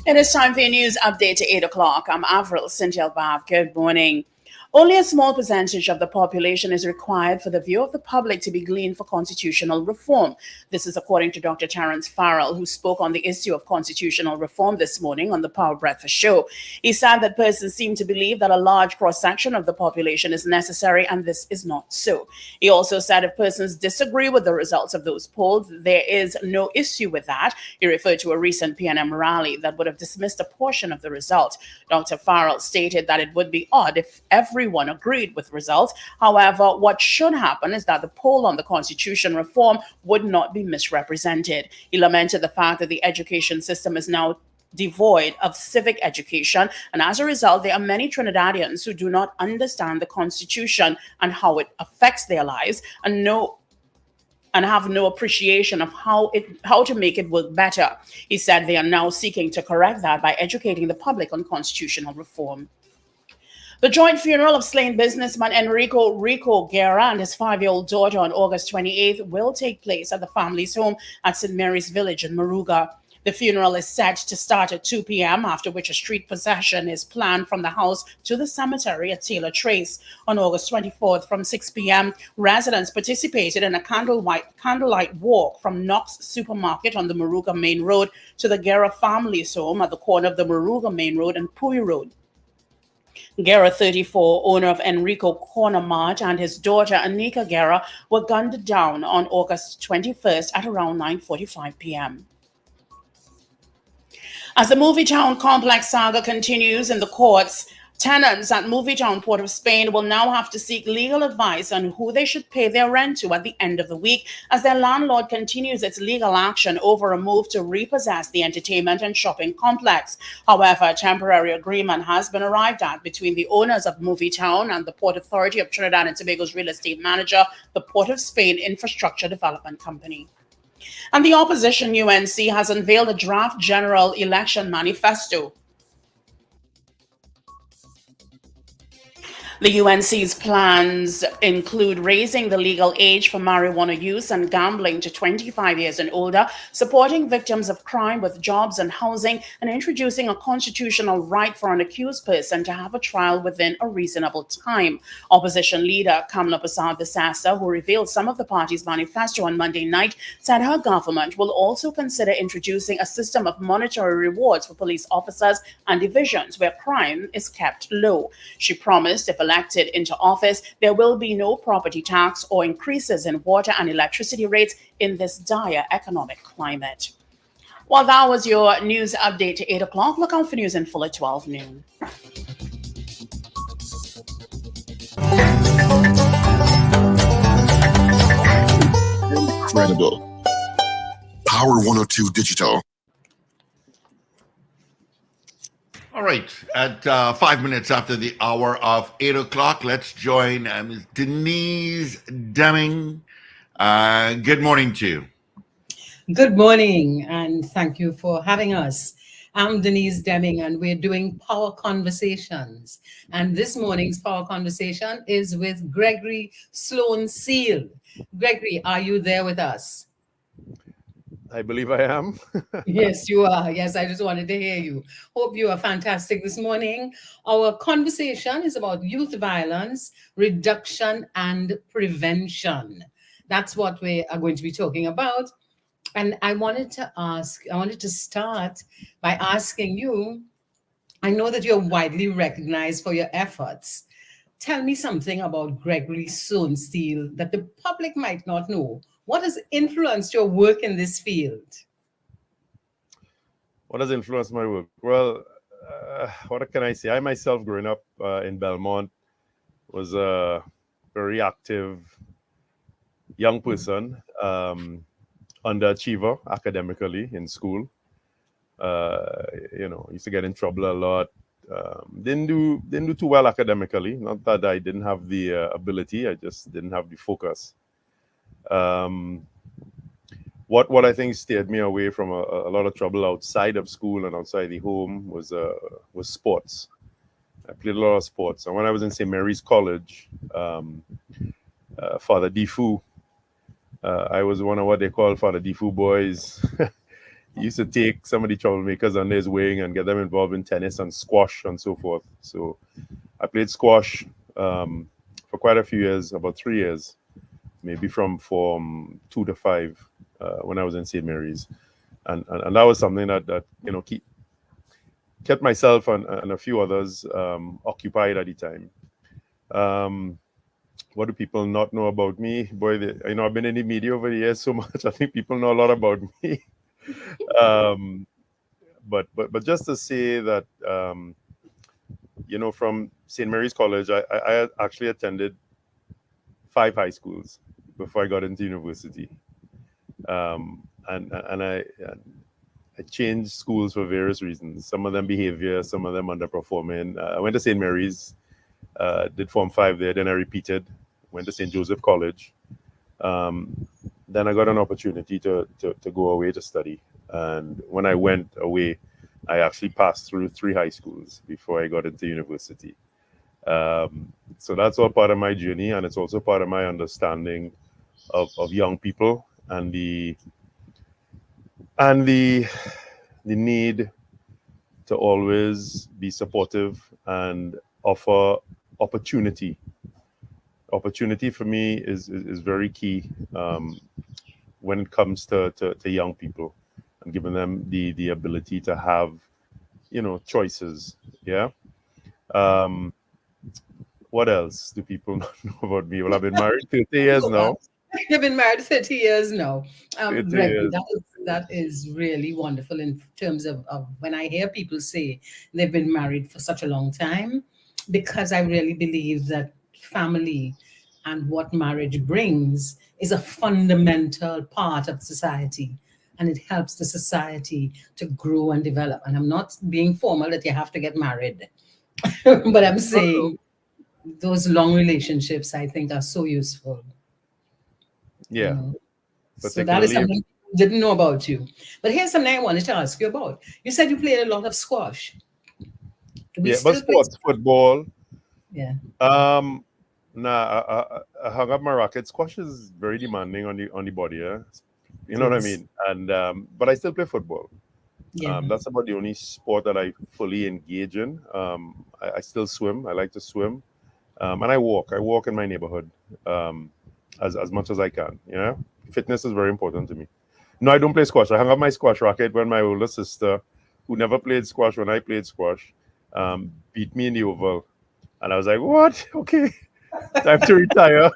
It is time for your news update to 8 o'clock. I'm Avril Sinjalbav. Good morning. Only a small percentage of the population is required for the view of the public to be gleaned for constitutional reform. This is according to Dr. Terence Farrell, who spoke on the issue of constitutional reform this morning on the Power Breakfast Show. He said that persons seem to believe that a large cross-section of the population is necessary, and this is not so. He also said if persons disagree with the results of those polls, there is no issue with that. He referred to a recent PNM rally that would have dismissed a portion of the result. Dr. Farrell stated that it would be odd if everyone agreed with results. However, what should happen is that the poll on the constitution reform would not be misrepresented. He lamented the fact that the education system is now devoid of civic education, and as a result, there are many Trinidadians who do not understand the constitution and how it affects their lives, and have no appreciation of how to make it work better. He said they are now seeking to correct that by educating the public on constitutional reform. The joint funeral of slain businessman Rico Guerra and his 5-year-old daughter on August 28th will take place at the family's home at St. Mary's Village in Moruga. The funeral is set to start at 2 p.m., after which a street procession is planned from the house to the cemetery at Taylor Trace. On August 24th from 6 p.m., residents participated in a candlelight walk from Knox Supermarket on the Moruga Main Road to the Guerra family's home at the corner of the Moruga Main Road and Pui Road. Guerra, 34, owner of Enrico Corner Mart, and his daughter Anika Guerra were gunned down on August 21st at around 9:45 p.m. As the Movietown complex saga continues in the courts, tenants at Movietown, Port of Spain will now have to seek legal advice on who they should pay their rent to at the end of the week, as their landlord continues its legal action over a move to repossess the entertainment and shopping complex. However, a temporary agreement has been arrived at between the owners of Movietown and the Port Authority of Trinidad and Tobago's real estate manager, the Port of Spain Infrastructure Development Company. And the opposition UNC has unveiled a draft general election manifesto. The UNC's plans include raising the legal age for marijuana use and gambling to 25 years and older, supporting victims of crime with jobs and housing, and introducing a constitutional right for an accused person to have a trial within a reasonable time. Opposition leader Kamla Persad-Visasa, who revealed some of the party's manifesto on Monday night, said her government will also consider introducing a system of monetary rewards for police officers and divisions where crime is kept low. She promised if elected into office, there will be no property tax or increases in water and electricity rates in this dire economic climate. Well, that was your news update to 8 o'clock. Look out for news in full at 12 noon. Incredible. Power 102 Digital. All right, at 5 minutes after the hour of 8 o'clock, let's join Ms. Denise Deming. Good morning to you. Good morning, and thank you for having us. I'm Denise Deming, and we're doing Power Conversations. And this morning's Power Conversation is with Gregory Sloan Seale. Gregory, are you there with us? I believe I am. Yes, you are. Yes, I just wanted to hear you. Hope you are fantastic this morning. Our conversation is about youth violence, reduction, and prevention. That's what we are going to be talking about. And I wanted to start by asking you, I know that you're widely recognized for your efforts. Tell me something about Gregory Sloan Seale that the public might not know. What has influenced your work in this field? What has influenced my work? Well, what can I say? I myself, growing up in Belmont, was a very active young person, underachiever academically in school. Used to get in trouble a lot. Didn't do too well academically. Not that I didn't have the ability, I just didn't have the focus. What I think steered me away from a lot of trouble outside of school and outside the home was sports. I played a lot of sports, and when I was in St. Mary's College, Father Difu, I was one of what they call Father Difu boys. He used to take some of the troublemakers under his wing and get them involved in tennis and squash and so forth. So I played squash for quite a few years, about 3 years, maybe from Form 2 to 5 when I was in St. Mary's. And that was something that kept myself and a few others occupied at the time. What do people not know about me? Boy, I've been in the media over the years so much. I think people know a lot about me. But just to say that, from St. Mary's College, I actually attended 5 high schools before I got into university. And I changed schools for various reasons. Some of them behavior, some of them underperforming. I went to St. Mary's, did Form 5 there, then I repeated, went to St. Joseph College. Then I got an opportunity to go away to study. And when I went away, I actually passed through 3 high schools before I got into university. So that's all part of my journey, and it's also part of my understanding of young people and the need to always be supportive and offer opportunity. Opportunity for me is very key when it comes to young people, and giving them the ability to have, choices. Yeah. What else do people not know about me? Well, I've been married 30 years now. You've been married 30 years now. 30 Gregory, years. that is really wonderful in terms of when I hear people say they've been married for such a long time, because I really believe that family and what marriage brings is a fundamental part of society, and it helps the society to grow and develop. And I'm not being formal that you have to get married, but I'm saying those long relationships, I think, are so useful. Yeah. So that is something I didn't know about you. But here's something I wanted to ask you about. You said you played a lot of squash. But sports, football. Yeah. I hung up my racket. Squash is very demanding on the body, yeah? You know what I mean? And but I still play football. Yeah. That's about the only sport that I fully engage in. I still swim. I like to swim. And I walk. I walk in my neighborhood as much as I can. Yeah, fitness is very important to me. No, I don't play squash. I hung up my squash racket when my older sister, who never played squash when I played squash, beat me in the oval. And I was like, what? Okay, time to retire.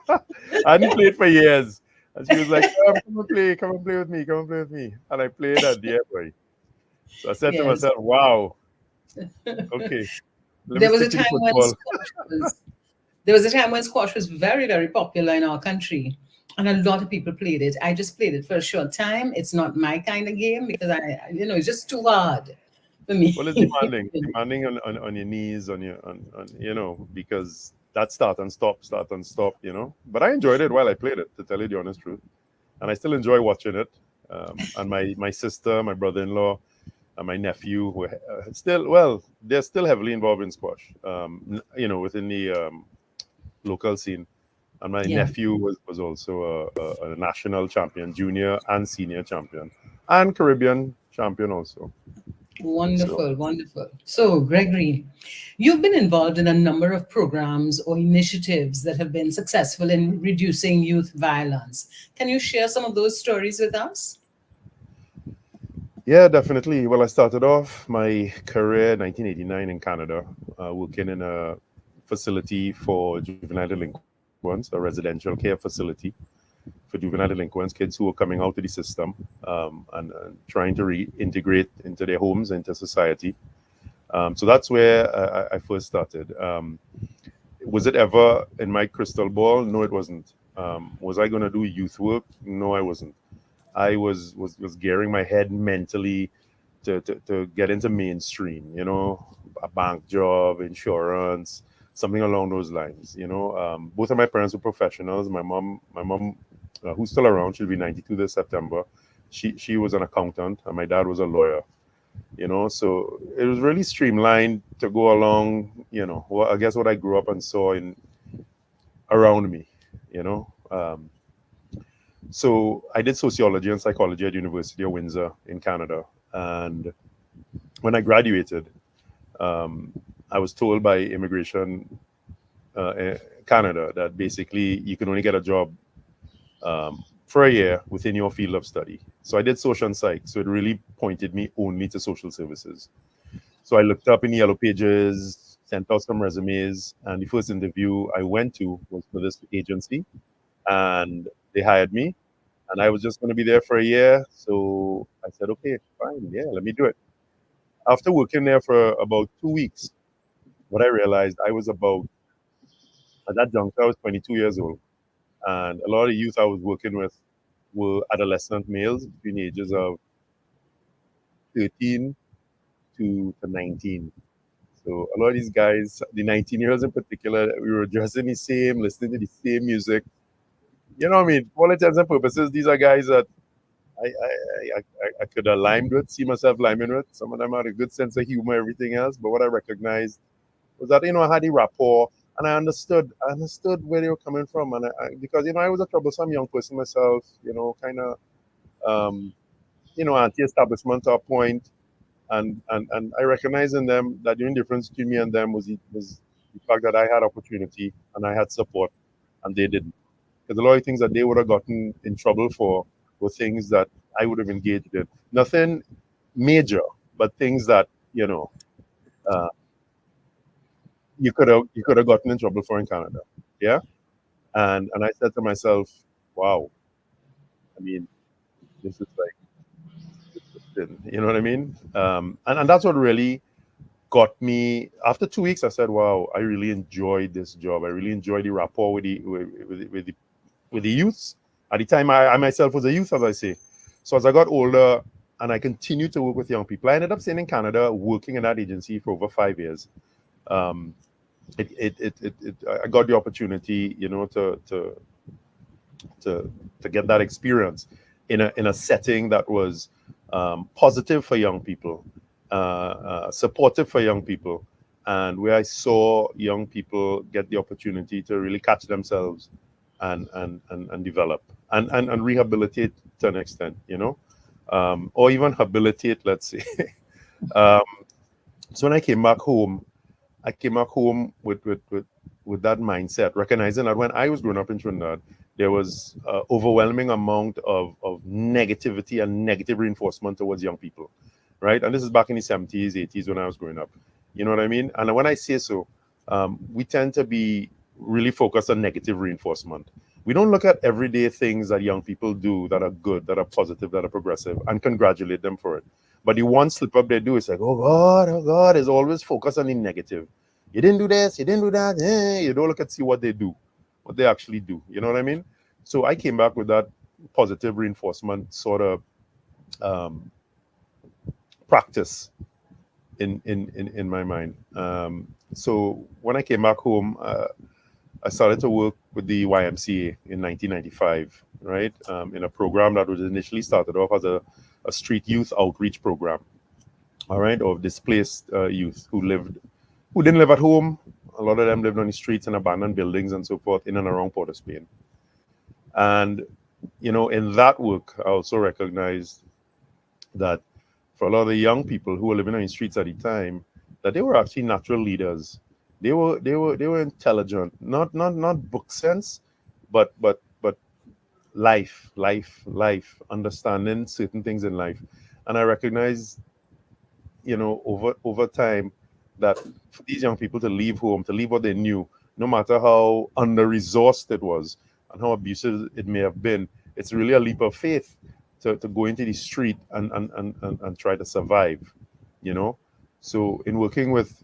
I hadn't played for years. And she was like, come and play with me. And I played at the airport. So I said to myself, wow, okay. There was a time when squash was very, very popular in our country, and a lot of people played it. I just played it for a short time. It's not my kind of game because it's just too hard for me. Well, it's demanding on your knees, on because that start and stop. But I enjoyed it while I played it, to tell you the honest truth, and I still enjoy watching it. And my sister, my brother-in-law, and my nephew, who they're still heavily involved in squash, within the local scene. And my nephew was also a national champion, junior and senior champion, and Caribbean champion also. Wonderful. So, Gregory, you've been involved in a number of programs or initiatives that have been successful in reducing youth violence. Can you share some of those stories with us? Yeah, definitely. Well, I started off my career in 1989 in Canada, working in a facility for juvenile delinquents, a residential care facility for juvenile delinquents, kids who were coming out of the system and trying to reintegrate into their homes, into society. So that's where I first started. Was it ever in my crystal ball? No, it wasn't. Was I going to do youth work? No, I wasn't. I was gearing my head mentally to get into mainstream, you know, a bank job, insurance, something along those lines. You know, both of my parents were professionals. My mom, who's still around, she'll be 92 this September. She was an accountant, and my dad was a lawyer. You know, so it was really streamlined to go along. You know, well, I guess what I grew up and saw in around me. You know, so I did sociology and psychology at University of Windsor in Canada, and when I graduated, I was told by immigration Canada that basically you can only get a job for a year within your field of study. So I did social and psych, so it really pointed me only to social services. So I looked up in the Yellow Pages, sent out some resumes, and the first interview I went to was for this agency, and they hired me, and I was just going to be there for a year. So I said, okay, fine, yeah, let me do it. After working there for about 2 weeks, what I realized at that juncture, I was 22 years old. And a lot of the youth I was working with were adolescent males between the ages of 13 to 19. So a lot of these guys, the 19-year-olds in particular, we were dressing the same, listening to the same music. You know what I mean? For all intents and purposes, these are guys that I could have limed with, see myself liming with. Some of them had a good sense of humor, everything else. But what I recognized was that, you know, I had the rapport, and I understood where they were coming from. And because, you know, I was a troublesome young person myself, you know, kind of, you know, anti-establishment to a point. And I recognized in them that the only difference between me and them was the fact that I had opportunity and I had support, and they didn't. Because a lot of things that they would have gotten in trouble for were things that I would have engaged in. Nothing major, but things that, you know, you could have gotten in trouble for in Canada. Yeah. And I said to myself, wow, I mean, this is like, you know what I mean? And that's what really got me. After 2 weeks, I said, wow, I really enjoyed this job. I really enjoyed the rapport with the youths. At the time, I myself was a youth, as I say. So as I got older and I continued to work with young people, I ended up staying in Canada, working in that agency for over 5 years. I got the opportunity, you know, to get that experience in a setting that was positive for young people, supportive for young people, and where I saw young people get the opportunity to really catch themselves and develop and rehabilitate to an extent, you know, or even habilitate, let's say. So when I came back home with that mindset, recognizing that when I was growing up in Trinidad, there was an overwhelming amount of negativity and negative reinforcement towards young people, right? And this is back in the 70s, 80s when I was growing up. You know what I mean? And when I say so, we tend to be really focused on negative reinforcement. We don't look at everyday things that young people do that are good, that are positive, that are progressive, and congratulate them for it. But the one slip up they do is like, oh God, is always focused on the negative. You didn't do this, you didn't do that. You don't look at see what they do, what they actually do. You know what I mean? So I came back with that positive reinforcement sort of practice in my mind. So when I came back home, I started to work with the YMCA in 1995, right? In a program that was initially started off as a street youth outreach program, all right, of displaced youth who didn't live at home. A lot of them lived on the streets and abandoned buildings and so forth in and around Port of Spain. And, you know, in that work, I also recognized that for a lot of the young people who were living on the streets at the time, that they were actually natural leaders. They were intelligent, not book sense, but life, understanding certain things in life. And I recognize, you know, over time that for these young people to leave home, to leave what they knew, no matter how under-resourced it was and how abusive it may have been, it's really a leap of faith to go into the street and try to survive, you know. So in working with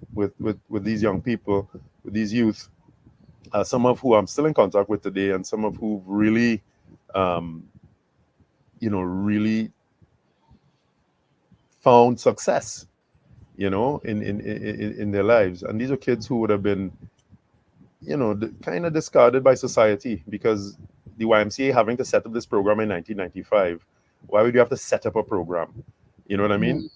these young people, with these youth, some of who I'm still in contact with today, and some of who really, you know, really found success, you know, in their lives. And these are kids who would have been, you know, kind of discarded by society, because the YMCA having to set up this program in 1995, why would you have to set up a program? You know what I mean?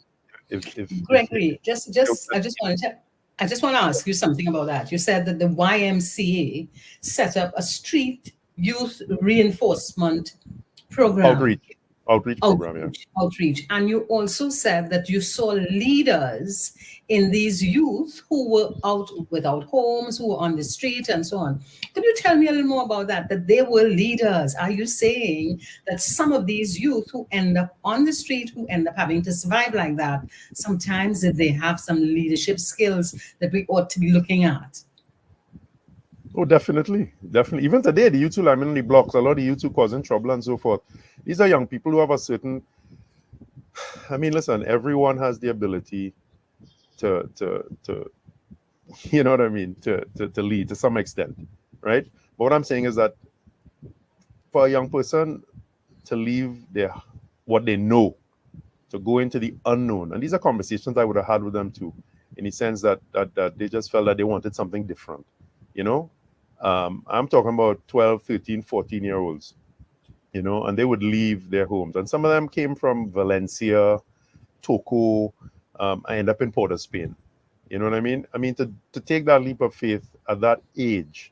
Gregory, I just want to ask you something about that. You said that the YMCA set up a street youth reinforcement program. Outreach program, yeah. Outreach. And you also said that you saw leaders in these youth who were out without homes, who were on the street and so on. Could you tell me a little more about that, that they were leaders? Are you saying that some of these youth who end up on the street, who end up having to survive like that, sometimes that they have some leadership skills that we ought to be looking at? Oh, definitely. Even today, the youth who lining the blocks, a lot of the youth who causing trouble and so forth. These are young people who have a certain, I mean, listen, everyone has the ability to you know what I mean, to lead to some extent, right? But what I'm saying is that for a young person to leave what they know, to go into the unknown, and these are conversations I would have had with them too, in the sense that they just felt that they wanted something different, you know? I'm talking about 12, 13, 14-year-olds, you know, and they would leave their homes. And some of them came from Valencia, Toco, I end up in Port of Spain. You know what I mean? I mean, to take that leap of faith at that age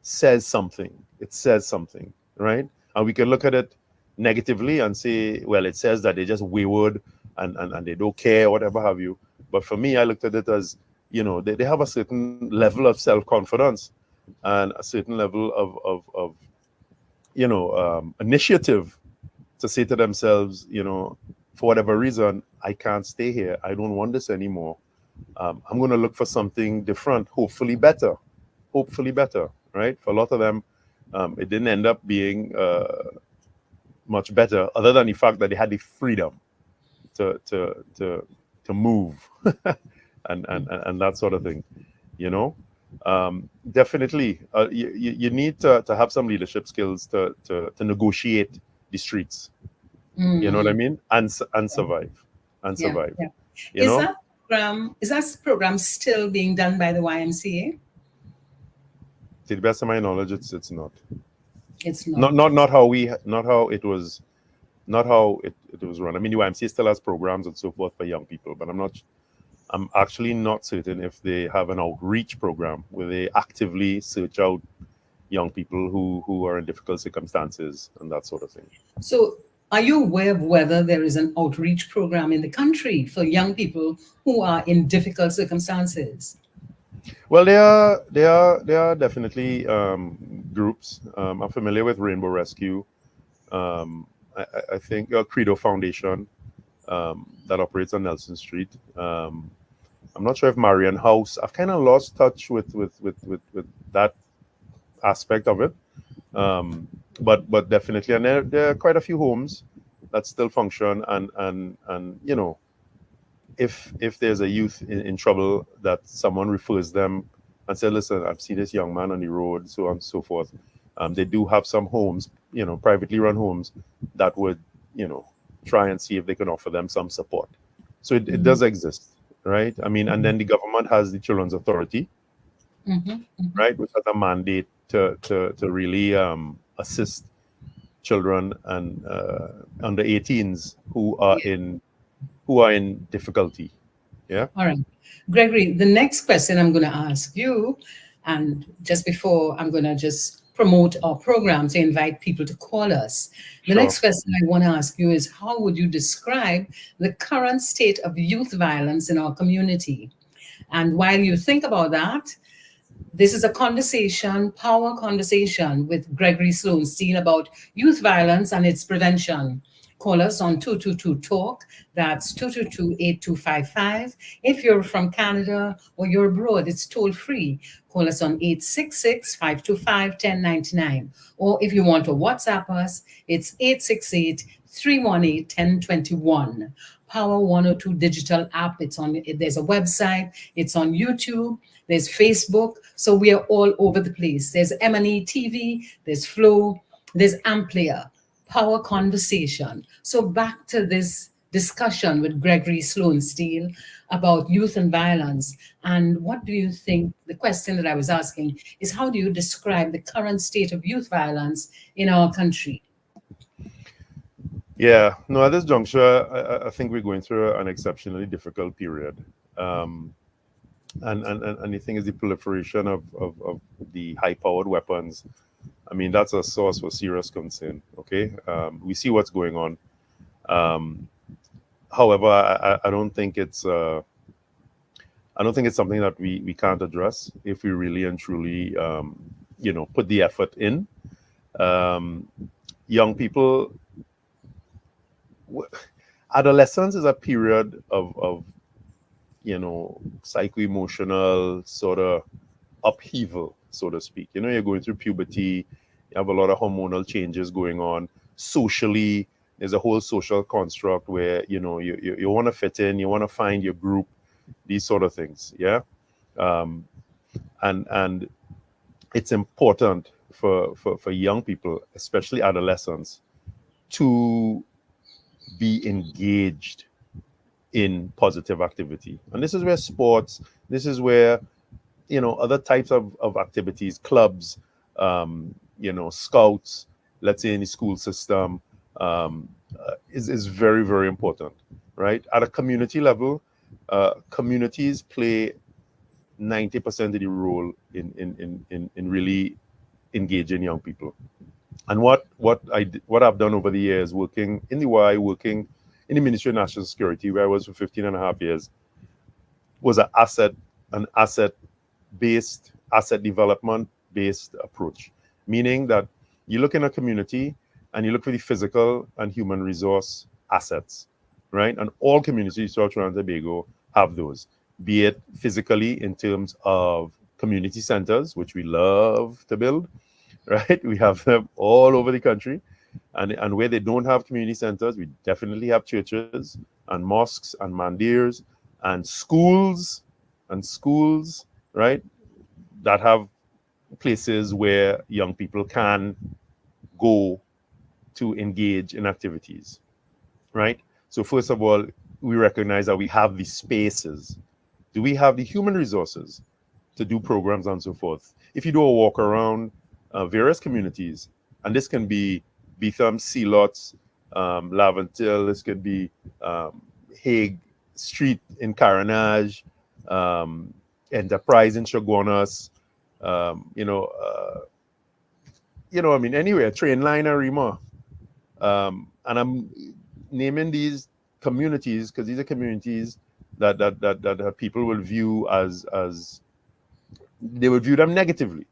says something. It says something, right? And we can look at it negatively and say, well, it says that they're just wayward and they don't care, whatever have you. But for me, I looked at it as, you know, they have a certain level of self-confidence and a certain level of you know, initiative to say to themselves, you know, for whatever reason, I can't stay here. I don't want this anymore. I'm going to look for something different, hopefully better, right? For a lot of them, it didn't end up being much better, other than the fact that they had the freedom to move and that sort of thing, you know. Definitely, you need to have some leadership skills to negotiate the streets. You know what I mean, and survive survive. Yeah. You know? Is that program still being done by the YMCA? To the best of my knowledge, it's not. It's not. Not how it was run. I mean, the YMCA still has programs and so forth for young people, but I'm actually not certain if they have an outreach program where they actively search out young people who are in difficult circumstances and that sort of thing. So are you aware of whether there is an outreach program in the country for young people who are in difficult circumstances? Well, there are definitely groups. I'm familiar with Rainbow Rescue. I think Credo Foundation that operates on Nelson Street. I'm not sure if Marian House. I've kind of lost touch with that aspect of it. But definitely, and there are quite a few homes that still function, and you know, if there's a youth in trouble, that someone refers them and said, listen, I've seen this young man on the road, so on and so forth. They do have some homes, you know, privately run homes that would, you know, try and see if they can offer them some support. So it does exist, right? I mean, and then the government has the Children's Authority, right, which has a mandate to really assist children and under 18s who are in difficulty. Yeah. All right, Gregory, the next question I'm going to ask you, and just before I'm going to just promote our program to invite people to call us. The next question I want to ask you is, how would you describe the current state of youth violence in our community? And while you think about that, this is a conversation, power conversation with Gregory Sloan Seale about youth violence and its prevention. Call us on 222-TALK, that's 222-8255. If you're from Canada or you're abroad, it's toll free. Call us on 866-525-1099. Or if you want to WhatsApp us, it's 868-318-1021. Power 102 digital app, there's a website, it's on YouTube, there's Facebook, so we are all over the place. There's M&E TV, there's Flow, there's Amplia. Power conversation. So back to this discussion with Gregory Sloan Seale about youth and violence. And what do you think? The question that I was asking is, how do you describe the current state of youth violence in our country? Yeah, no, at this juncture, I think we're going through an exceptionally difficult period. And the thing is the proliferation of the high-powered weapons. I mean, that's a source for serious concern. Okay, we see what's going on. However, I don't think it's something that we can't address if we really and truly put the effort in. Young people, adolescence is a period of psycho-emotional sort of upheaval, so to speak. You're going through puberty, you have a lot of hormonal changes going on. Socially, there's a whole social construct where you want to fit in, you want to find your group, these sort of things. Yeah. And it's important for young people, especially adolescents, to be engaged in positive activity. And this is where sports, this is where other types of activities, clubs, scouts, let's say in the school system, is very, very important, right? At a community level, communities play 90% of the role in really engaging young people. And what I've done over the years, working in the Y, working in the Ministry of National Security, where I was for 15 and a half years, was an asset development-based approach. Meaning that you look in a community and you look for the physical and human resource assets, right? And all communities throughout Trinidad and Tobago have those, be it physically in terms of community centers, which we love to build, right? We have them all over the country. And where they don't have community centers, we definitely have churches and mosques and mandirs and schools, right? That have places where young people can go to engage in activities, right? So first of all, we recognize that we have these spaces. Do we have the human resources to do programs and so forth? If you do a walk around various communities, and this can be Beetham, Sealots, Laventille, this could be Hague Street in Caranage, Enterprise in Chaguanas, anywhere, train line Arima. And I'm naming these communities because these are communities that people will view as they would view them negatively.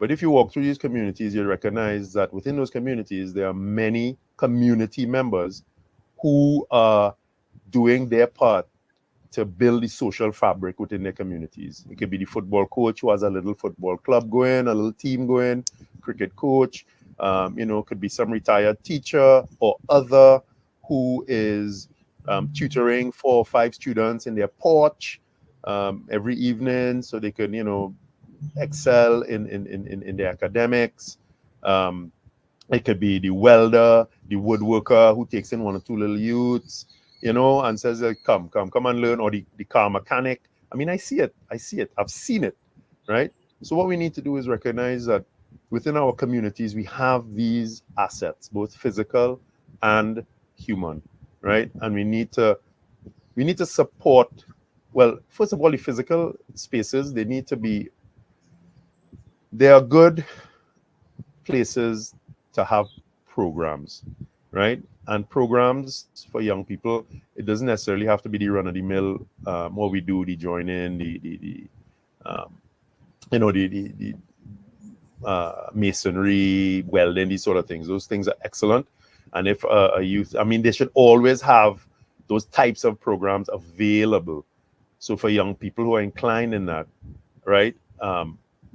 But if you walk through these communities, you'll recognize that within those communities, there are many community members who are doing their part to build the social fabric within their communities. It could be the football coach who has a little football club going, a little team going, cricket coach, could be some retired teacher or other who is tutoring 4 or 5 students in their porch every evening so they could, excel in their academics. It could be the welder, the woodworker who takes in 1 or 2 little youths, and says, come and learn, or the car mechanic. I mean, I see it. I've seen it, right? So what we need to do is recognize that within our communities, we have these assets, both physical and human, right? And we need to support, well, first of all, the physical spaces, they are good places to have programs, right? And programs for young people, it doesn't necessarily have to be the run-of-the-mill, what we do, the join-in, the masonry, welding, these sort of things. Those things are excellent. And if a youth, they should always have those types of programs available. So for young people who are inclined in that, right,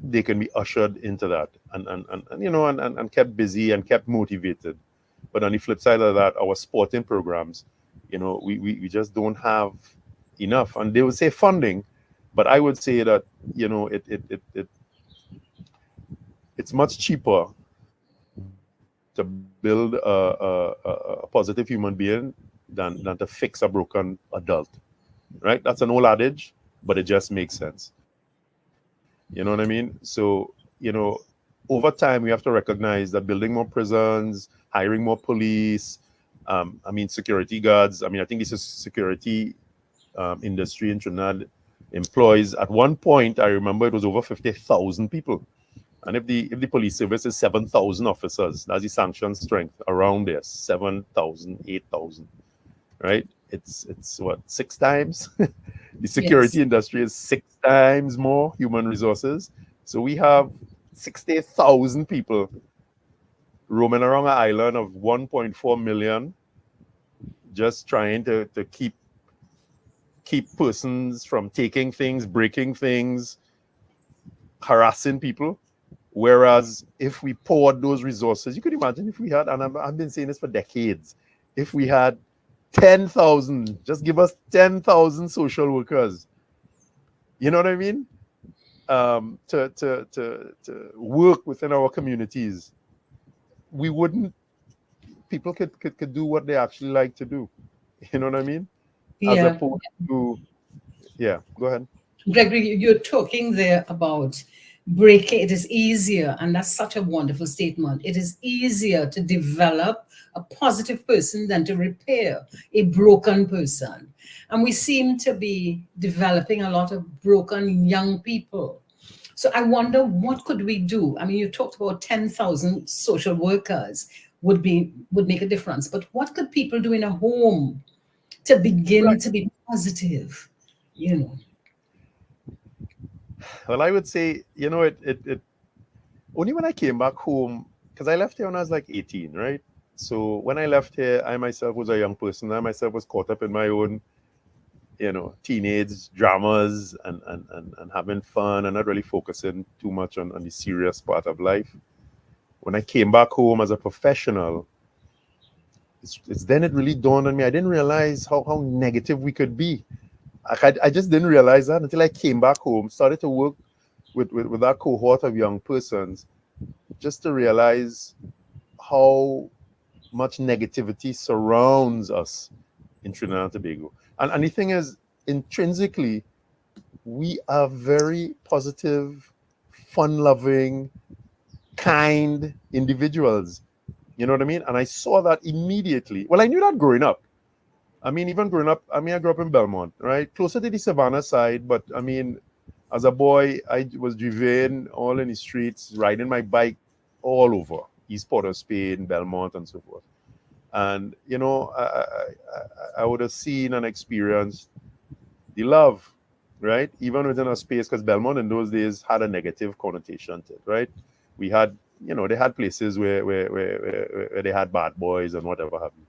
they can be ushered into that and kept busy and kept motivated. But on the flip side of that, our sporting programs, we just don't have enough. And they would say funding, but I would say that, it's much cheaper to build a positive human being than to fix a broken adult, right? That's an old adage, but it just makes sense. You know what I mean? So, over time, we have to recognize that building more prisons, hiring more police, security guards. I think this is security industry in Trinidad employs. At one point, I remember it was over 50,000 people. And if the police service is 7,000 officers, that's the sanction strength around there, 7,000, 8,000, right? It's what, 6 times? The security industry is 6 times more human resources. So we have 60,000 people roaming around an island of 1.4 million, just trying to keep persons from taking things, breaking things, harassing people. Whereas if we poured those resources, you could imagine if we had, and I've been saying this for decades, if we had 10,000, just give us 10,000 social workers, you know what I mean? To work within our communities, people could do what they actually like to do. You know what I mean? As opposed to, go ahead. Gregory, you're talking there about breaking. It is easier, and that's such a wonderful statement. It is easier to develop a positive person than to repair a broken person. And we seem to be developing a lot of broken young people. So I wonder, what could we do? You talked about 10,000 social workers would make a difference, but what could people do in a home to begin to be positive, Well, I would say, it only when I came back home, because I left here when I was like 18, right? So when I left here, I myself was a young person. I myself was caught up in my own, teenage dramas and having fun and not really focusing too much on the serious part of life. When I came back home as a professional, it's then it really dawned on me. I didn't realize how negative we could be. I just didn't realize that until I came back home, started to work with that cohort of young persons, just to realize how much negativity surrounds us in Trinidad and Tobago. And the thing is, intrinsically, we are very positive, fun-loving, kind individuals. You know what I mean? And I saw that immediately. Well, I knew that growing up. Even growing up, I grew up in Belmont, right? Closer to the Savannah side, but as a boy, I was driven all in the streets, riding my bike all over East Port of Spain, Belmont, and so forth. And, I would have seen and experienced the love, right? Even within a space, because Belmont in those days had a negative connotation to it, right? We had, they had places where they had bad boys and whatever have you.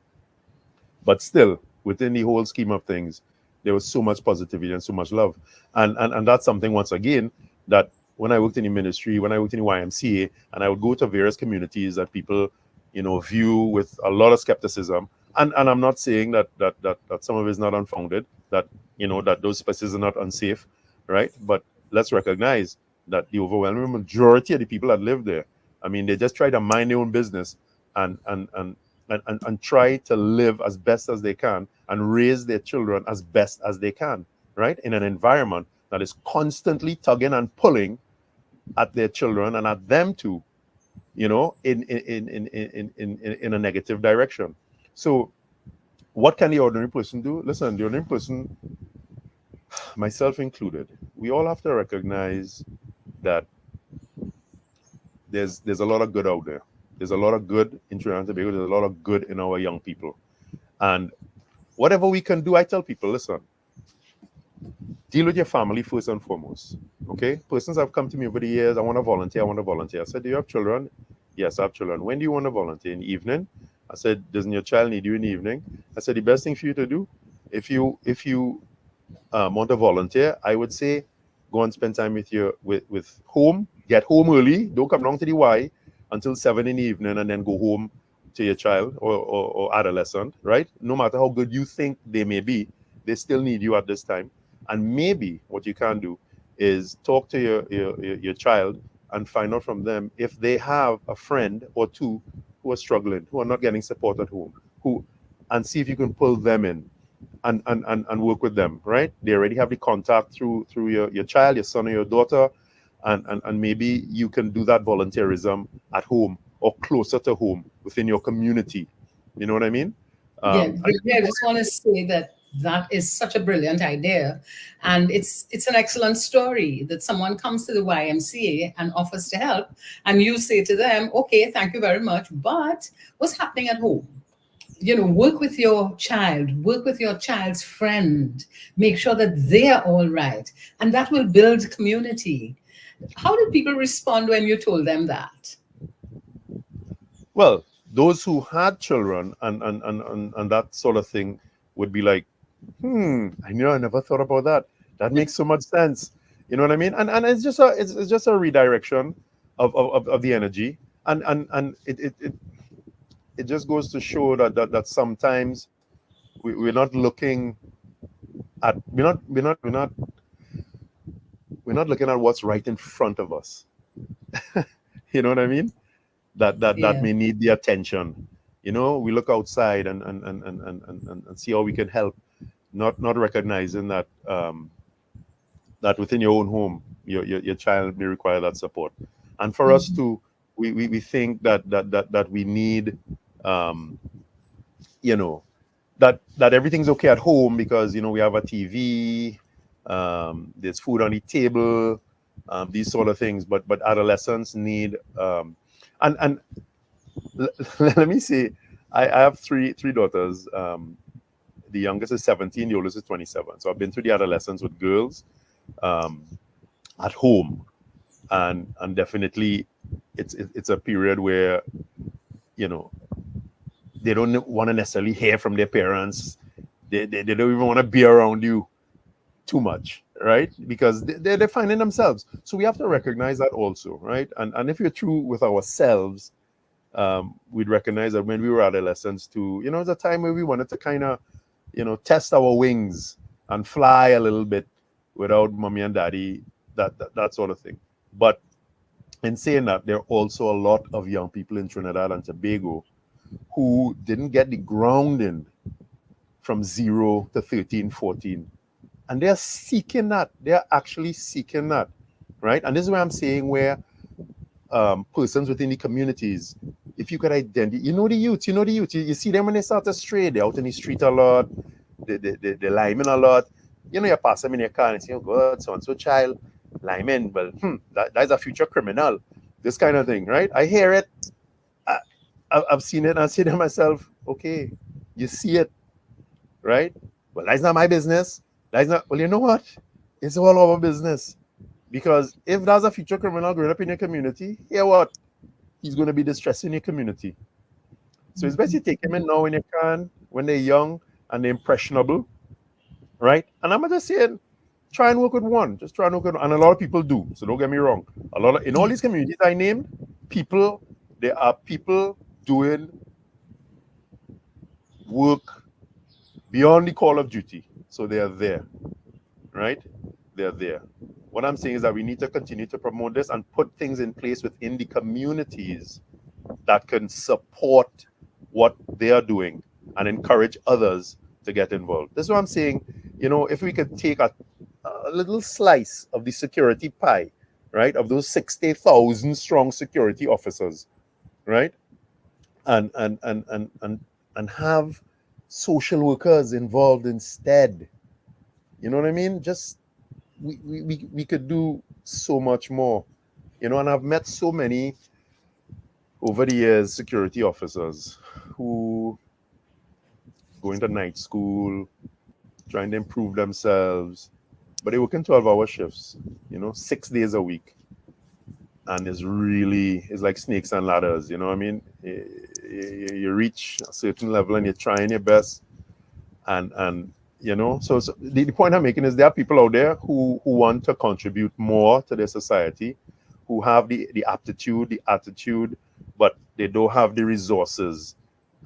But still, within the whole scheme of things, there was so much positivity and so much love. And that's something, once again, that when I worked in the ministry, when I worked in the YMCA, and I would go to various communities that people, view with a lot of skepticism. And I'm not saying that some of it is not unfounded, that, that those spaces are not unsafe, right? But let's recognize that the overwhelming majority of the people that live there, they just try to mind their own business and try to live as best as they can and raise their children as best as they can, right? In an environment that is constantly tugging and pulling at their children and at them too, in a negative direction. So what can the ordinary person do? Listen, the ordinary person, myself included, we all have to recognize that there's a lot of good out there. There's a lot of good in Trinidad and Tobago. There's a lot of good in our young people. And whatever we can do, I tell people, listen, deal with your family first and foremost. Okay? Persons have come to me over the years, I want to volunteer. I said, do you have children? Yes, I have children. When do you want to volunteer? In the evening? I said, doesn't your child need you in the evening? I said, the best thing for you to do, if you want to volunteer, I would say, go and spend time with home. Get home early. Don't come down to the Y until 7 in the evening and then go home to your child or adolescent, right? No matter how good you think they may be, they still need you at this time. And maybe what you can do is talk to your child and find out from them if they have a friend or two who are struggling, who are not getting support at home, who and see if you can pull them in and work with them, right? They already have the contact through your child, your son or your daughter, and maybe you can do that volunteerism at home or closer to home within your community. You know what I mean? I just want to say that is such a brilliant idea, and it's an excellent story that someone comes to the YMCA and offers to help, and you say to them, okay, thank you very much, but what's happening at home? You know, work with your child, work with your child's friend, make sure that they are all right, and that will build community. How did people respond when you told them that? Well, those who had children and that sort of thing would be like, I never thought about that. That makes so much sense. You know what I mean? And it's just a redirection of the energy. And it just goes to show that sometimes we're not looking at we're not looking at what's right in front of us. You know what I mean? That may need the attention. You know, we look outside and see how we can help, not recognizing that that within your own home, your child may require that support. And for us to, we think that we need, you know, that everything's okay at home because, you know, we have a TV, there's food on the table, these sort of things. But adolescents need, and let me say, I have three daughters. The youngest is 17, the oldest is 27. So I've been through the adolescence with girls at home, and definitely it's a period where, you know, they don't want to necessarily hear from their parents. They don't even want to be around you too much, right? Because they're finding themselves. So we have to recognize that also, right? And if we're true with ourselves, we'd recognize that when we were adolescents too, you know, it's a time where we wanted to kind of, you know, test our wings and fly a little bit without mommy and daddy, that sort of thing. But in saying that, there are also a lot of young people in Trinidad and Tobago who didn't get the grounding from 0 to 13, 14. And they're seeking that. They're actually seeking that, right? And this is where I'm saying where persons within the communities, if you could identify, you know the youth, you see them when they start to stray, they're out in the street a lot, they lime in a lot. You know, you pass them in your car and say, oh God, so-and-so child, lime in. Well, that's a future criminal. This kind of thing, right? I hear it. I've seen it and I say to myself, okay, you see it, right? Well, that's not my business. That's not, well, you know what? It's all our business. Because if there's a future criminal growing up in your community, hear what? He's going to be distressing your community. So it's best you take him in now when you can, when they're young and they're impressionable, right? And I'm just saying, try and work with one. Just try and work with one. And a lot of people do. So don't get me wrong. In all these communities I named, there are people doing work beyond the call of duty. So they are there, right? They're there. What I'm saying is that we need to continue to promote this and put things in place within the communities that can support what they are doing and encourage others to get involved. This is what I'm saying. You know, if we could take a little slice of the security pie, right, of those 60,000 strong security officers, right, and have social workers involved instead. You know what I mean? Just we could do so much more, you know. And I've met so many over the years security officers who go into night school, trying to improve themselves, but they work in 12-hour shifts, you know, 6 days a week, and it's like snakes and ladders. You know what I mean? You reach a certain level and you're trying your best, and you know, so the point I'm making is there are people out there who want to contribute more to their society, who have the aptitude, the attitude, but they don't have the resources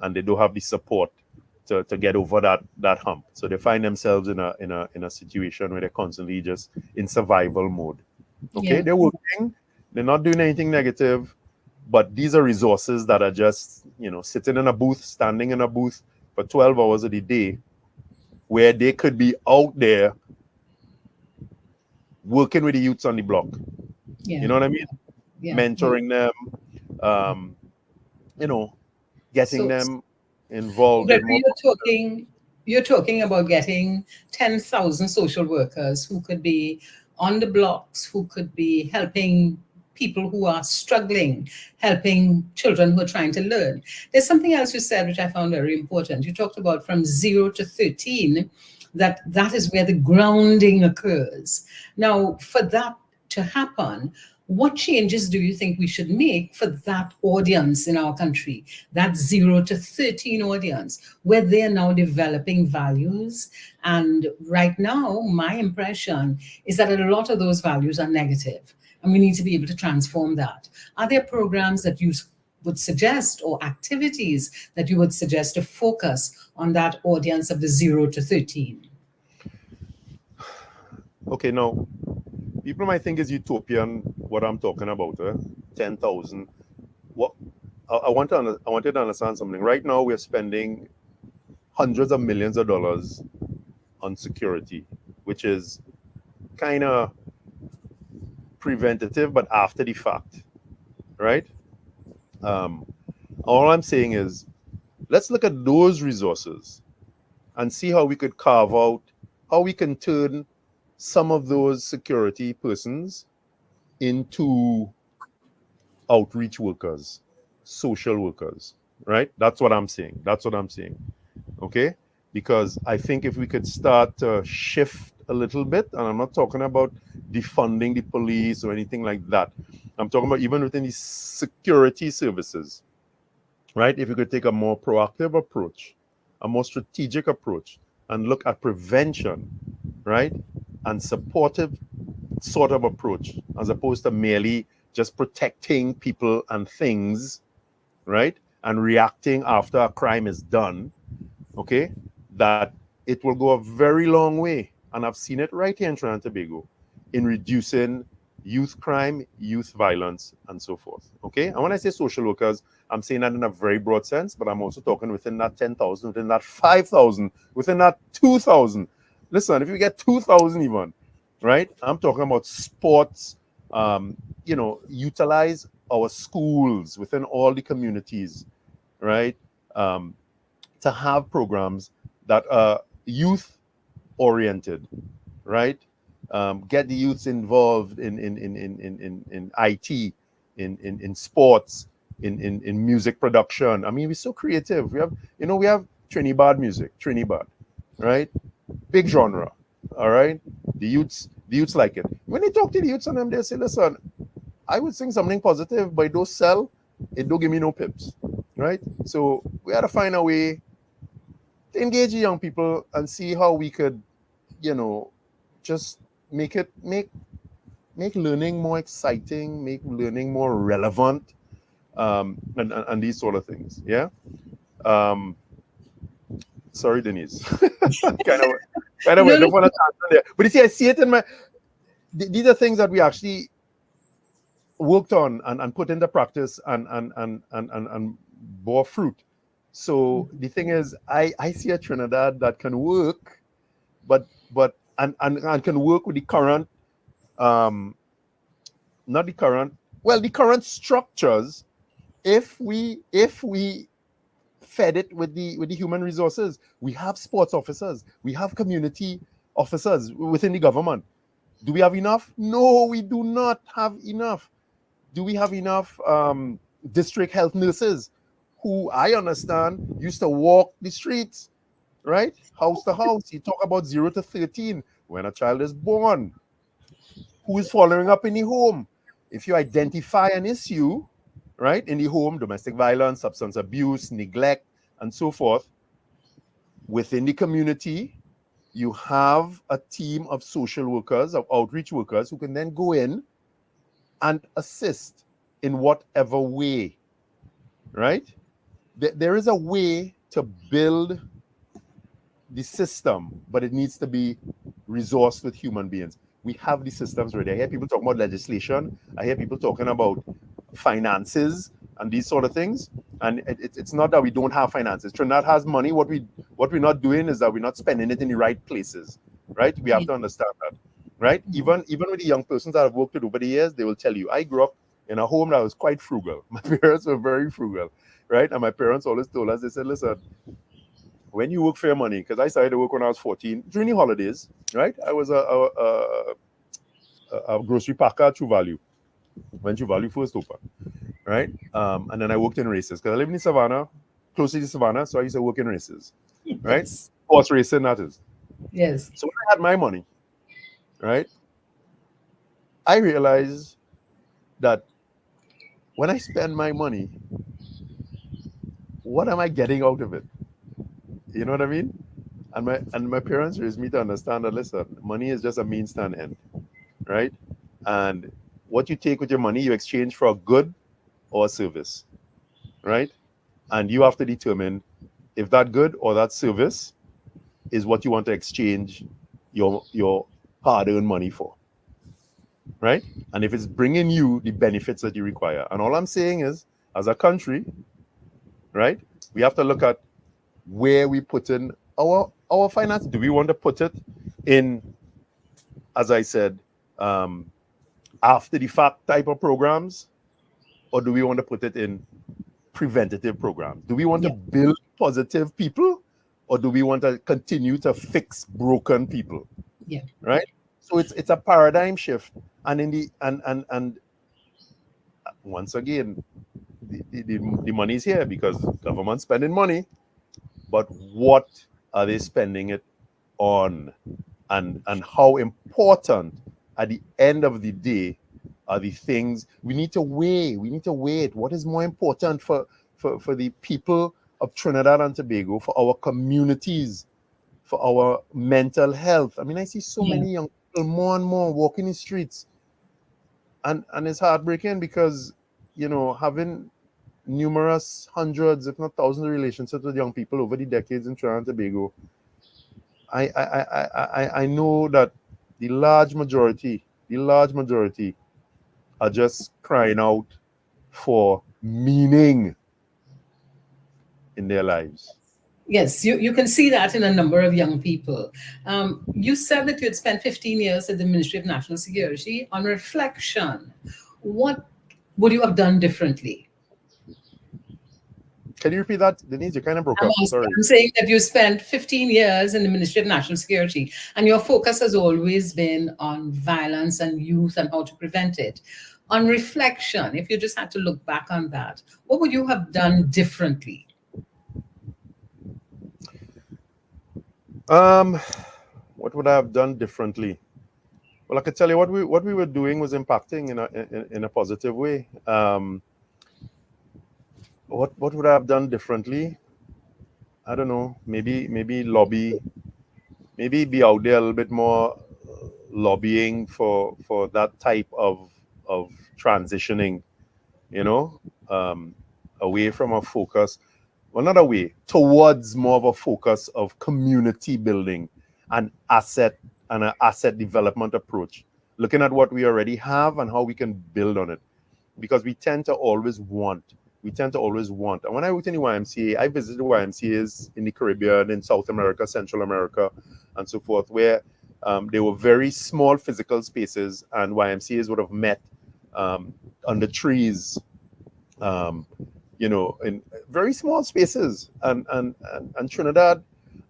and they don't have the support to get over that hump. So they find themselves in a situation where they're constantly just in survival mode. Okay, yeah. They're working, they're not doing anything negative, but these are resources that are just, you know, sitting in a booth, standing in a booth for 12 hours of the day, where they could be out there working with the youths on the block. Yeah. You know what I mean? Yeah. Mentoring them, you know, getting So- them involved. But in you're talking about getting 10,000 social workers who could be on the blocks, who could be helping people who are struggling, helping children who are trying to learn. There's something else you said, which I found very important. You talked about from 0 to 13, that is where the grounding occurs. Now, for that to happen, what changes do you think we should make for that audience in our country, that 0 to 13 audience, where they are now developing values? And right now, my impression is that a lot of those values are negative, and we need to be able to transform that. Are there programs that you would suggest, or activities that you would suggest to focus on that audience of the 0 to 13? Okay, now, people might think it's utopian what I'm talking about, 10,000. What I want you to understand something. Right now, we're spending hundreds of millions of dollars on security, which is kind of preventative, but after the fact, right? All I'm saying is, let's look at those resources and see how we could carve out, how we can turn some of those security persons into outreach workers, social workers, right? That's what I'm saying. Okay? Because I think if we could start to shift a little bit, and I'm not talking about defunding the police or anything like that. I'm talking about even within the security services, right? If we could take a more proactive approach, a more strategic approach, and look at prevention, right? And supportive sort of approach, as opposed to merely just protecting people and things, right? And reacting after a crime is done, okay? That it will go a very long way. And I've seen it right here in Trinidad and Tobago in reducing youth crime, youth violence, and so forth, okay? And when I say social workers, I'm saying that in a very broad sense, but I'm also talking within that 10,000, within that 5,000, within that 2,000. Listen, if you get 2,000 even, right? I'm talking about sports, utilize our schools within all the communities, right? To have programs that are youth-oriented, right? Get the youths involved in IT, in sports, in music production. I mean, we're so creative. We have Trinidad music, right? Big genre, all right? The youths like it. When you talk to the youths on them, they say, listen, I would sing something positive, but it don't sell, it don't give me no pips, right? So we had to find a way to engage the young people and see how we could, just make learning more exciting, make learning more relevant, and these sort of things, yeah? Sorry, Denise. kind of don't want to answer there. But you see, I see it in these are things that we actually worked on and put into practice and bore fruit. So the thing is, I see a Trinidad that can work, but can work with the current, the current structures, if we fed it with the human resources. We have sports officers, we have community officers within the government. Do we have enough? No, we do not have enough. Do we have enough district health nurses who I understand used to walk the streets, right? House to house. You talk about 0 to 13 when a child is born. Who is following up in the home? If you identify an issue, right, in the home, domestic violence, substance abuse, neglect, and so forth, within the community, you have a team of social workers, of outreach workers, who can then go in and assist in whatever way, right? There is a way to build the system, but it needs to be resourced with human beings. We have the systems ready. I hear people talking about legislation. I hear people talking about finances and these sort of things. And it's not that we don't have finances. Trinidad has money. What we're not doing is that we're not spending it in the right places, right? We have to understand that, right? Even with the young persons that I've worked with over the years, they will tell you, I grew up in a home that was quite frugal. My parents were very frugal, right? And my parents always told us, they said, listen, when you work for your money, because I started to work when I was 14, during the holidays, right? I was a grocery packer at True Value, when True Value first opened, right? And then I worked in races, because I live in the Savannah, close to the Savannah, so I used to work in races, right? Yes. Horse racing, that is. Yes. So when I had my money, right, I realized that when I spend my money, what am I getting out of it? You know what I mean? And my parents raised me to understand that, listen, money is just a means to an end, right? And what you take with your money, you exchange for a good or a service, right? And you have to determine if that good or that service is what you want to exchange your hard-earned money for, right? And if it's bringing you the benefits that you require. And all I'm saying is, as a country, right, we have to look at where we put in our finance. Do we want to put it in, as I said, after the fact type of programs, or do we want to put it in preventative programs? Do we want to build positive people, or do we want to continue to fix broken people? Yeah. Right. So it's a paradigm shift, and once again, the money is here because government spending money, but what are they spending it on, and how important at the end of the day are the things we need to weigh. We need to weigh it. What is more important for the people of Trinidad and Tobago, for our communities, for our mental health? I mean, I see so many young people more and more walking the streets, and it's heartbreaking because, you know, having numerous hundreds, if not thousands, of relationships with young people over the decades in Trinidad and Tobago, I know that the large majority are just crying out for meaning in their lives. Yes, you can see that in a number of young people. You said that you had spent 15 years at the Ministry of National Security. On reflection, what would you have done differently? Can you repeat that, Denise? You kind of broke up. Sorry. I'm saying that you spent 15 years in the Ministry of National Security, and your focus has always been on violence and youth and how to prevent it. On reflection, if you just had to look back on that, what would you have done differently? What would I have done differently? Well, I could tell you what we were doing was impacting in a positive way. What would I have done differently? I don't know. Maybe lobby. Maybe be out there a little bit more, lobbying for that type of transitioning. You know, away from a focus. Well, not away, towards more of a focus of community building and an asset development approach, looking at what we already have and how we can build on it, because we tend to always want. And when I worked in the YMCA, I visited YMCAs in the Caribbean, in South America, Central America, and so forth, where they were very small physical spaces, and YMCAs would have met under trees, you know, in very small spaces. And Trinidad,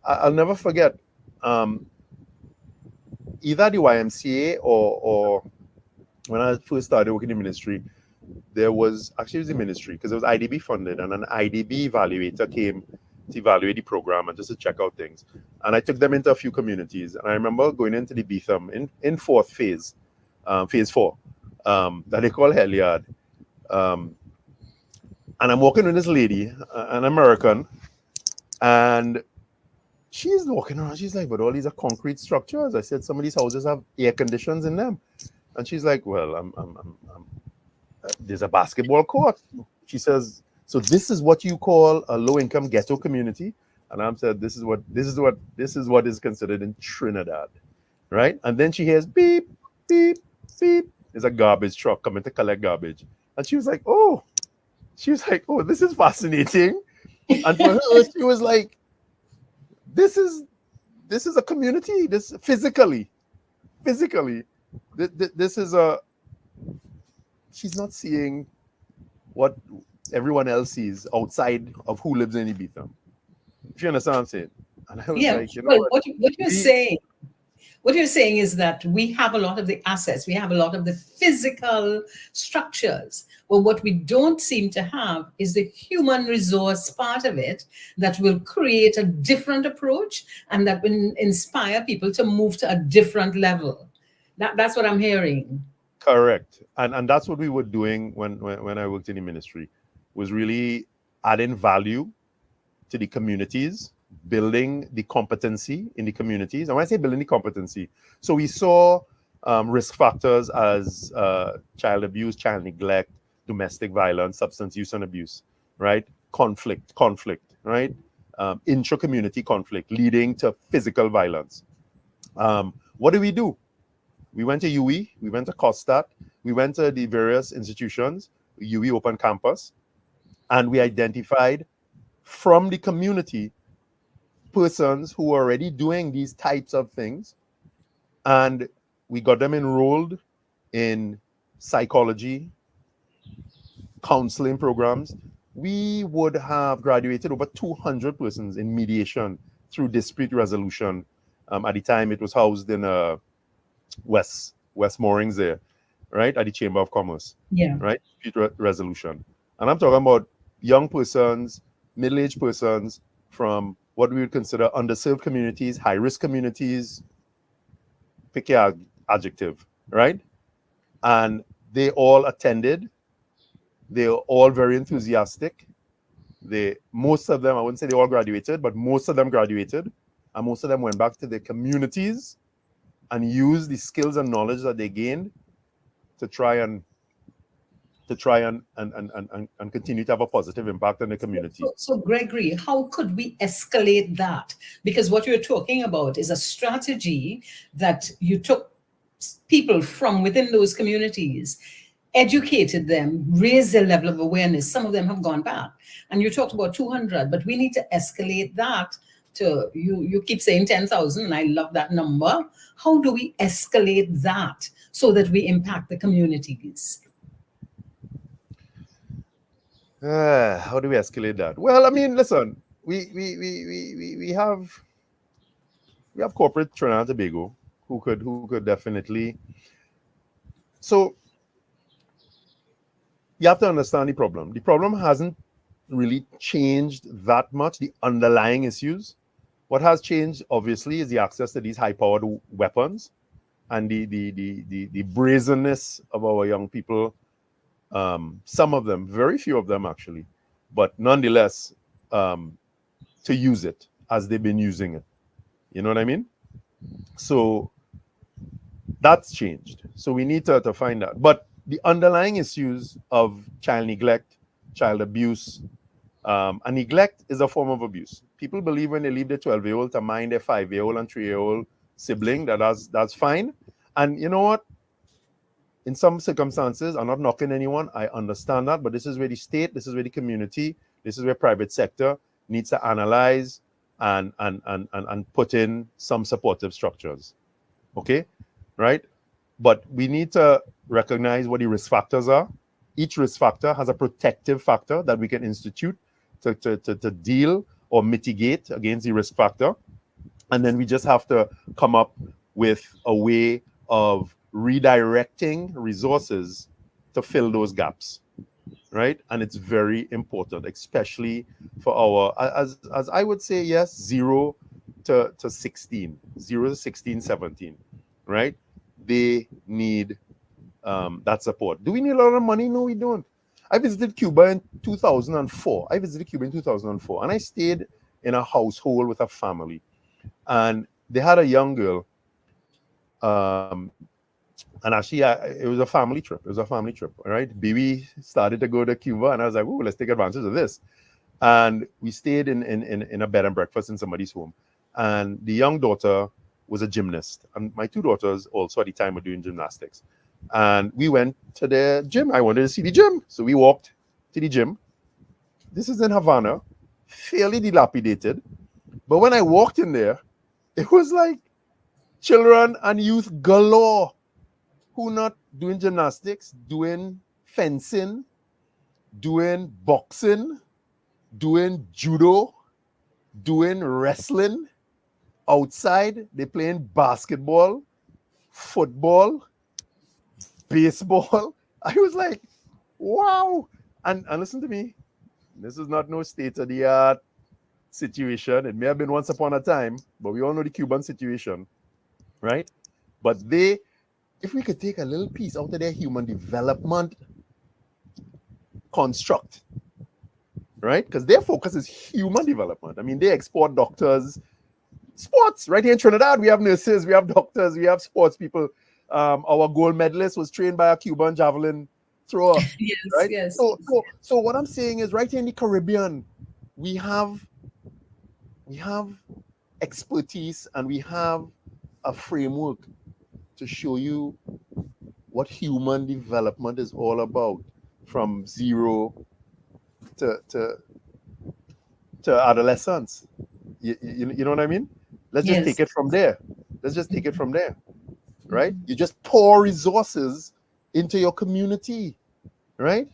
I'll never forget, either the YMCA or when I first started working in the ministry, there was actually, it was the ministry, because it was IDB funded, and an IDB evaluator came to evaluate the program and just to check out things. And I took them into a few communities, and I remember going into the Betham in fourth phase, phase 4, that they call Heliard. And I'm walking with this lady, an American, and she's walking around. She's like, but all these are concrete structures. I said, some of these houses have air conditions in them. And she's like, well, there's a basketball court. She says, so this is what you call a low-income ghetto community? And I'm said, this is what is considered in Trinidad, right? And then she hears beep, beep, beep. There's a garbage truck coming to collect garbage. And she was like, oh. She was like, oh, this is fascinating. And for her, she was like, this is a community. This physically, this is a. She's not seeing what everyone else sees outside of who lives in Ibiza. If you understand what I'm saying. And I was like, you know well, what you're saying. What you're saying is that we have a lot of the assets, we have a lot of the physical structures. But what we don't seem to have is the human resource part of it that will create a different approach and that will inspire people to move to a different level. That's what I'm hearing. Correct. And that's what we were doing when I worked in the ministry, was really adding value to the communities, building the competency in the communities. And when I say building the competency, so we saw risk factors as child abuse, child neglect, domestic violence, substance use and abuse, right? Conflict, right? Intra-community conflict leading to physical violence. What do? We went to UE, we went to COSTAT, we went to the various institutions, UE Open Campus, and we identified from the community persons who are already doing these types of things, and we got them enrolled in psychology, counseling programs. We would have graduated over 200 persons in mediation through dispute resolution. At the time, it was housed in West Moorings there, right, at the Chamber of Commerce. Yeah. Right, dispute resolution. And I'm talking about young persons, middle-aged persons from what we would consider underserved communities, high-risk communities, pick your adjective, right? And they all attended. They were all very enthusiastic. Most of them, I wouldn't say they all graduated, but most of them graduated. And most of them went back to their communities and used the skills and knowledge that they gained to try and continue to have a positive impact on the community. So Gregory, how could we escalate that? Because what you're talking about is a strategy that you took people from within those communities, educated them, raised their level of awareness. Some of them have gone back. And you talked about 200, but we need to escalate that to, you keep saying 10,000, and I love that number. How do we escalate that so that we impact the communities? How do we escalate that? Well, I mean, listen, we have corporate Trinidad and Tobago who could definitely. So you have to understand the problem. The problem hasn't really changed that much, the underlying issues. What has changed, obviously, is the access to these high-powered weapons and the brazenness of our young people. Some of them, very few of them actually, but nonetheless, to use it as they've been using it. You know what I mean? So that's changed. So we need to find that. But the underlying issues of child neglect, child abuse, and neglect is a form of abuse. People believe when they leave their 12-year-old to mind their 5-year-old and 3-year-old sibling, that's fine. And you know what? In some circumstances, I'm not knocking anyone. I understand that, but this is where the state, this is where the community, this is where private sector needs to analyze and put in some supportive structures. Okay, right? But we need to recognize what the risk factors are. Each risk factor has a protective factor that we can institute to deal or mitigate against the risk factor. And then we just have to come up with a way of redirecting resources to fill those gaps, right? And it's very important, especially for our, as I would say, yes, 0 to 16, 0 to 16, 17, right? They need that support. Do we need a lot of money? No, we don't. I visited Cuba in 2004. And I stayed in a household with a family. And they had a young girl. And actually, it was a family trip. All right. Baby started to go to Cuba, and I was like, "Oh, let's take advantage of this." And we stayed in a bed and breakfast in somebody's home. And the young daughter was a gymnast, and my two daughters also at the time were doing gymnastics. And we went to the gym. I wanted to see the gym, so we walked to the gym. This is in Havana, fairly dilapidated. But when I walked in there, it was like children and youth galore who not doing gymnastics, doing fencing, doing boxing, doing judo, doing wrestling. Outside, they playing basketball, football, baseball. I was like, wow. And listen to me, this is not no state-of-the-art situation. It may have been once upon a time, but we all know the Cuban situation, right? But if we could take a little piece out of their human development construct, right? Because their focus is human development. I mean, they export doctors, sports. Right here in Trinidad, we have nurses, we have doctors, we have sports people. Our gold medalist was trained by a Cuban javelin thrower. Yes, right? yes. So what I'm saying is, right here in the Caribbean, we have expertise and we have a framework to show you what human development is all about, from zero to adolescence. You know what I mean? Let's just take it from there. Right? You just pour resources into your community, right?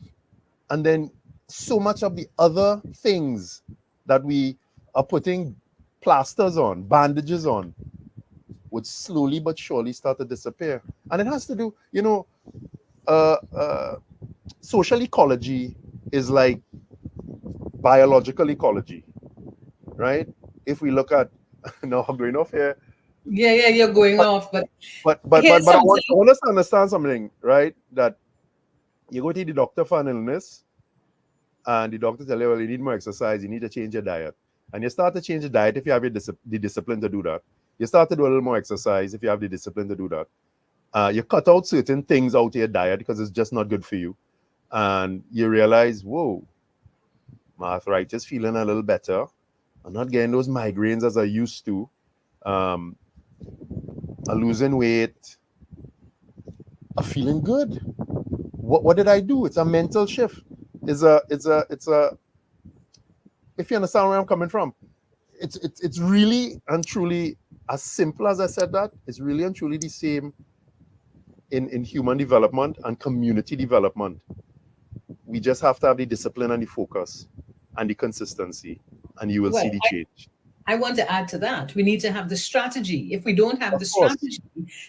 And then so much of the other things that we are putting plasters on, bandages on, would slowly but surely start to disappear. And it has to do, social ecology is like biological ecology, right? If we look at, no, I'm going off here. Yeah, you're going off, but I want us to understand something, right? That you go to the doctor for an illness, and the doctor tell you, well, you need more exercise, you need to change your diet. And you start to change the diet if you have the discipline to do that. You start to do a little more exercise if you have the discipline to do that. You cut out certain things out of your diet because it's just not good for you. And you realize, whoa, my arthritis feeling a little better. I'm not getting those migraines as I used to. I'm losing weight. I'm feeling good. What did I do? It's a mental shift. It's a if you understand where I'm coming from, it's really and truly, as simple as I said that, it's really and truly the same in human development and community development. We just have to have the discipline and the focus and the consistency, and you will see the change. I want to add to that. We need to have the strategy. If we don't have the strategy,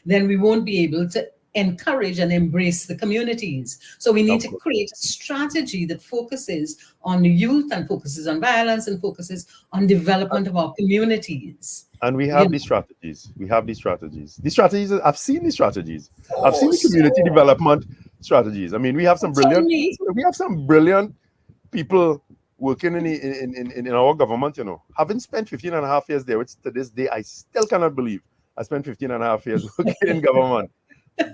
then we won't be able to encourage and embrace the communities. So we need to create a strategy that focuses on the youth and focuses on violence and focuses on development of our communities. And we have these strategies. These strategies, I've seen these strategies. I've seen the community development strategies. I mean, we have some brilliant people working in our government, Having spent 15 and a half years there, which to this day, I still cannot believe I spent 15 and a half years working in government.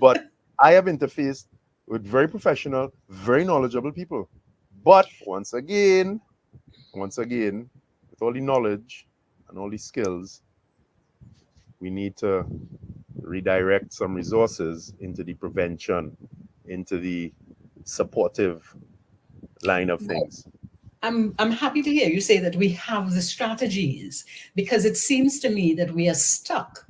But I have interfaced with very professional, very knowledgeable people. But once again, with all the knowledge and all the skills, we need to redirect some resources into the prevention, into the supportive line of things. I'm happy to hear you say that we have the strategies, because it seems to me that we are stuck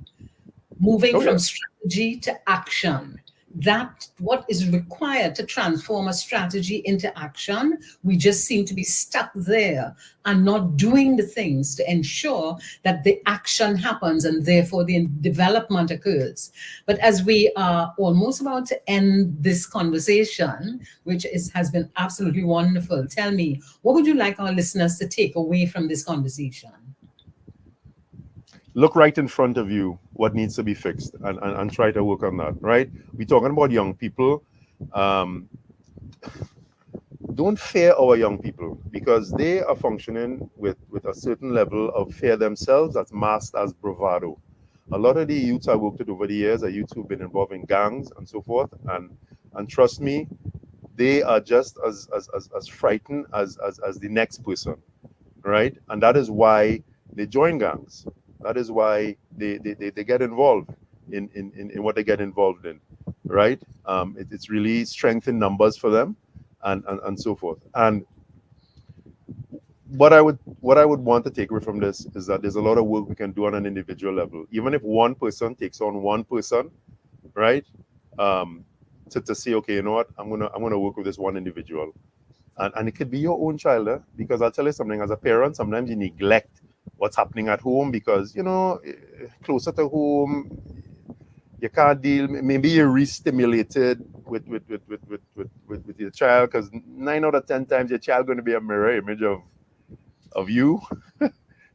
moving from strategy to action. That what is required to transform a strategy into action, we just seem to be stuck there and not doing the things to ensure that the action happens and therefore the development occurs. But as we are almost about to end this conversation, which has been absolutely wonderful, tell me, what would you like our listeners to take away from this conversation? Look right in front of you what needs to be fixed and try to work on that, right? We're talking about young people. Don't fear our young people, because they are functioning with a certain level of fear themselves that's masked as bravado. A lot of the youths I worked with over the years are youths who've been involved in gangs and so forth. And trust me, they are just as frightened as the next person, right? And that is why they join gangs. That is why they get involved in what they get involved in, right? It's really strength in numbers for them and so forth. And what I would want to take away from this is that there's a lot of work we can do on an individual level. Even if one person takes on one person, right? To say, okay, you know what, I'm gonna work with this one individual. And it could be your own child, because I'll tell you something, as a parent, sometimes you neglect what's happening at home because, you know, closer to home, you can't deal, maybe you're re-stimulated with your child, because 9 out of 10 times your child going to be a mirror image of you.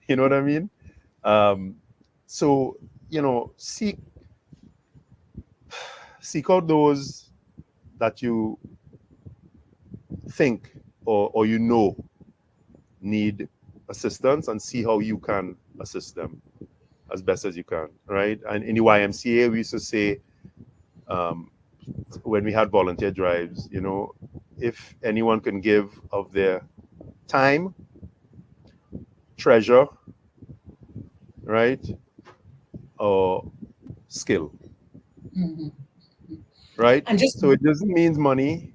You know what I mean? So, you know, seek out those that you think or you know need assistance, and see how you can assist them as best as you can, right? And in the YMCA, we used to say, when we had volunteer drives, you know, if anyone can give of their time, treasure, right, or skill, right? And just so it doesn't mean money,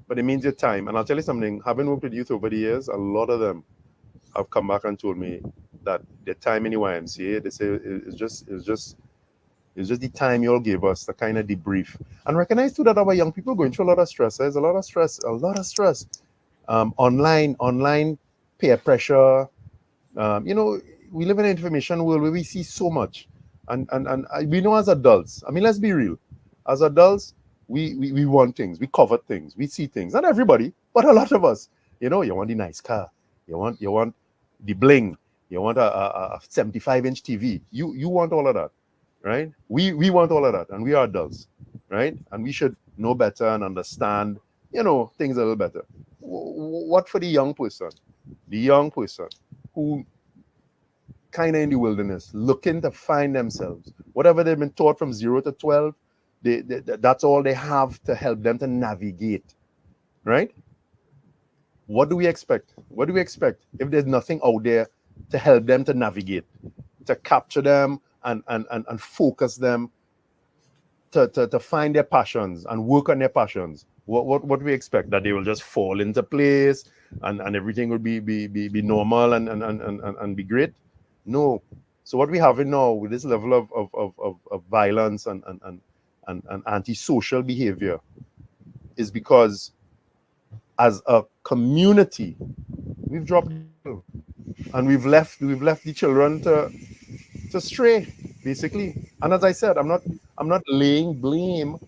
but it means your time. And I'll tell you something, having worked with youth over the years, a lot of them have come back and told me that their time in the YMCA, they say it's just the time you all gave us, the kind of debrief. And recognize too that our young people going through a lot of stress. There's a lot of stress. Online peer pressure. You know, we live in an information world where we see so much. And we know as adults, I mean, let's be real. As adults, we want things, we covet things, we see things. Not everybody, but a lot of us. You know, you want the nice car, you want the bling, you want a 75-inch TV. You want all of that, right? We want all of that, and we are adults, right? And we should know better and understand, you know, things a little better. What for the young person? The young person who kind of in the wilderness, looking to find themselves. Whatever they've been taught from 0 to 12, that's all they have to help them to navigate, right? What do we expect? What do we expect if there's nothing out there to help them to navigate, to capture them and focus them to find their passions and work on their passions? What do we expect? That they will just fall into place and everything will be normal and be great? No. So what we have now with this level of violence and antisocial behavior is because as a community we've dropped and we've left the children to stray, basically. And as I said, I'm not laying blame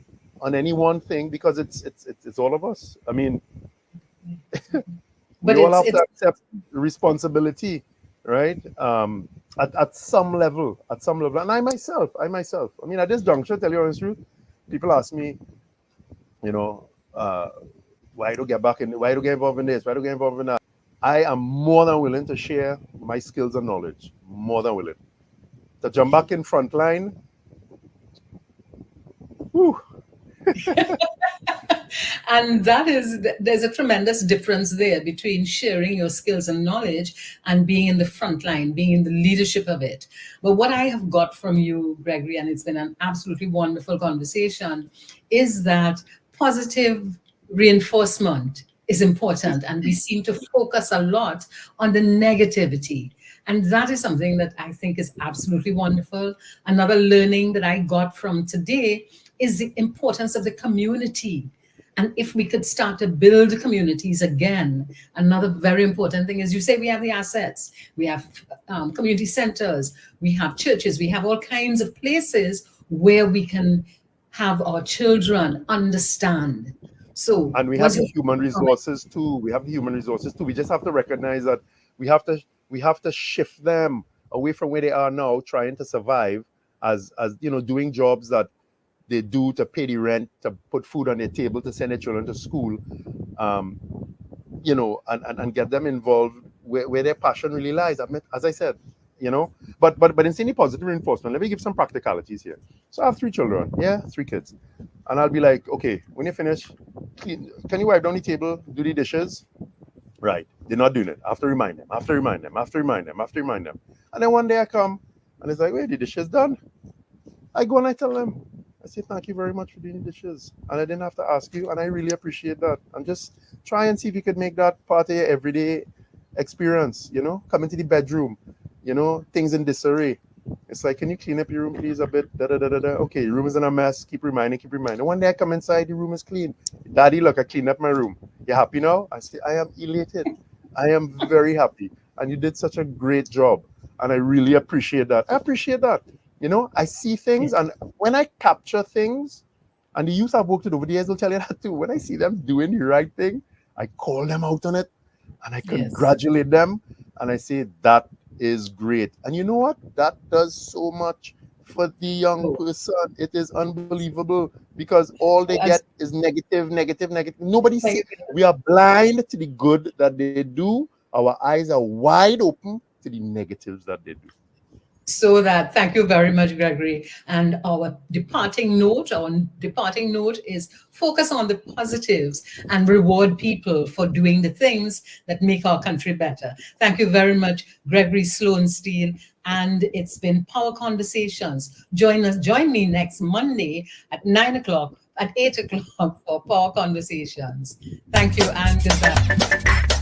on any one thing, because it's all of us. I mean, we all have to accept responsibility, right? At some level. And I myself, I mean, at this juncture, tell you honest truth, people ask me, you know, why do get involved in this? Why do get involved in that? I am more than willing to share my skills and knowledge. More than willing to jump back in front line. Whew. And there's a tremendous difference there between sharing your skills and knowledge and being in the front line, being in the leadership of it. But what I have got from you, Gregory, and it's been an absolutely wonderful conversation, is that positive reinforcement is important. And we seem to focus a lot on the negativity. And that is something that I think is absolutely wonderful. Another learning that I got from today is the importance of the community. And if we could start to build communities again, another very important thing is, you say we have the assets, we have community centers, we have churches, we have all kinds of places where we can have our children understand. So, and we have the human resources too. We just have to recognize that we have to shift them away from where they are now, trying to survive as you know, doing jobs that they do to pay the rent, to put food on their table, to send their children to school, you know, and get them involved where their passion really lies. I mean, as I said, you know, but in seeing the positive reinforcement, let me give some practicalities here. So I have 3 children, 3 kids. And I'll be like, okay, when you finish, can you wipe down the table, do the dishes? Right, they're not doing it. I have to remind them, And then one day I come, and it's like, wait, the dishes done? I go and I tell them, I say, thank you very much for doing the dishes. And I didn't have to ask you, and I really appreciate that. And just try and see if you could make that part of your everyday experience, you know, come into the bedroom, you know, things in disarray. It's like, can you clean up your room, please, a bit? Da, da, da, da, da. Okay, your room is in a mess. Keep reminding, keep reminding. One day I come inside, the room is clean. Daddy, look, I cleaned up my room. You happy now? I say, I am elated. I am very happy. And you did such a great job. And I really appreciate that. I appreciate that. You know, I see things, and when I capture things, and the youth I've worked with over the years will tell you that too. When I see them doing the right thing, I call them out on it, and I congratulate them, and I say, that is great. And you know what? That does so much for the young person. It is unbelievable, because all they get is negative, negative, negative. Nobody sees. We are blind to the good that they do. Our eyes are wide open to the negatives that they do. So that, thank you very much, Gregory. And our departing note is focus on the positives and reward people for doing the things that make our country better. Thank you very much, Gregory Sloan Seale. And it's been Power Conversations. Join me next Monday at 9 o'clock, at 8 o'clock for Power Conversations. Thank you and goodbye.